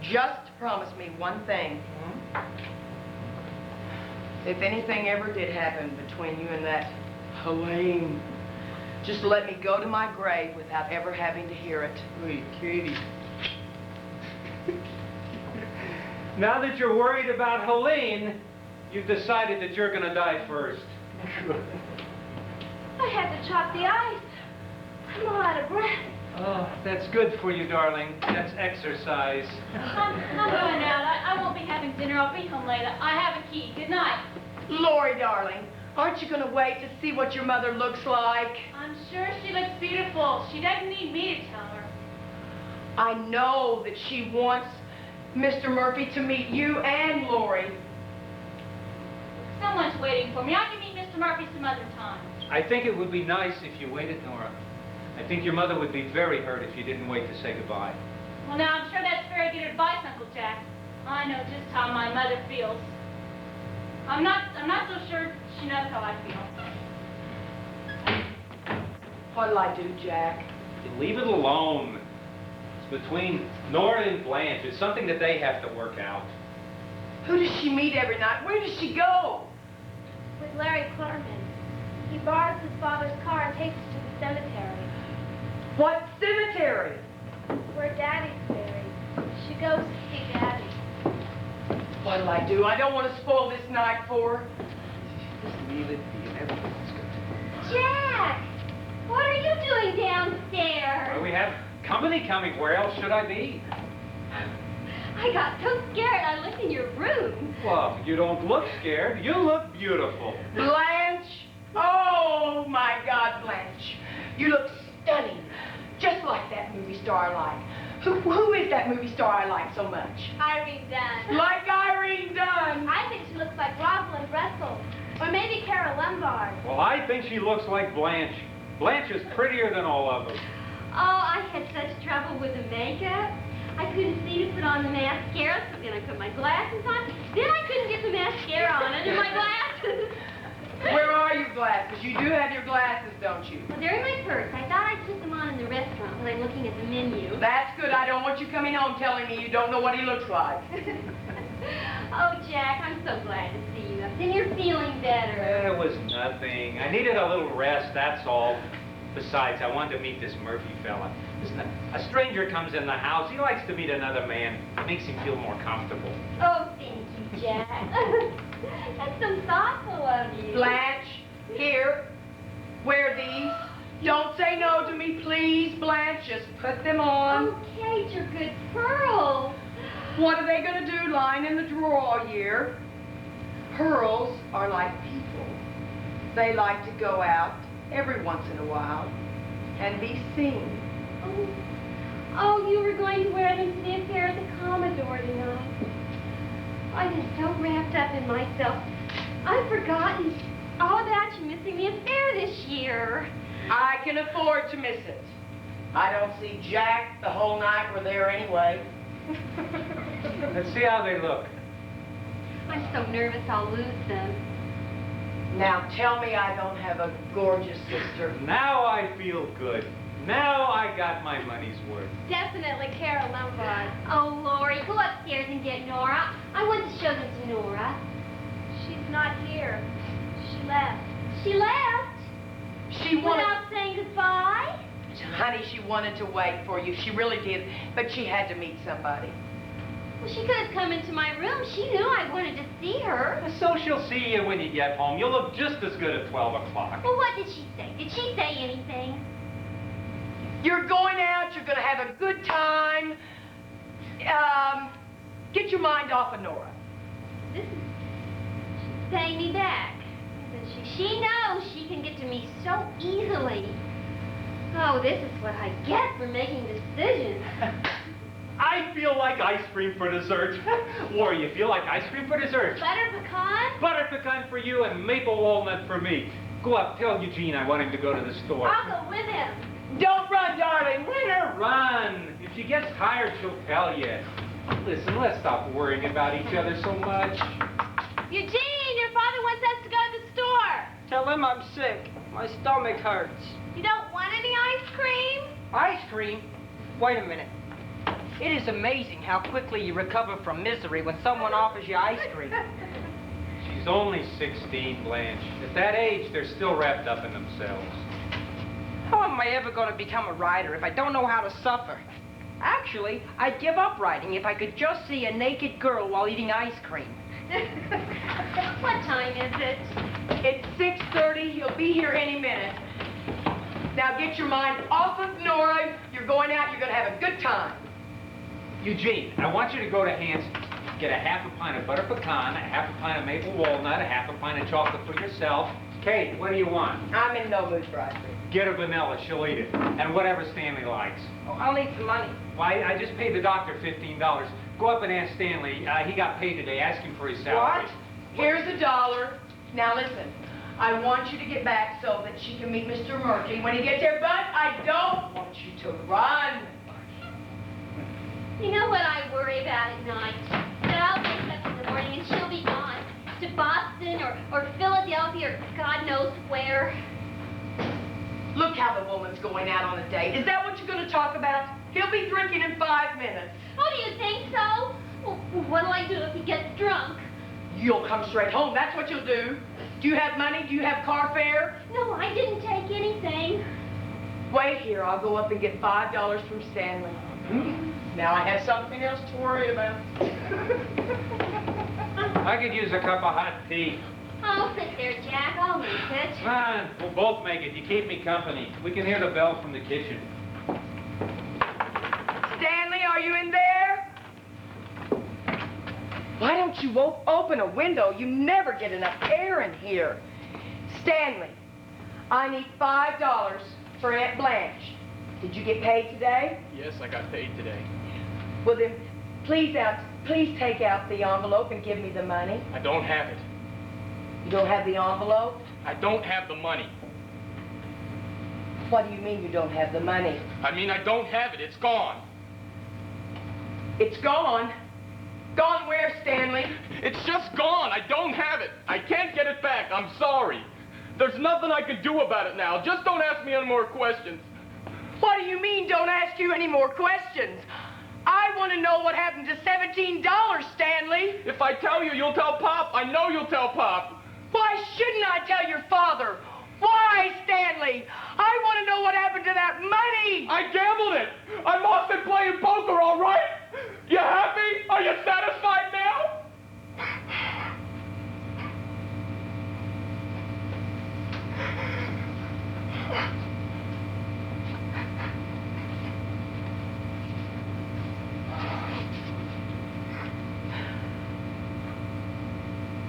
Just promise me one thing. If anything ever did happen between you and that Helene, just let me go to my grave without ever having to hear it. Wait, Katie. Now that you're worried about Helene, you've decided that you're going to die first. I had to chop the ice. I'm all out of breath. Oh, that's good for you, darling. That's exercise. I'm going out. I won't be having dinner. I'll be home later. I have a key. Good night. Lori, darling, aren't you going to wait to see what your mother looks like? I'm sure she looks beautiful. She doesn't need me to tell her. I know that she wants Mr. Murphy to meet you and Lori. Someone's waiting for me. I can meet Mr. Murphy some other time. I think it would be nice if you waited, Nora. I think your mother would be very hurt if you didn't wait to say goodbye. Well, now, I'm sure that's very good advice, Uncle Jack. I know just how my mother feels. I'm not so sure she knows how I feel. What'll I do, Jack? You leave it alone. It's between Nora and Blanche. It's something that they have to work out. Who does she meet every night? Where does she go? With Larry Clurman. He borrows his father's car and takes us to the cemetery. What cemetery? Where Daddy's buried. She goes to see Daddy. What'll I do? I don't want to spoil this night for her. Just leave it be and everything's good. Jack! What are you doing downstairs? Well, we have company coming. Where else should I be? I got so scared I looked in your room. Well, you don't look scared. You look beautiful. Blanche? Oh, my God, Blanche. You look stunning. Just like that movie star I like. Who is that movie star I like so much? Irene Dunn. Like Irene Dunn. I think she looks like Rosalind Russell. Or maybe Carol Lombard. Well, I think she looks like Blanche. Blanche is prettier than all of them. Oh, I had such trouble with the makeup. I couldn't see to put on the mascara, so then I put my glasses on. Then I couldn't get the mascara on under my glasses. Where are your glasses? You do have your glasses, don't you? Well, they're in my purse. I thought I'd put them on in the restaurant when I'm looking at the menu. That's good. I don't want you coming home telling me you don't know what he looks like. Oh, Jack, I'm so glad to see you. Then you're feeling better. It was nothing. I needed a little rest, that's all. Besides, I wanted to meet this Murphy fella. Listen, a stranger comes in the house. He likes to meet another man. It makes him feel more comfortable. Oh, thank you, Jack. That's so thoughtful of you. Blanche, here, wear these. Don't say no to me, please, Blanche. Just put them on. Oh, Kate, you're good pearls. What are they going to do lying in the drawer all year? Pearls are like people. They like to go out every once in a while and be seen. Oh, you were going to wear them to the affair at the Commodore tonight. I was so wrapped up in myself. I've forgotten all about you missing the affair this year. I can afford to miss it. I don't see Jack the whole night we're there anyway. Let's see how they look. I'm so nervous I'll lose them. Now tell me I don't have a gorgeous sister. Now I feel good. Now I got my money's worth. Definitely Carol Lombard. Oh, Lori, go upstairs and get Nora. I want to show them to Nora. She's not here. She left. She left? She wanted... Without saying goodbye? Honey, she wanted to wait for you. She really did. But she had to meet somebody. Well, she could have come into my room. She knew I wanted to see her. So she'll see you when you get home. You'll look just as good at 12 o'clock. Well, what did she say? Did she say anything? You're going out. You're going to have a good time. Get your mind off of Nora. She's paying me back, isn't she? She knows she can get to me so easily. Oh, this is what I get for making decisions. I feel like ice cream for dessert. Lori, you feel like ice cream for dessert? Butter pecan? Butter pecan for you and maple walnut for me. Go up, tell Eugene I want him to go to the store. I'll go with him. Don't run, darling. Let her run. If she gets tired, she'll tell you. Listen, let's stop worrying about each other so much. Eugene, your father wants us to go to the store. Tell him I'm sick. My stomach hurts. You don't want any ice cream? Ice cream? Wait a minute. It is amazing how quickly you recover from misery when someone offers you ice cream. She's only 16, Blanche. At that age, they're still wrapped up in themselves. How am I ever going to become a writer if I don't know how to suffer? Actually, I'd give up writing if I could just see a naked girl while eating ice cream. What time is it? It's 6:30. He'll be here any minute. Now get your mind off of Nora. You're going out. You're going to have a good time. Eugene, I want you to go to Hanson's. Get a half a pint of butter pecan, a half a pint of maple walnut, a half a pint of chocolate for yourself. Kate, what do you want? I'm in no mood for ice cream. Get her vanilla, she'll eat it. And whatever Stanley likes. Oh, I'll need some money. Well, I just paid the doctor $15. Go up and ask Stanley. He got paid today. Ask him for his salary. What? Here's $1. Now listen, I want you to get back so that she can meet Mr. Murphy when he gets here, but I don't want you to run. You know what I worry about at night? That I'll wake up in the morning and she'll be gone. To Boston or Philadelphia or God knows where. Look how the woman's going out on a date. Is that what you're going to talk about? He'll be drinking in 5 minutes. Oh, do you think so? Well, what'll I do if he gets drunk? You'll come straight home. That's what you'll do. Do you have money? Do you have car fare? No, I didn't take anything. Wait here. I'll go up and get $5 from Stanley. Now I have something else to worry about. I could use a cup of hot tea. Oh, sit there, Jack. I'll make it. Fine, we'll both make it. You keep me company. We can hear the bell from the kitchen. Stanley, are you in there? Why don't you open a window? You never get enough air in here. Stanley, I need $5 for Aunt Blanche. Did you get paid today? Yes, I got paid today. Well then, please take out the envelope and give me the money. I don't have it. You don't have the envelope? I don't have the money. What do you mean you don't have the money? I mean, I don't have it. It's gone. It's gone? Gone where, Stanley? It's just gone. I don't have it. I can't get it back. I'm sorry. There's nothing I can do about it now. Just don't ask me any more questions. What do you mean, don't ask you any more questions? I want to know what happened to $17, Stanley. If I tell you, you'll tell Pop. I know you'll tell Pop. Why shouldn't I tell your father? Why, Stanley? I want to know what happened to that money. I gambled it. I lost it playing poker, all right? You happy? Are you satisfied now?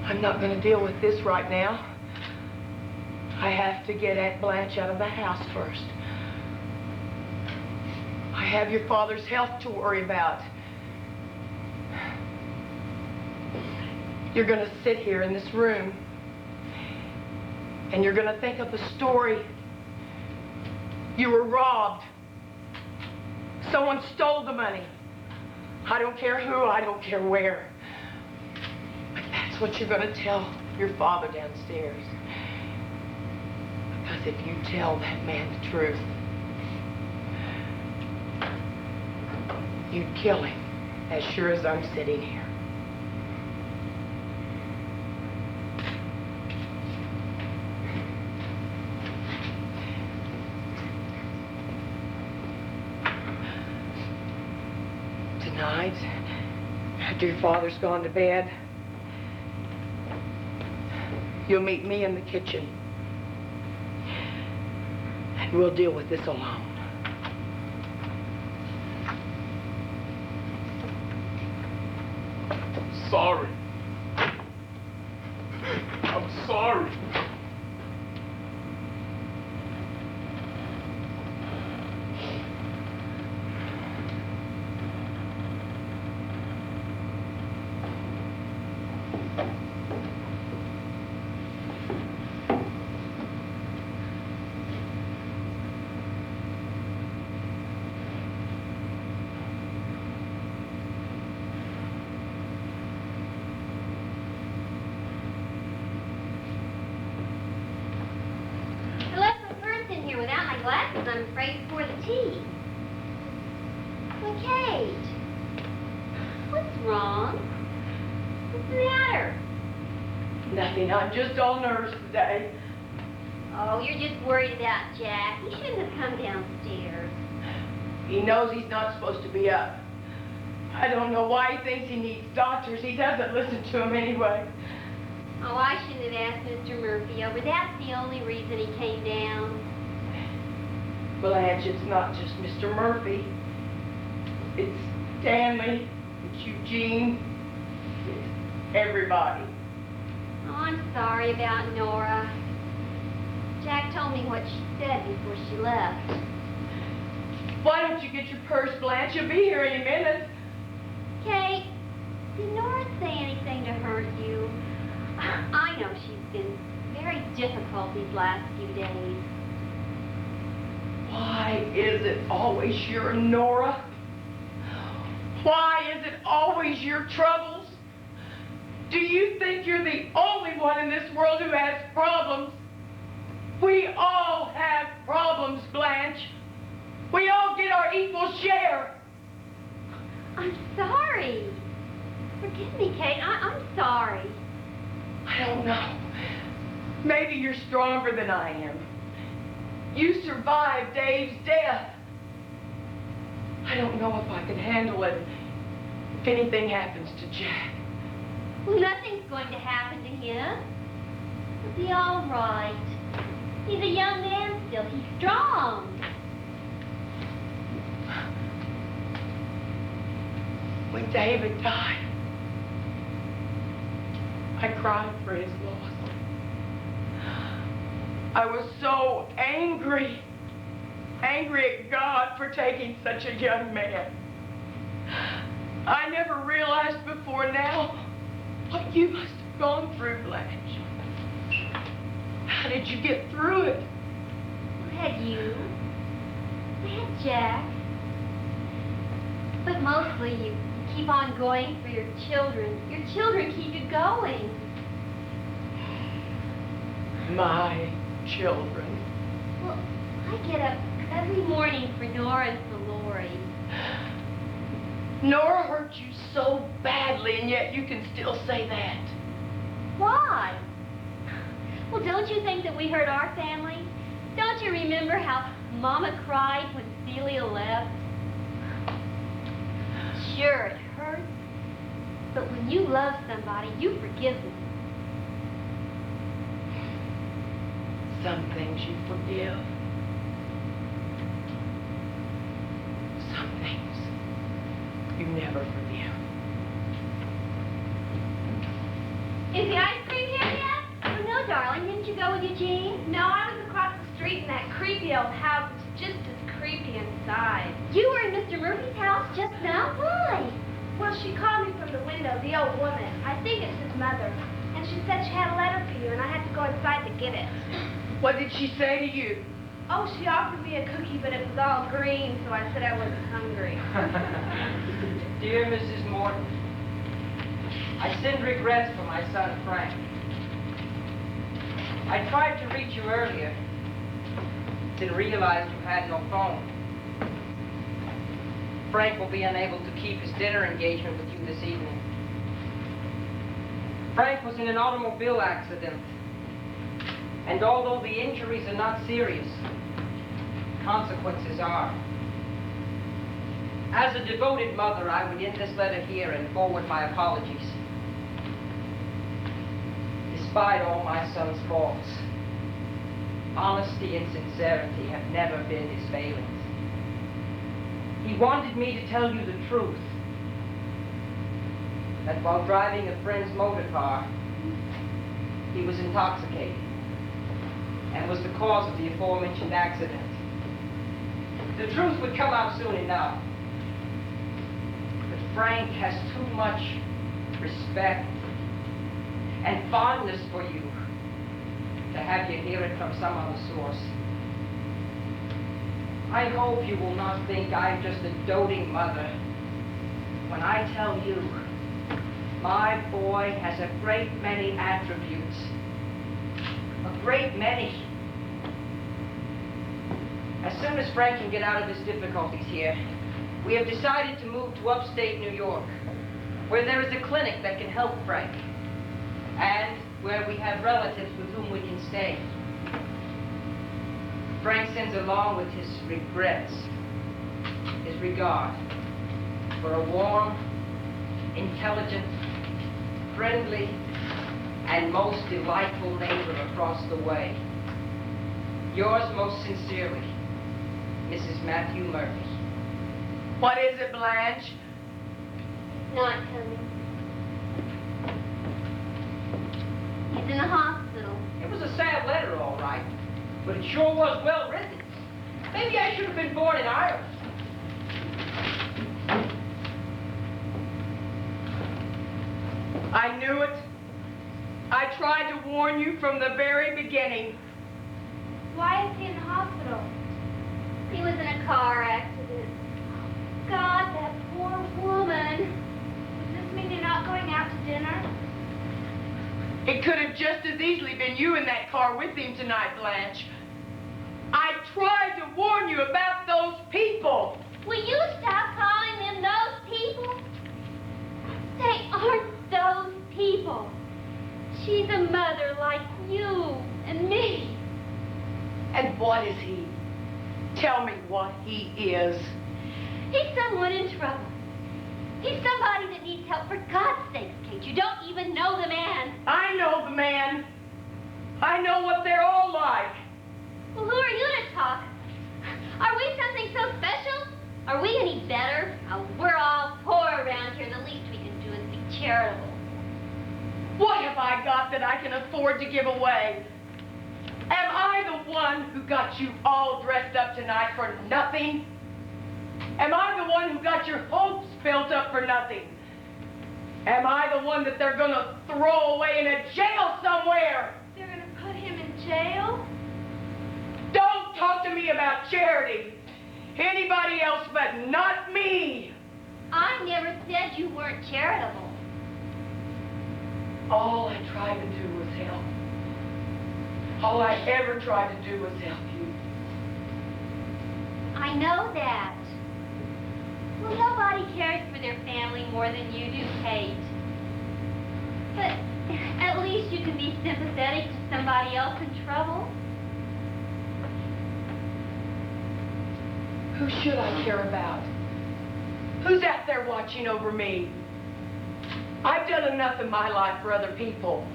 I'm not going to deal with this right now. I have to get Aunt Blanche out of the house first. I have your father's health to worry about. You're going to sit here in this room and you're going to think of the story. You were robbed. Someone stole the money. I don't care who, I don't care where. But that's what you're going to tell your father downstairs. Because if you tell that man the truth, you'd kill him as sure as I'm sitting here. Tonight, after your father's gone to bed, you'll meet me in the kitchen. And we'll deal with this alone. Sorry. I'm sorry. I left my purse in here without my glasses, I'm afraid, before the tea. Well, Kate, what's wrong? What's the matter? Nothing, I'm just all nervous today. Oh, you're just worried about Jack. He shouldn't have come downstairs. He knows he's not supposed to be up. I don't know why he thinks he needs doctors. He doesn't listen to them anyway. Oh, I shouldn't have asked Mr. Murphy over. That's the only reason he came down. Blanche, it's not just Mr. Murphy. It's Stanley. It's Eugene. everybody. Oh, I'm sorry about Nora. Jack told me what she said before she left. Why don't you get your purse, Blanche? You'll be here any minute. Kate, did Nora say anything to hurt you? I know she's been very difficult these last few days. Why is it always your Nora? Why is it always your troubles? Do you think you're the only one in this world who has problems? We all have problems, Blanche. We all get our equal share. I'm sorry. Forgive me, Kate. I'm sorry. I don't know. Maybe you're stronger than I am. You survived Dave's death. I don't know if I can handle it if anything happens to Jack. Well, nothing's going to happen to him. He'll be all right. He's a young man still. He's strong. When David died, I cried for his loss. I was so angry at God for taking such a young man. I never realized before now what you must have gone through, Blanche. How did you get through it? We had you. We had Jack. But mostly you keep on going for your children. Your children keep you going. My children. Well, I get up every morning for Nora and for Lori. Nora hurt you so badly, and yet you can still say that. Why? Well, don't you think that we hurt our family? Don't you remember how Mama cried when Celia left? Sure, it hurts. But when you love somebody, you forgive them. Some things you forgive. Some things you never forgive. Is the ice cream here yet? Oh, no, darling. Didn't you go with Eugene? No, I was across the street in that creepy old house. It's just as creepy inside. You were in Mr. Murphy's house just now? Why? Well, she called me from the window, the old woman. I think it's his mother. And she said she had a letter for you, and I had to go inside to get it. What did she say to you? Oh, she offered me a cookie, but it was all green, so I said I wasn't hungry. Dear Mrs. Morton, I send regrets for my son Frank. I tried to reach you earlier, then realized you had no phone. Frank will be unable to keep his dinner engagement with you this evening. Frank was in an automobile accident, and although the injuries are not serious, consequences are. As a devoted mother, I would end this letter here and forward my apologies. Despite all my son's faults, honesty and sincerity have never been his failings. He wanted me to tell you the truth, that while driving a friend's motor car, he was intoxicated and was the cause of the aforementioned accident. The truth would come out soon enough. But Frank has too much respect and fondness for you to have you hear it from some other source. I hope you will not think I'm just a doting mother when I tell you my boy has a great many attributes. A great many. As soon as Frank can get out of his difficulties here, we have decided to move to upstate New York, where there is a clinic that can help Frank, and where we have relatives with whom we can stay. Frank sends along with his regrets, his regard for a warm, intelligent, friendly, and most delightful neighbor across the way. Yours most sincerely, Mrs. Matthew Murphy. What is it, Blanche? Not coming. Dad's in the hospital. It was a sad letter, all right, but it sure was well written. Maybe I should have been born in Ireland. I knew it. I tried to warn you from the very beginning. Why is he in the hospital? He was in a car accident. God, that poor woman. Does this mean you're not going out to dinner? It could have just as easily been you in that car with him tonight, Blanche. I tried to warn you about those people. Will you stop calling them those people? They aren't those people. She's a mother like you and me. And what is he? Tell me what he is. He's someone in trouble. He's somebody that needs help. For God's sake, Kate, you don't even know the man. I know the man. I know what they're all like. Well, who are you to talk? Are we something so special? Are we any better? Oh, we're all poor around here. The least we can do is be charitable. What have I got that I can afford to give away? Am I the one who got you all dressed up tonight for nothing? Am I the one who got your hopes built up for nothing? Am I the one that they're gonna throw away in a jail somewhere? They're going to put him in jail? Don't talk to me about charity. Anybody else but not me. I never said you weren't charitable. All I tried to do was help. All I ever tried to do was help you. I know that. Well, nobody cares for their family more than you do, Kate. But at least you can be sympathetic to somebody else in trouble. Who should I care about? Who's out there watching over me? I've done enough in my life for other people.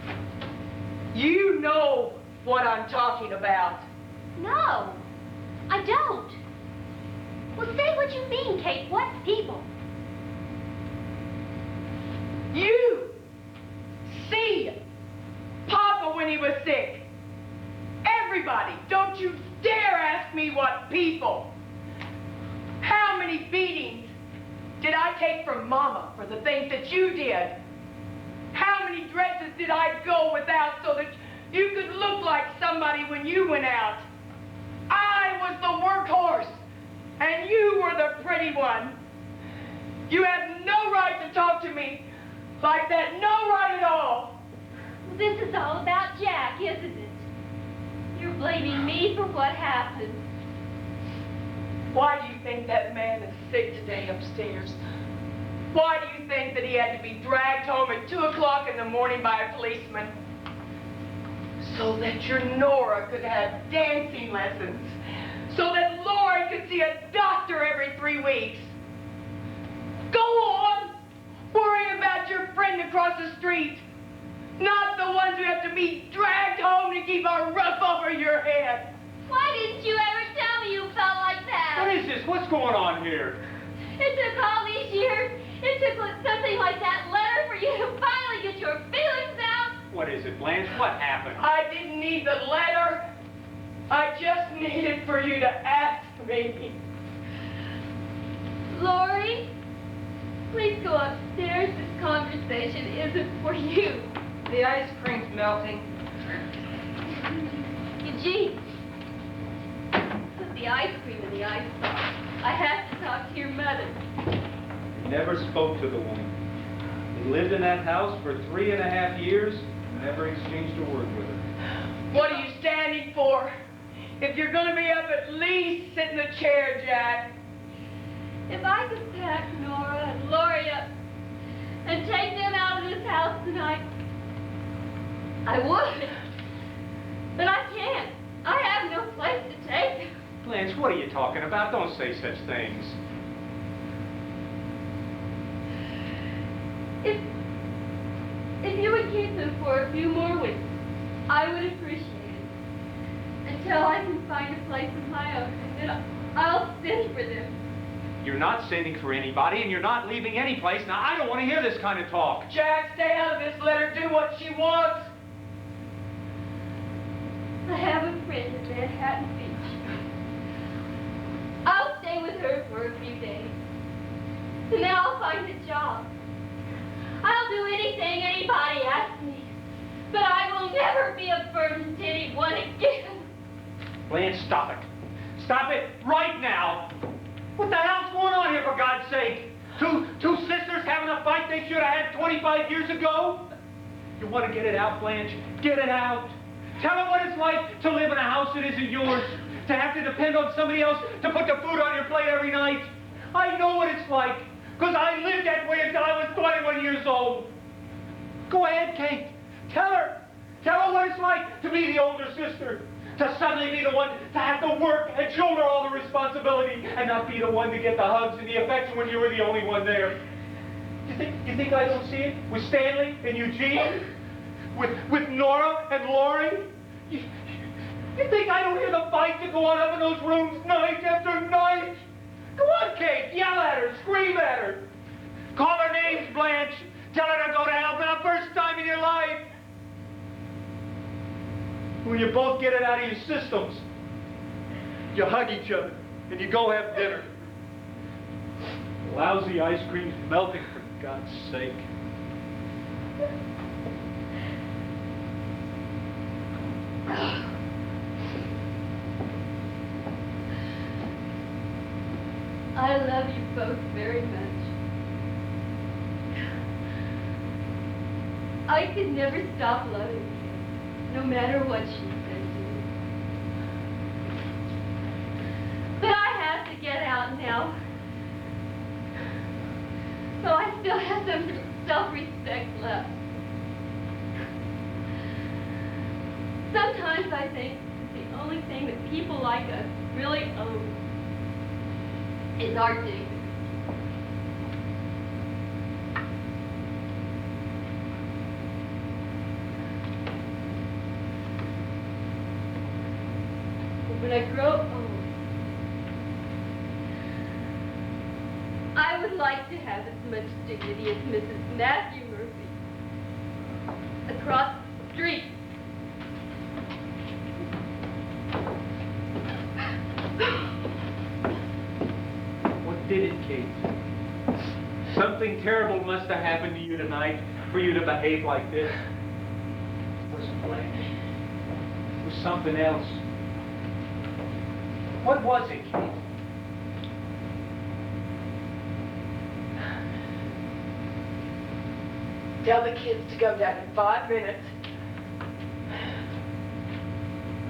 You know what I'm talking about. No, I don't. Well, say what you mean, Kate. What people? You see Papa when he was sick. Everybody, don't you dare ask me what people. How many beatings did I take from Mama for the things that you did? How many dresses did I go without so that you could look like somebody when you went out? I was the workhorse, and you were the pretty one. You have no right to talk to me like that, no right at all. This is all about Jack, isn't it? You're blaming me for what happened. Why do you think that man is sick today upstairs? Why do you think that he had to be dragged home at 2 o'clock in the morning by a policeman? So that your Nora could have dancing lessons. So that Lori could see a doctor every 3 weeks. Go on, worrying about your friend across the street. Not the ones who have to be dragged home to keep a roof over your head. Why didn't you ever tell me you felt like that? What is this? What's going on here? It took all these years. It took something like that letter for you to finally get your feelings out. What is it, Blanche? What happened? I didn't need the letter. I just needed for you to ask me. Lori, please go upstairs. This conversation isn't for you. The ice cream's melting. Eugene, put the ice cream in the icebox. I have to talk to your mother. He never spoke to the woman. He lived in that house for 3.5 years and never exchanged a word with her. What are you standing for? If you're going to be up, at least sit in the chair, Jack. If I could pack Nora and Lori up and take them out of this house tonight, I would. But I can't. I have no place to take them. Blanche, what are you talking about? Don't say such things. If you would keep them for a few more weeks, I would appreciate it. Until I can find a place of my own, and then I'll send for them. You're not sending for anybody, and you're not leaving any place. Now, I don't want to hear this kind of talk. Jack, stay out of this. Let her do what she wants. I have a friend in Manhattan Beach. I'll stay with her for a few days. And then I'll find a job. I'll do anything anybody asks me. But I will never be a burden to anyone again. Blanche, stop it. Stop it right now. What the hell's going on here, for God's sake? Two sisters having a fight they should have had 25 years ago? You want to get it out, Blanche? Get it out. Tell her what it's like to live in a house that isn't yours, to have to depend on somebody else to put the food on your plate every night. I know what it's like, because I lived that way until I was 21 years old. Go ahead, Kate. Tell her. Tell her what it's like to be the older sister, to suddenly be the one to have to work and shoulder all the responsibility and not be the one to get the hugs and the affection when you were the only one there. You think I don't see it? With Stanley and Eugene? With Nora and Lori? You think I don't hear the fights that go on up in those rooms night after night? Go on, Kate. Yell at her. Scream at her. Call her names, Blanche. Tell her to go to hell for the first time in your life. When you both get it out of your systems, you hug each other and you go have dinner. Lousy ice cream's melting, for God's sake. I love you both very much. I could never stop loving you, no matter what she said to me. But I have to get out now. So I still have some self-respect left. Sometimes I think the only thing that people like us really own is our dignity. When I grow old, I would like to have as much dignity as Mrs. Matthew Murphy across the street. What did it, Kate? Something terrible must have happened to you tonight for you to behave like this. It wasn't Blanche. It was something else. What was it, Kate? Tell the kids to go down in 5 minutes.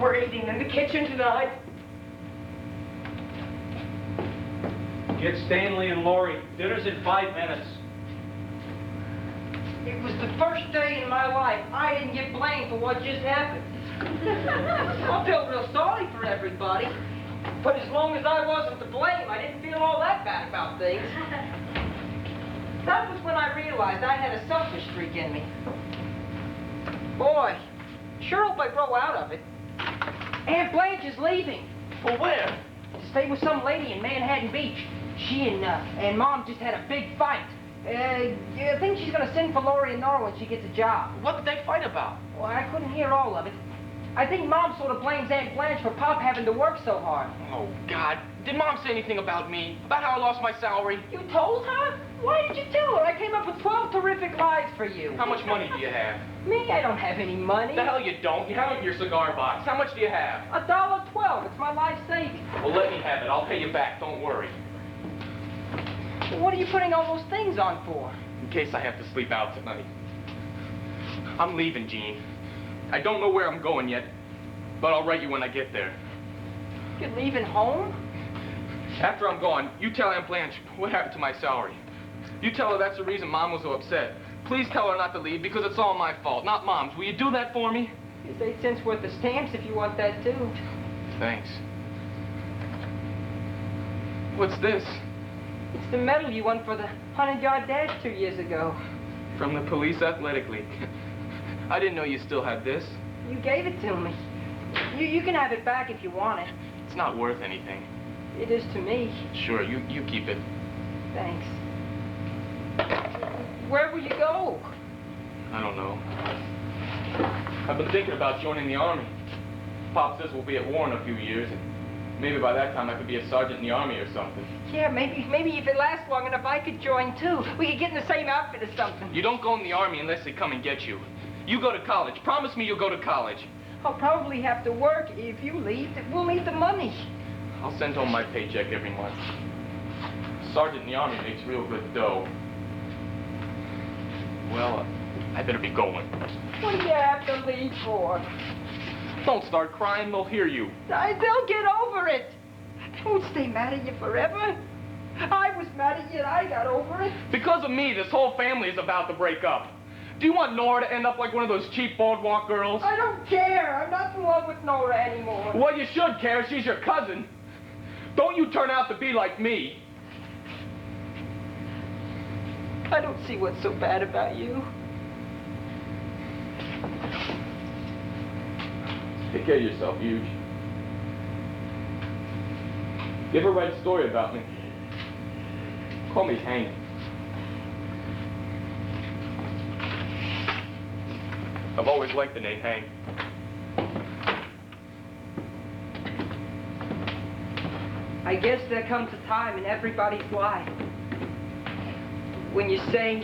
We're eating in the kitchen tonight. Get Stanley and Lori. Dinner's in 5 minutes. It was the first day in my life I didn't get blamed for what just happened. I felt real sorry for everybody. But as long as I wasn't to blame, I didn't feel all that bad about things. That was when I realized I had a selfish streak in me. Boy, sure hope I grow out of it. Aunt Blanche is leaving. Well, where? To stay with some lady in Manhattan Beach. She and Mom just had a big fight. I think she's gonna send for Lori and Nora when she gets a job. What did they fight about? Well, I couldn't hear all of it. I think Mom sort of blames Aunt Blanche for Pop having to work so hard. Oh, God. Did Mom say anything about me? About how I lost my salary? You told her? Why did you tell her? I came up with 12 terrific lies for you. How much money do you have? Me? I don't have any money. The hell you don't. You have it in your cigar box. How much do you have? $1.12. It's my life's stake. Well, let me have it. I'll pay you back. Don't worry. What are you putting all those things on for? In case I have to sleep out tonight. I'm leaving, Gene. I don't know where I'm going yet, but I'll write you when I get there. You're leaving home? After I'm gone, you tell Aunt Blanche what happened to my salary. You tell her that's the reason Mom was so upset. Please tell her not to leave because it's all my fault, not Mom's. Will you do that for me? It's 8 cents worth of stamps if you want that too. Thanks. What's this? It's the medal you won for the 100-yard dash 2 years ago. From the Police Athletic League. I didn't know you still had this. You gave it to me. You can have it back if you want it. It's not worth anything. It is to me. Sure, you keep it. Thanks. Where will you go? I don't know. I've been thinking about joining the Army. Pop says we'll be at war in a few years, and maybe by that time I could be a sergeant in the army or something. Yeah, maybe if it lasts long enough, I could join too. We could get in the same outfit or something. You don't go in the army unless they come and get you. You go to college. Promise me you'll go to college. I'll probably have to work. If you leave, we'll need the money. I'll send home my paycheck every month. Sergeant in the army makes real good dough. Well, I better be going. What do you have to leave for? Don't start crying, they'll hear you. They'll get over it. They won't stay mad at you forever. I was mad at you and I got over it. Because of me, this whole family is about to break up. Do you want Nora to end up like one of those cheap boardwalk girls? I don't care. I'm not in love with Nora anymore. Well, you should care. She's your cousin. Don't you turn out to be like me. I don't see what's so bad about you. Take care of yourself, Huge. You ever write a story about me? Call me Hank. I've always liked the name Hank. I guess there comes a time in everybody's life when you say,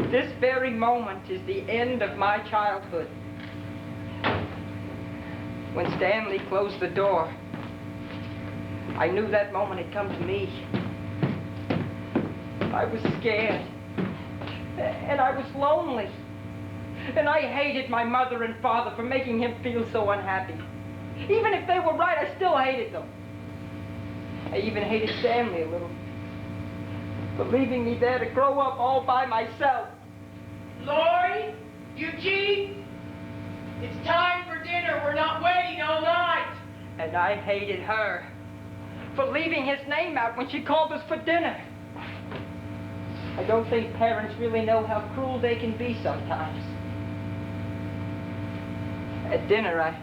this very moment is the end of my childhood. When Stanley closed the door, I knew that moment had come to me. I was scared, and I was lonely, and I hated my mother and father for making him feel so unhappy. Even if they were right, I still hated them. I even hated Stanley a little for leaving me there to grow up all by myself. Lori, Eugene, it's time for dinner. We're not waiting all night. And I hated her for leaving his name out when she called us for dinner. I don't think parents really know how cruel they can be sometimes. At dinner, I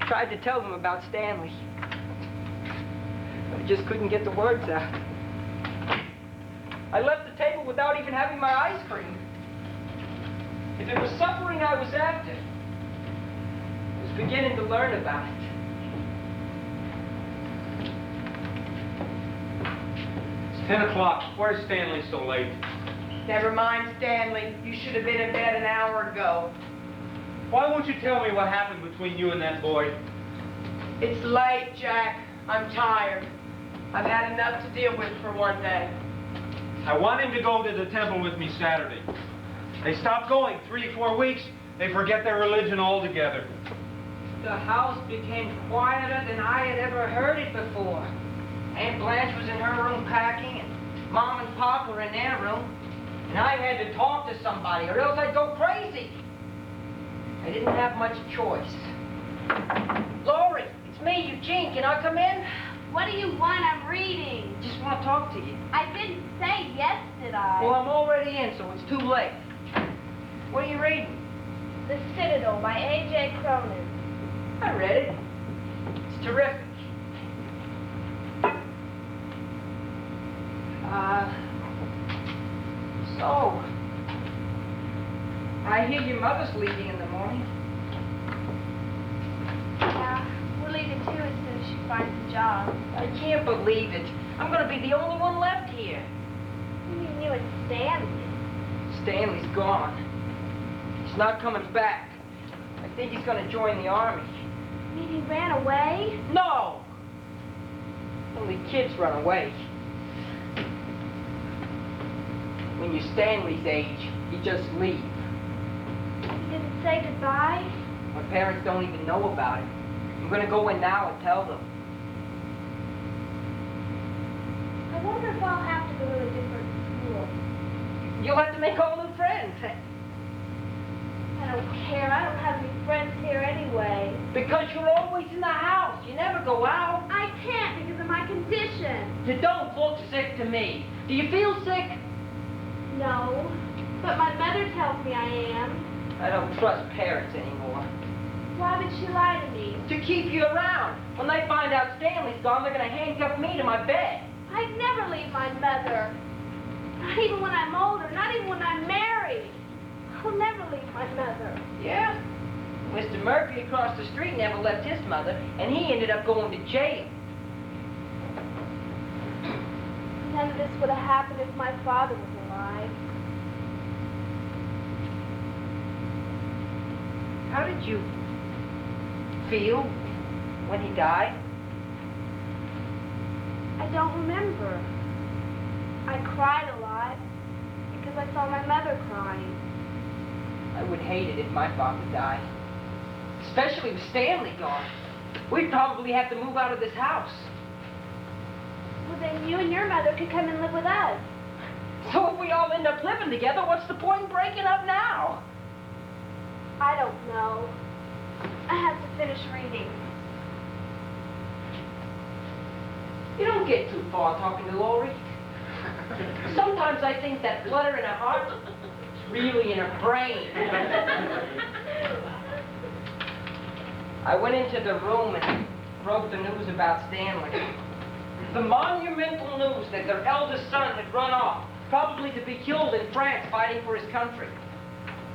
tried to tell them about Stanley, but I just couldn't get the words out. I left the table without even having my ice cream. If it was suffering I was after, I was beginning to learn about it. It's 10 o'clock. Where's Stanley so late? Never mind, Stanley. You should have been in bed an hour ago. Why won't you tell me what happened between you and that boy? It's late, Jack. I'm tired. I've had enough to deal with for one day. I want him to go to the temple with me Saturday. They stop going 3 or 4 weeks. They forget their religion altogether. The house became quieter than I had ever heard it before. Aunt Blanche was in her room packing, and Mom and Pop were in their room. And I had to talk to somebody, or else I'd go crazy. I didn't have much choice. Lori, it's me, Eugene. Can I come in? What do you want? I'm reading. Just want to talk to you. I didn't say yes, did I? Well, I'm already in, so it's too late. What are you reading? The Citadel by A.J. Cronin. I read it. It's terrific. So, I hear your mother's leaving in the morning. Yeah, we're leaving too as soon as she finds a job. I can't believe it. I'm going to be the only one left here. You mean you and Stanley? Stanley's gone. He's not coming back. I think he's going to join the army. You mean he ran away? No! Only kids run away. When you're Stanley's age, you just leave. You didn't say goodbye? My parents don't even know about it. I'm going to go in now and tell them. I wonder if I'll have to go to a different school. You'll have to make all new friends. I don't care. I don't have any friends here anyway. Because you're always in the house. You never go out. I can't because of my condition. You don't look sick to me. Do you feel sick? No, but my mother tells me I am. I don't trust parents anymore. Why would she lie to me? To keep you around. When they find out Stanley's gone, they're going to handcuff me to my bed. I'd never leave my mother. Not even when I'm older, not even when I'm married. I'll never leave my mother. Yeah? Mr. Murphy across the street never left his mother, and he ended up going to jail. None of this would have happened if my father was alive. How did you feel when he died? I don't remember. I cried a lot because I saw my mother crying. I would hate it if my father died. Especially with Stanley gone. We'd probably have to move out of this house. Well, then you and your mother could come and live with us. So if we all end up living together, what's the point in breaking up now? I don't know. I have to finish reading. You don't get too far talking to Lori. Sometimes I think that flutter in her heart is really in her brain. I went into the room and broke the news about Stanley. The monumental news that their eldest son had run off, probably to be killed in France fighting for his country.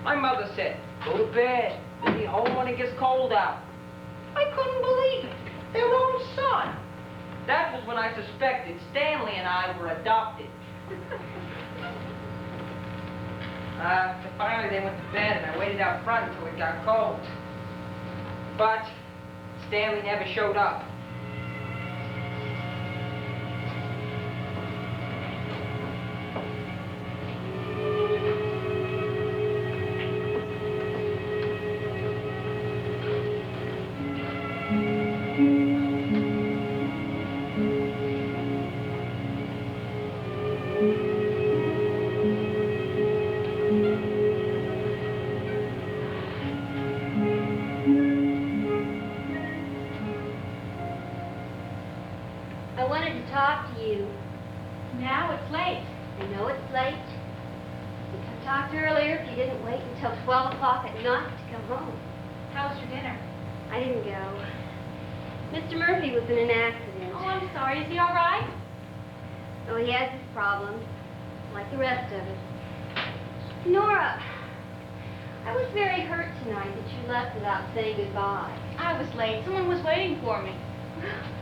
My mother said, go to bed. We'll be home when it gets cold out. I couldn't believe it. Their own son. That was when I suspected Stanley and I were adopted. Finally they went to bed and I waited out front until it got cold. But Stanley never showed up. I wanted to talk to you. Now it's late. I know it's late. We could have talked earlier if you didn't wait until 12 o'clock at night to come home. How was your dinner? I didn't go. Mr. Murphy was in an accident. Oh, I'm sorry. Is he all right? Oh, he has his problems, like the rest of us. Nora, I was very hurt tonight that you left without saying goodbye. I was late. Someone was waiting for me.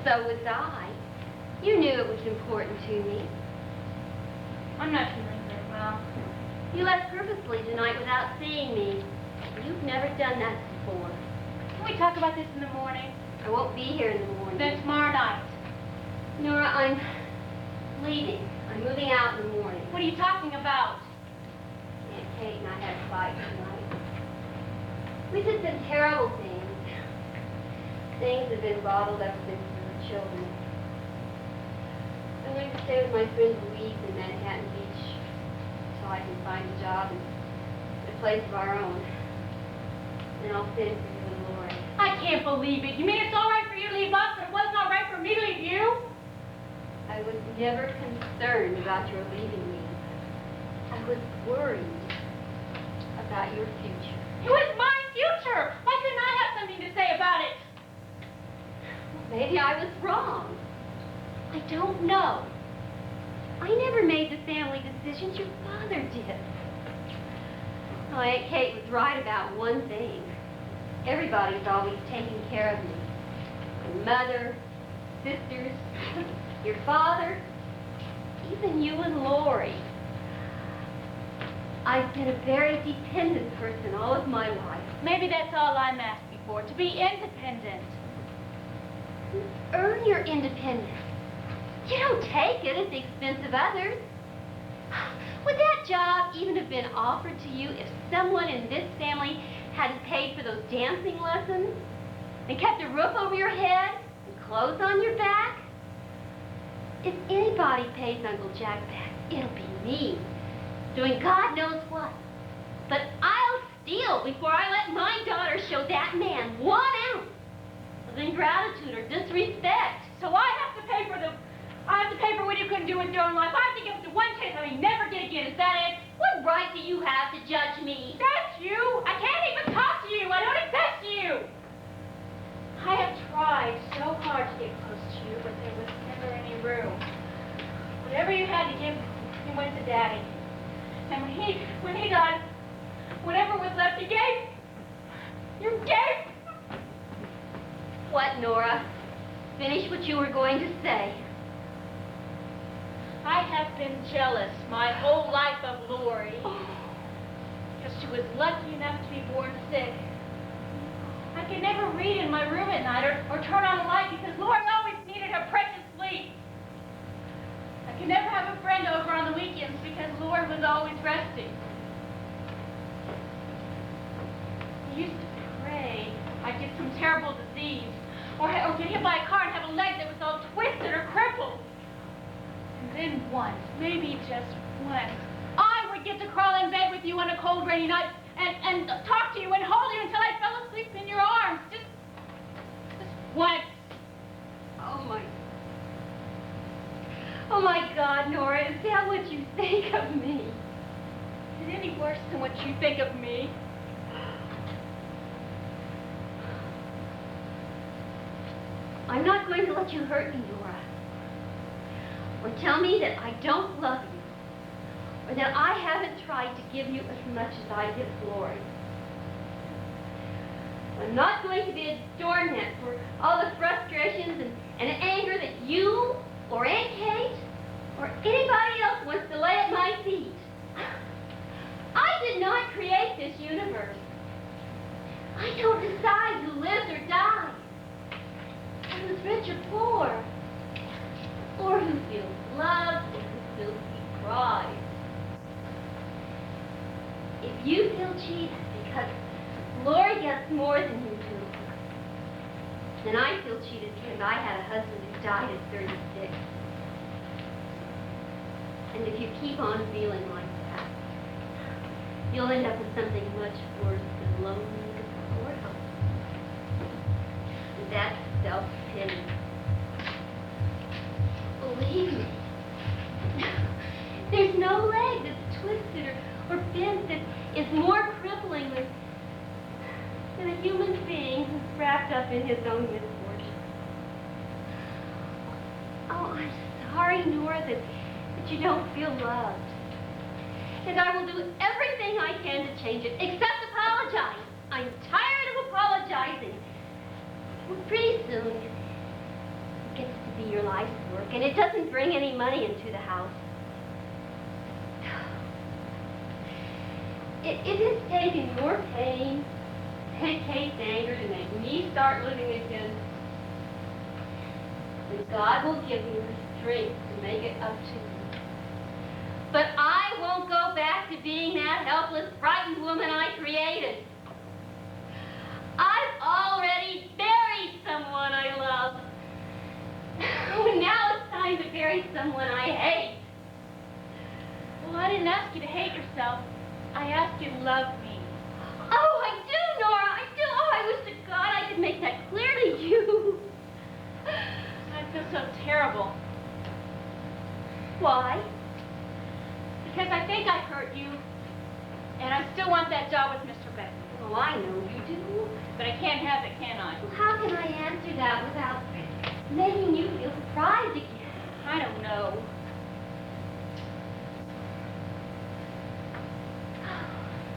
So was I. You knew it was important to me. I'm not feeling very well. You left purposely tonight without seeing me. You've never done that before. Can we talk about this in the morning? I won't be here in the morning. Then tomorrow night. Nora, I'm leaving. I'm moving out in the morning. What are you talking about? Aunt Kate and I had a fight tonight. We did some terrible things. Things have been bottled up since we were children. I'm going to stay with my friend Louise in Manhattan Beach until I can find a job and a place of our own. Then I'll send for you and Lori. I can't believe it. You mean it's all right for you to leave us, but it wasn't all right for me to leave you? I was never concerned about your leaving me. I was worried about your future. It was my future. Why couldn't I have something to say about it? Maybe I was wrong. I don't know. I never made the family decisions. Your father did. Well, Aunt Kate was right about one thing. Everybody's always taking care of me. My mother, sisters, your father, even you and Lori. I've been a very dependent person all of my life. Maybe that's all I'm asking for, to be independent. You earn your independence. You don't take it at the expense of others. Would that job even have been offered to you if someone in this family hadn't paid for those dancing lessons and kept a roof over your head and clothes on your back? If anybody pays Uncle Jack back, it'll be me, doing God knows what. But I'll steal before I let my daughter show that man 1 ounce of ingratitude or disrespect. So I have to pay for what you couldn't do with your own life. I have to give it to one chance I may never get again. Is that it? What right do you have to judge me? That's you. I can't even talk to you. I don't accept you. I have tried so hard to get close to you, but there was never any room. Whatever you had to give, you went to Daddy. And when he died, whatever was left, he gave. You gay! What, Nora? Finish what you were going to say. I have been jealous my whole life of Lori. Because she was lucky enough to be born sick. I could never read in my room at night or turn on a light because Lori always needed her precious sleep. I could never have a friend over on the weekends because Lori was always resting. I used to pray I'd get some terrible disease or get hit by a car and have a leg that was all twisted or crippled. And then once, maybe just once, I would get to crawl in bed with you on a cold rainy night and talk to you and hold you until I fell asleep in your arms. Just once. Oh my God, Nora, is that what you think of me? Is it any worse than what you think of me? I'm not going to let you hurt me, Nora. Or tell me that I don't love you. Or that I haven't tried to give you as much as I give Lori. I'm not going to be a doormat for all the frustrations and anger that you or Aunt Kate or anybody else wants to lay at my feet. I did not create this universe. I don't decide who lives or dies, or who's rich or poor, or who feels loved or who feels deprived. If you feel cheated because Lori gets more than you do, then I feel cheated because I had a husband who died at 36. And if you keep on feeling like that, you'll end up with something much worse than loneliness or hope. And that's self-pity. Believe me, there's no leg that's twisted or bent that is more crippling than a human being who's wrapped up in his own misfortune. Oh, I'm sorry, Nora, that you don't feel loved. And I will do everything I can to change it, except apologize. I'm tired of apologizing. Well, pretty soon, it gets to be your life's work, and it doesn't bring any money into the house. It has taken your pain and Kate's anger to make me start living again. And God will give me the strength to make it up to you. But I won't go back to being that helpless, frightened woman I created. I've already buried someone I love. And now it's time to bury someone I hate. Well, I didn't ask you to hate yourself. I asked you to love me. Oh, I do, Nora, I do. Oh, I wish to God I could make that clear to you. I feel so terrible. Why? Because I think I hurt you, and I still want that job with Mr. Beck. Oh, I know you do. But I can't have it, can I? Well, how can I answer that without making you feel surprised again? I don't know.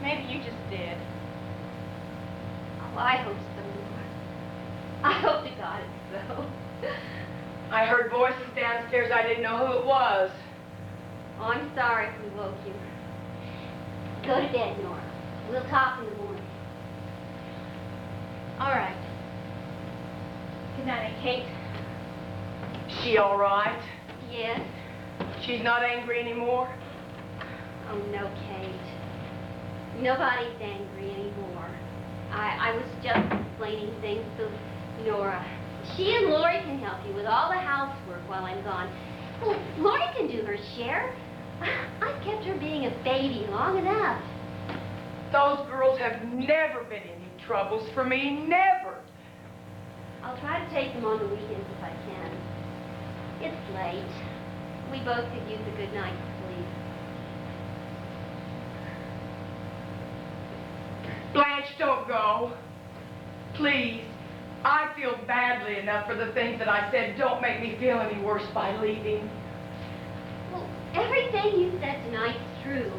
Maybe you just did. Oh, I hope so, Nora. I hope to God it's so. I heard voices downstairs. I didn't know who it was. Oh, I'm sorry if we woke you. Go to bed, Nora. We'll talk in the morning. All right. Good night, Aunt Kate. She all right? Yes? She's not angry anymore? Oh, no, Kate. Nobody's angry anymore. I was just explaining things to Nora. She and Lori can help you with all the housework while I'm gone. Well, Lori can do her share. I've kept her being a baby long enough. Those girls have never been any troubles for me, never. I'll try to take them on the weekends if I can. It's late. We both could use a good night's sleep. Blanche, don't go. Please. I feel badly enough for the things that I said. Don't make me feel any worse by leaving. Well, everything you said tonight's true.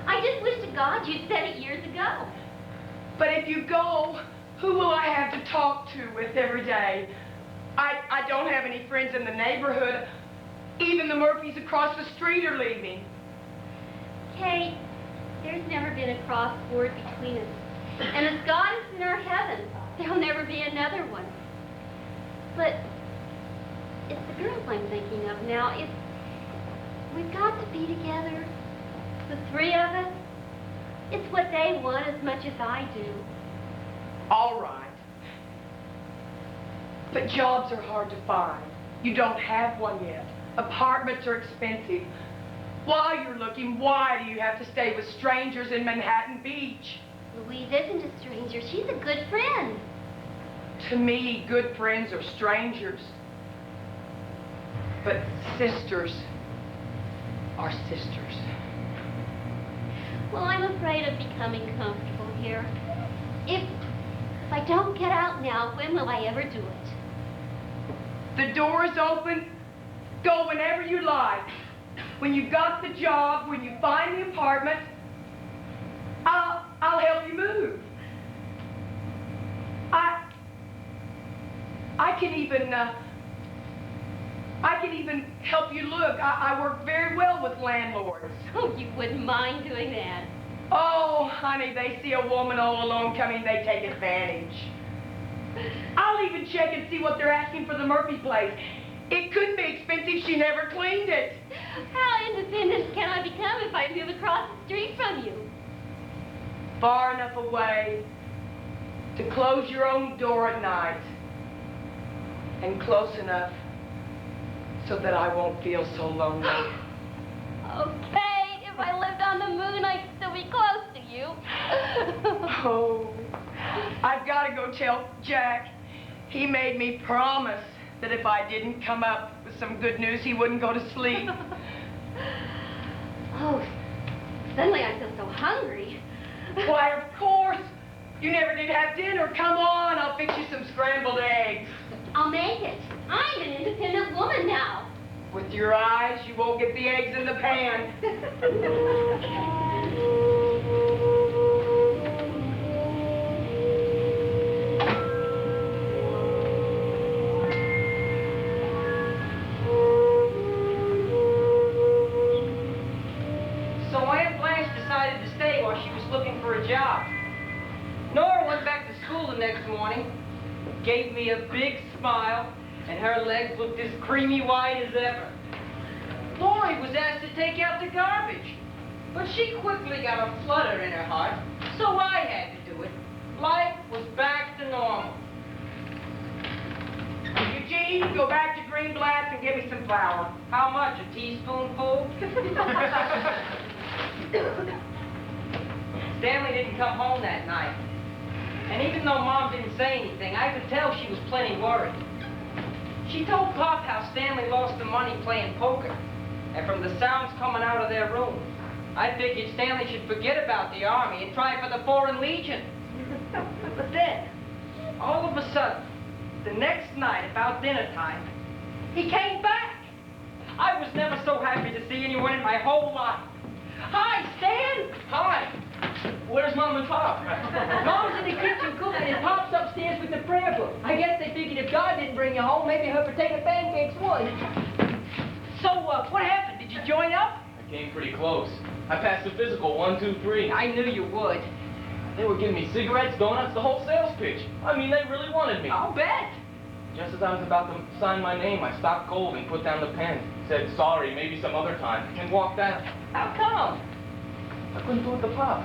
I just wish to God you'd said it years ago. But if you go, who will I have to talk to with every day? I don't have any friends in the neighborhood. Even the Murphys across the street are leaving. Kate, there's never been a cross word between us. And as God is in our heaven, there'll never be another one. But it's the girls I'm thinking of now. We've got to be together, the three of us. It's what they want as much as I do. All right. But jobs are hard to find. You don't have one yet. Apartments are expensive. While you're looking, why do you have to stay with strangers in Manhattan Beach? Louise isn't a stranger. She's a good friend. To me, good friends are strangers. But sisters are sisters. Well, I'm afraid of becoming comfortable here. If I don't get out now, when will I ever do it? The door is open. Go whenever you like. When you've got the job, when you find the apartment, I'll help you move. I can even help you look. I work very well with landlords. Oh, you wouldn't mind doing that. Oh, honey, they see a woman all alone coming, they take advantage. I'll even check and see what they're asking for the Murphy place. It could be expensive. She never cleaned it. How independent can I become if I move across the street from you? Far enough away to close your own door at night, and close enough so that I won't feel so lonely. Okay, if I lived on the moon, I'd still be close to you. Oh, I've got to go tell Jack. He made me promise that if I didn't come up with some good news, he wouldn't go to sleep. Oh, suddenly I feel so hungry. Why, of course. You never did have dinner. Come on, I'll fix you some scrambled eggs. I'll make it. I'm an independent woman now. With your eyes, you won't get the eggs in the pan. So Aunt Blanche decided to stay while she was looking for a job. Nora went back to school the next morning, gave me a big smile, and her legs looked as creamy white as ever. Lori was asked to take out the garbage, but she quickly got a flutter in her heart, so I had to do it. Life was back to normal. Eugene, go back to Greenblatt's and get me some flour. How much, a teaspoonful? Stanley didn't come home that night. And even though Mom didn't say anything, I could tell she was plenty worried. She told Pop how Stanley lost the money playing poker, and from the sounds coming out of their room, I figured Stanley should forget about the Army and try for the Foreign Legion. But then, all of a sudden, the next night, about dinner time, he came back. I was never so happy to see anyone in my whole life. Hi, Stan! Hi. Where's Mom and Pop? Mom's in the kitchen cooking and Pop's upstairs with the prayer book. I guess they figured if God didn't bring you home, maybe her potato pancakes would. So, what happened? Did you join up? I came pretty close. I passed the physical, 1, 2, 3. I knew you would. They were giving me cigarettes, donuts, the whole sales pitch. I mean, they really wanted me. I'll bet. Just as I was about to sign my name, I stopped cold and put down the pen. Said, sorry, maybe some other time, and walked out. How come? I couldn't do it to Pop.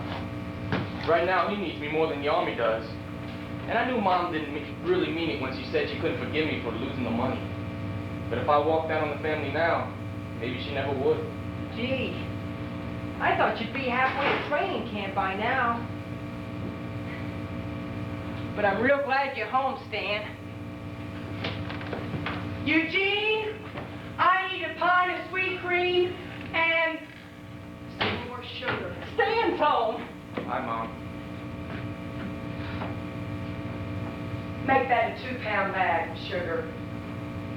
Right now, he needs me more than the Army does. And I knew Mom didn't really mean it when she said she couldn't forgive me for losing the money. But if I walked out on the family now, maybe she never would. Gee, I thought you'd be halfway to training camp by now. But I'm real glad you're home, Stan. Eugene, I need a pint of sweet cream and some more sugar. Stan's home. Hi, Mom. Make that a 2-pound bag of sugar.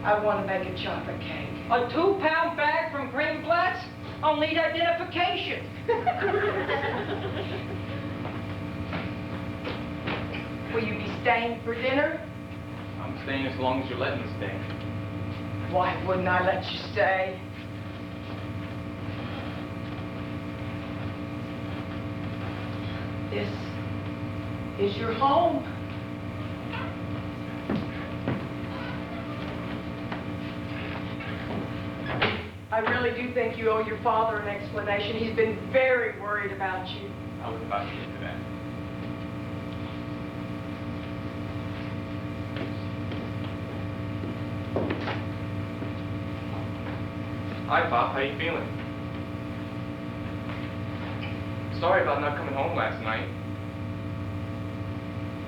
I want to make a chocolate cake. A 2-pound bag from Greenblatt's? I'll need identification. Will you be staying for dinner? I'm staying as long as you let me stay. Why wouldn't I let you stay? This is your home. I really do think you owe your father an explanation. He's been very worried about you. I was about to get to that. Hi, Pop. How you feeling? Sorry about not coming home last night.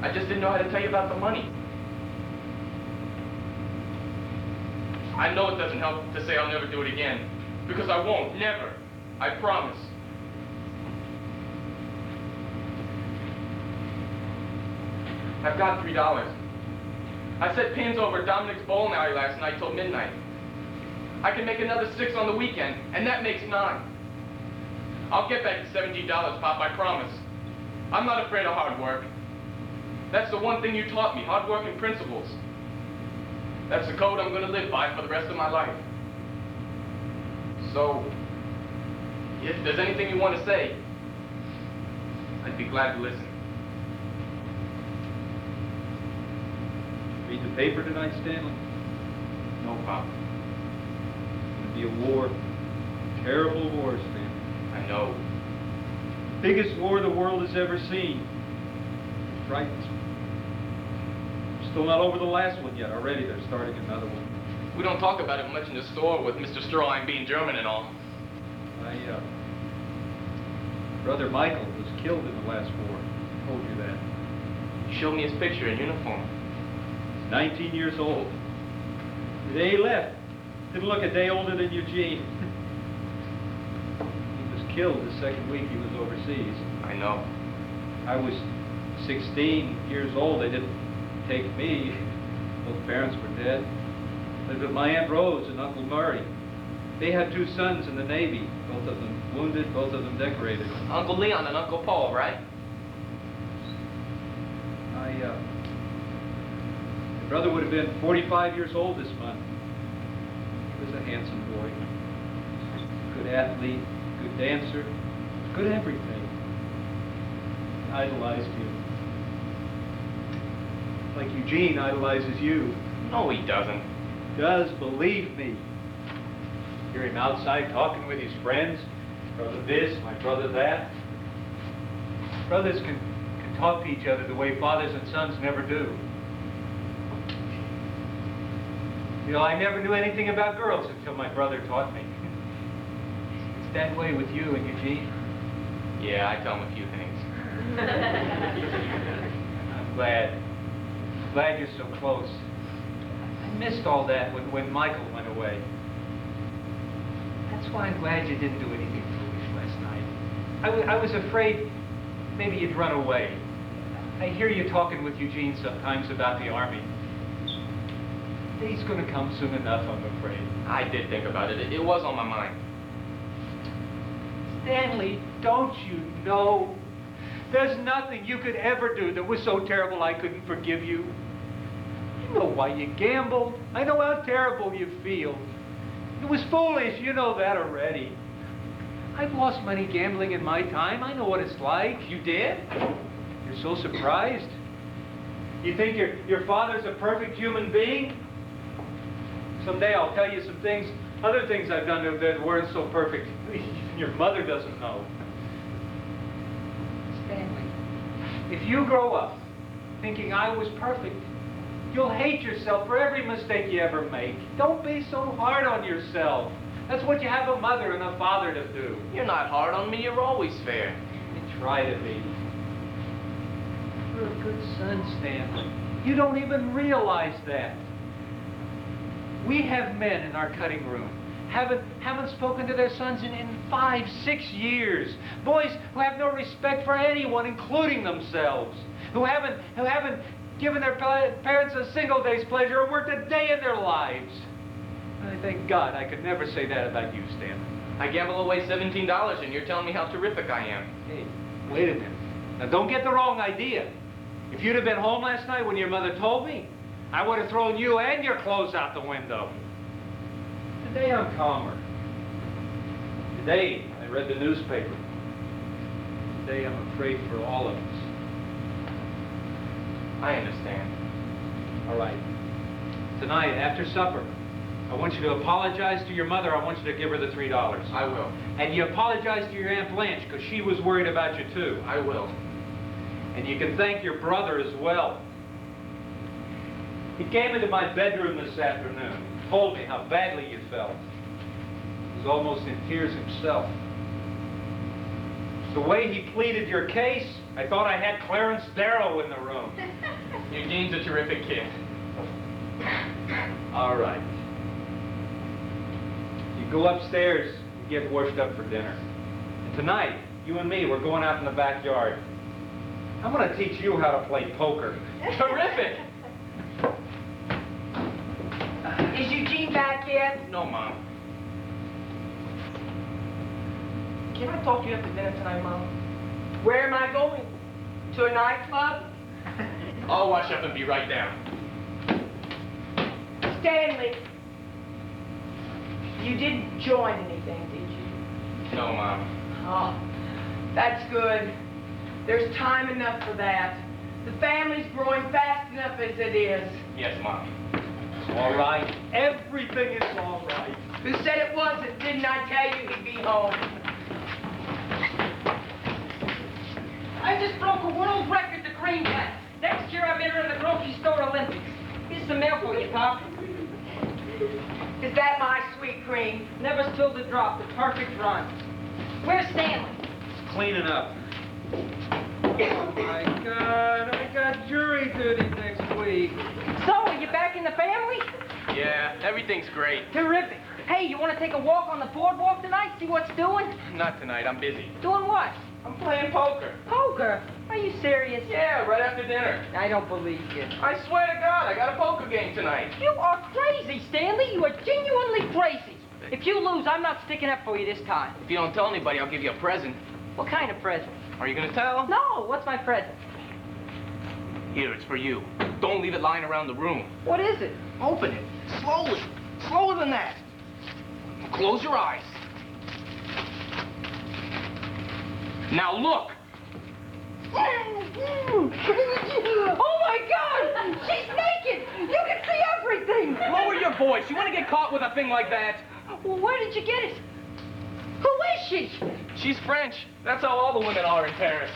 I just didn't know how to tell you about the money. I know it doesn't help to say I'll never do it again, because I won't, never. I promise. I've got $3. I set pins over Dominic's bowling alley last night till midnight. I can make another 6 on the weekend, and that makes 9. I'll get back the $17, Pop, I promise. I'm not afraid of hard work. That's the one thing you taught me, hard work and principles. That's the code I'm going to live by for the rest of my life. So, if there's anything you want to say, I'd be glad to listen. Read the paper tonight, Stanley? No, Pop. It'll be a war. Terrible war, Stanley. I know. Biggest war the world has ever seen. It frightens me. Still not over the last one yet. Already they're starting another one. We don't talk about it much in the store with Mr. Stroheim being German and all. My brother Michael was killed in the last war. I told you that. You showed me his picture in uniform. He's 19 years old. The day he left, didn't look a day older than Eugene. He was killed the second week he was overseas. I know. I was 16 years old. They didn't take me. Both parents were dead. Lived with my Aunt Rose and Uncle Murray. They had 2 sons in the Navy. Both of them wounded, both of them decorated. Uncle Leon and Uncle Paul, right? My brother would have been 45 years old this month. He was a handsome boy. Good athlete, good dancer, good everything. Idolized you. Like Eugene idolizes you. No, he doesn't. Does, believe me. Hear him outside talking with his friends. Brother this, my brother that. Brothers can talk to each other the way fathers and sons never do. You know, I never knew anything about girls until my brother taught me. It's that way with you and Eugene. Yeah, I tell him a few things. I'm glad you're so close. I missed all that when Michael went away. That's why I'm glad you didn't do anything foolish last night. I was afraid maybe you'd run away. I hear you talking with Eugene sometimes about the Army. Day's gonna come soon enough, I'm afraid. I did think about it. It was on my mind. Stanley, don't you know? There's nothing you could ever do that was so terrible I couldn't forgive you. You know why you gambled. I know how terrible you feel. It was foolish, you know that already. I've lost money gambling in my time. I know what it's like. You did? You're so surprised. You think your father's a perfect human being? Someday I'll tell you some things, other things I've done that weren't so perfect. Your mother doesn't know. Stanley, if you grow up thinking I was perfect, you'll hate yourself for every mistake you ever make. Don't be so hard on yourself. That's what you have a mother and a father to do. You're not hard on me. You're always fair. You try to be. You're a good son, Stanley. You don't even realize that. We have men in our cutting room haven't spoken to their sons in 5, 6 years. Boys who have no respect for anyone, including themselves. Who haven't given their parents a single day's pleasure or worked a day in their lives. I thank God I could never say that about you, Stanley. I gamble away $17 and you're telling me how terrific I am. Hey, wait a minute. Now don't get the wrong idea. If you'd have been home last night when your mother told me, I would have thrown you and your clothes out the window. Today I'm calmer. Today I read the newspaper. Today I'm afraid for all of us. I understand. All right. Tonight, after supper, I want you to apologize to your mother. I want you to give her the $3. I will. And you apologize to your Aunt Blanche, because she was worried about you, too. I will. And you can thank your brother as well. He came into my bedroom this afternoon, told me how badly you felt. He was almost in tears himself. The way he pleaded your case, I thought I had Clarence Darrow in the room. Eugene's a terrific kid. All right. You go upstairs and get washed up for dinner. And tonight, you and me, we're going out in the backyard. I'm going to teach you how to play poker. Terrific! Is Eugene back yet? No, Mom. Can I talk to you after dinner tonight, Mom? Where am I going? To a nightclub? I'll wash up and be right down. Stanley, you didn't join anything, did you? No, Mom. Oh, that's good. There's time enough for that. The family's growing fast enough as it is. Yes, Mom. All right. Everything is all right. Who said it wasn't? Didn't I tell you he'd be home? I just broke a world record to cream cut. Next year I'm entering the grocery store Olympics. Here's some milk for you, Pop. Is that my sweet cream? Never spilled a drop. The perfect run. Where's Stanley? It's cleaning up. Oh, my God. I got jury duty next week. So, are you back in the family? Yeah, everything's great. Terrific. Hey, you want to take a walk on the boardwalk tonight? See what's doing? Not tonight, I'm busy. Doing what? I'm playing poker. Poker? Are you serious? Yeah, right after dinner. I don't believe you. I swear to God, I got a poker game tonight. You are crazy, Stanley. You are genuinely crazy. If you lose, I'm not sticking up for you this time. If you don't tell anybody, I'll give you a present. What kind of present? Are you gonna tell? No, what's my present? Here, it's for you. Don't leave it lying around the room. What is it? Open it. Slowly. Slower than that. Close your eyes. Now look. Oh my God! She's naked! You can see everything! Lower your voice. You want to get caught with a thing like that? Well, where did you get it? Who is she? She's French. That's how all the women are in Paris.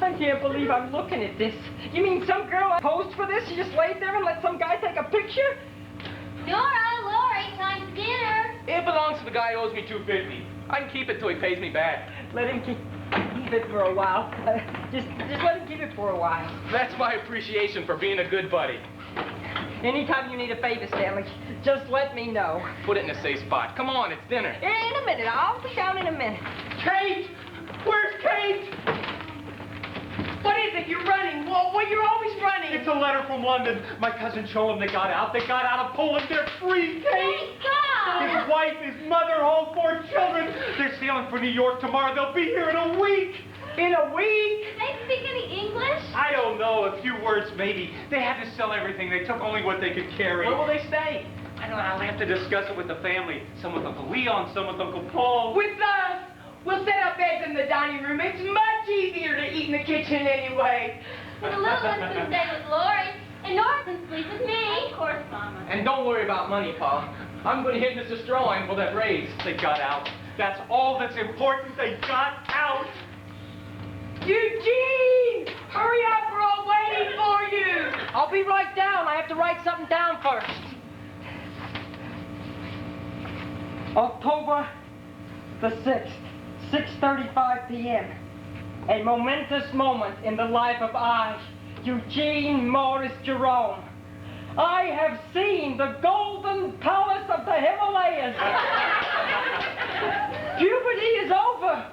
I can't believe I'm looking at this. You mean some girl posed for this? She just laid there and let some guy take a picture? Nora, Lori, time for dinner. It belongs to the guy who owes me $2.50. I can keep it till he pays me back. Let him keep it for a while. Just let him keep it for a while. That's my appreciation for being a good buddy. Anytime you need a favor, Stanley, just let me know. Put it in a safe spot. Come on, it's dinner. In a minute. I'll be down in a minute. Kate! Where's Kate? What is it? You're running. Well, you're always running. It's a letter from London. My cousin showed them they got out. They got out of Poland. They're free, Kate. Thank God. His wife, his mother, all 4 children. They're sailing for New York tomorrow. They'll be here in a week. In a week? Do they speak any English? I don't know, a few words maybe. They had to sell everything. They took only what they could carry. Where will they stay? I don't know. I'll have to discuss it with the family. Some with Uncle Leon, some with Uncle Paul. With us. We'll set up beds in the dining room. It's much easier to eat in the kitchen anyway. And the little ones can stay with Lori. And Nora can sleep with me. Of course, Mama. And don't worry about money, Pa. I'm going to hit Mr. Strawine for that raise. They got out. That's all that's important. They got out. Eugene! Hurry up, we're all waiting for you. I'll be right down. I have to write something down first. October the 6th, 6:35 p.m. A momentous moment in the life of I, Eugene Morris Jerome. I have seen the golden palace of the Himalayas. Puberty is over.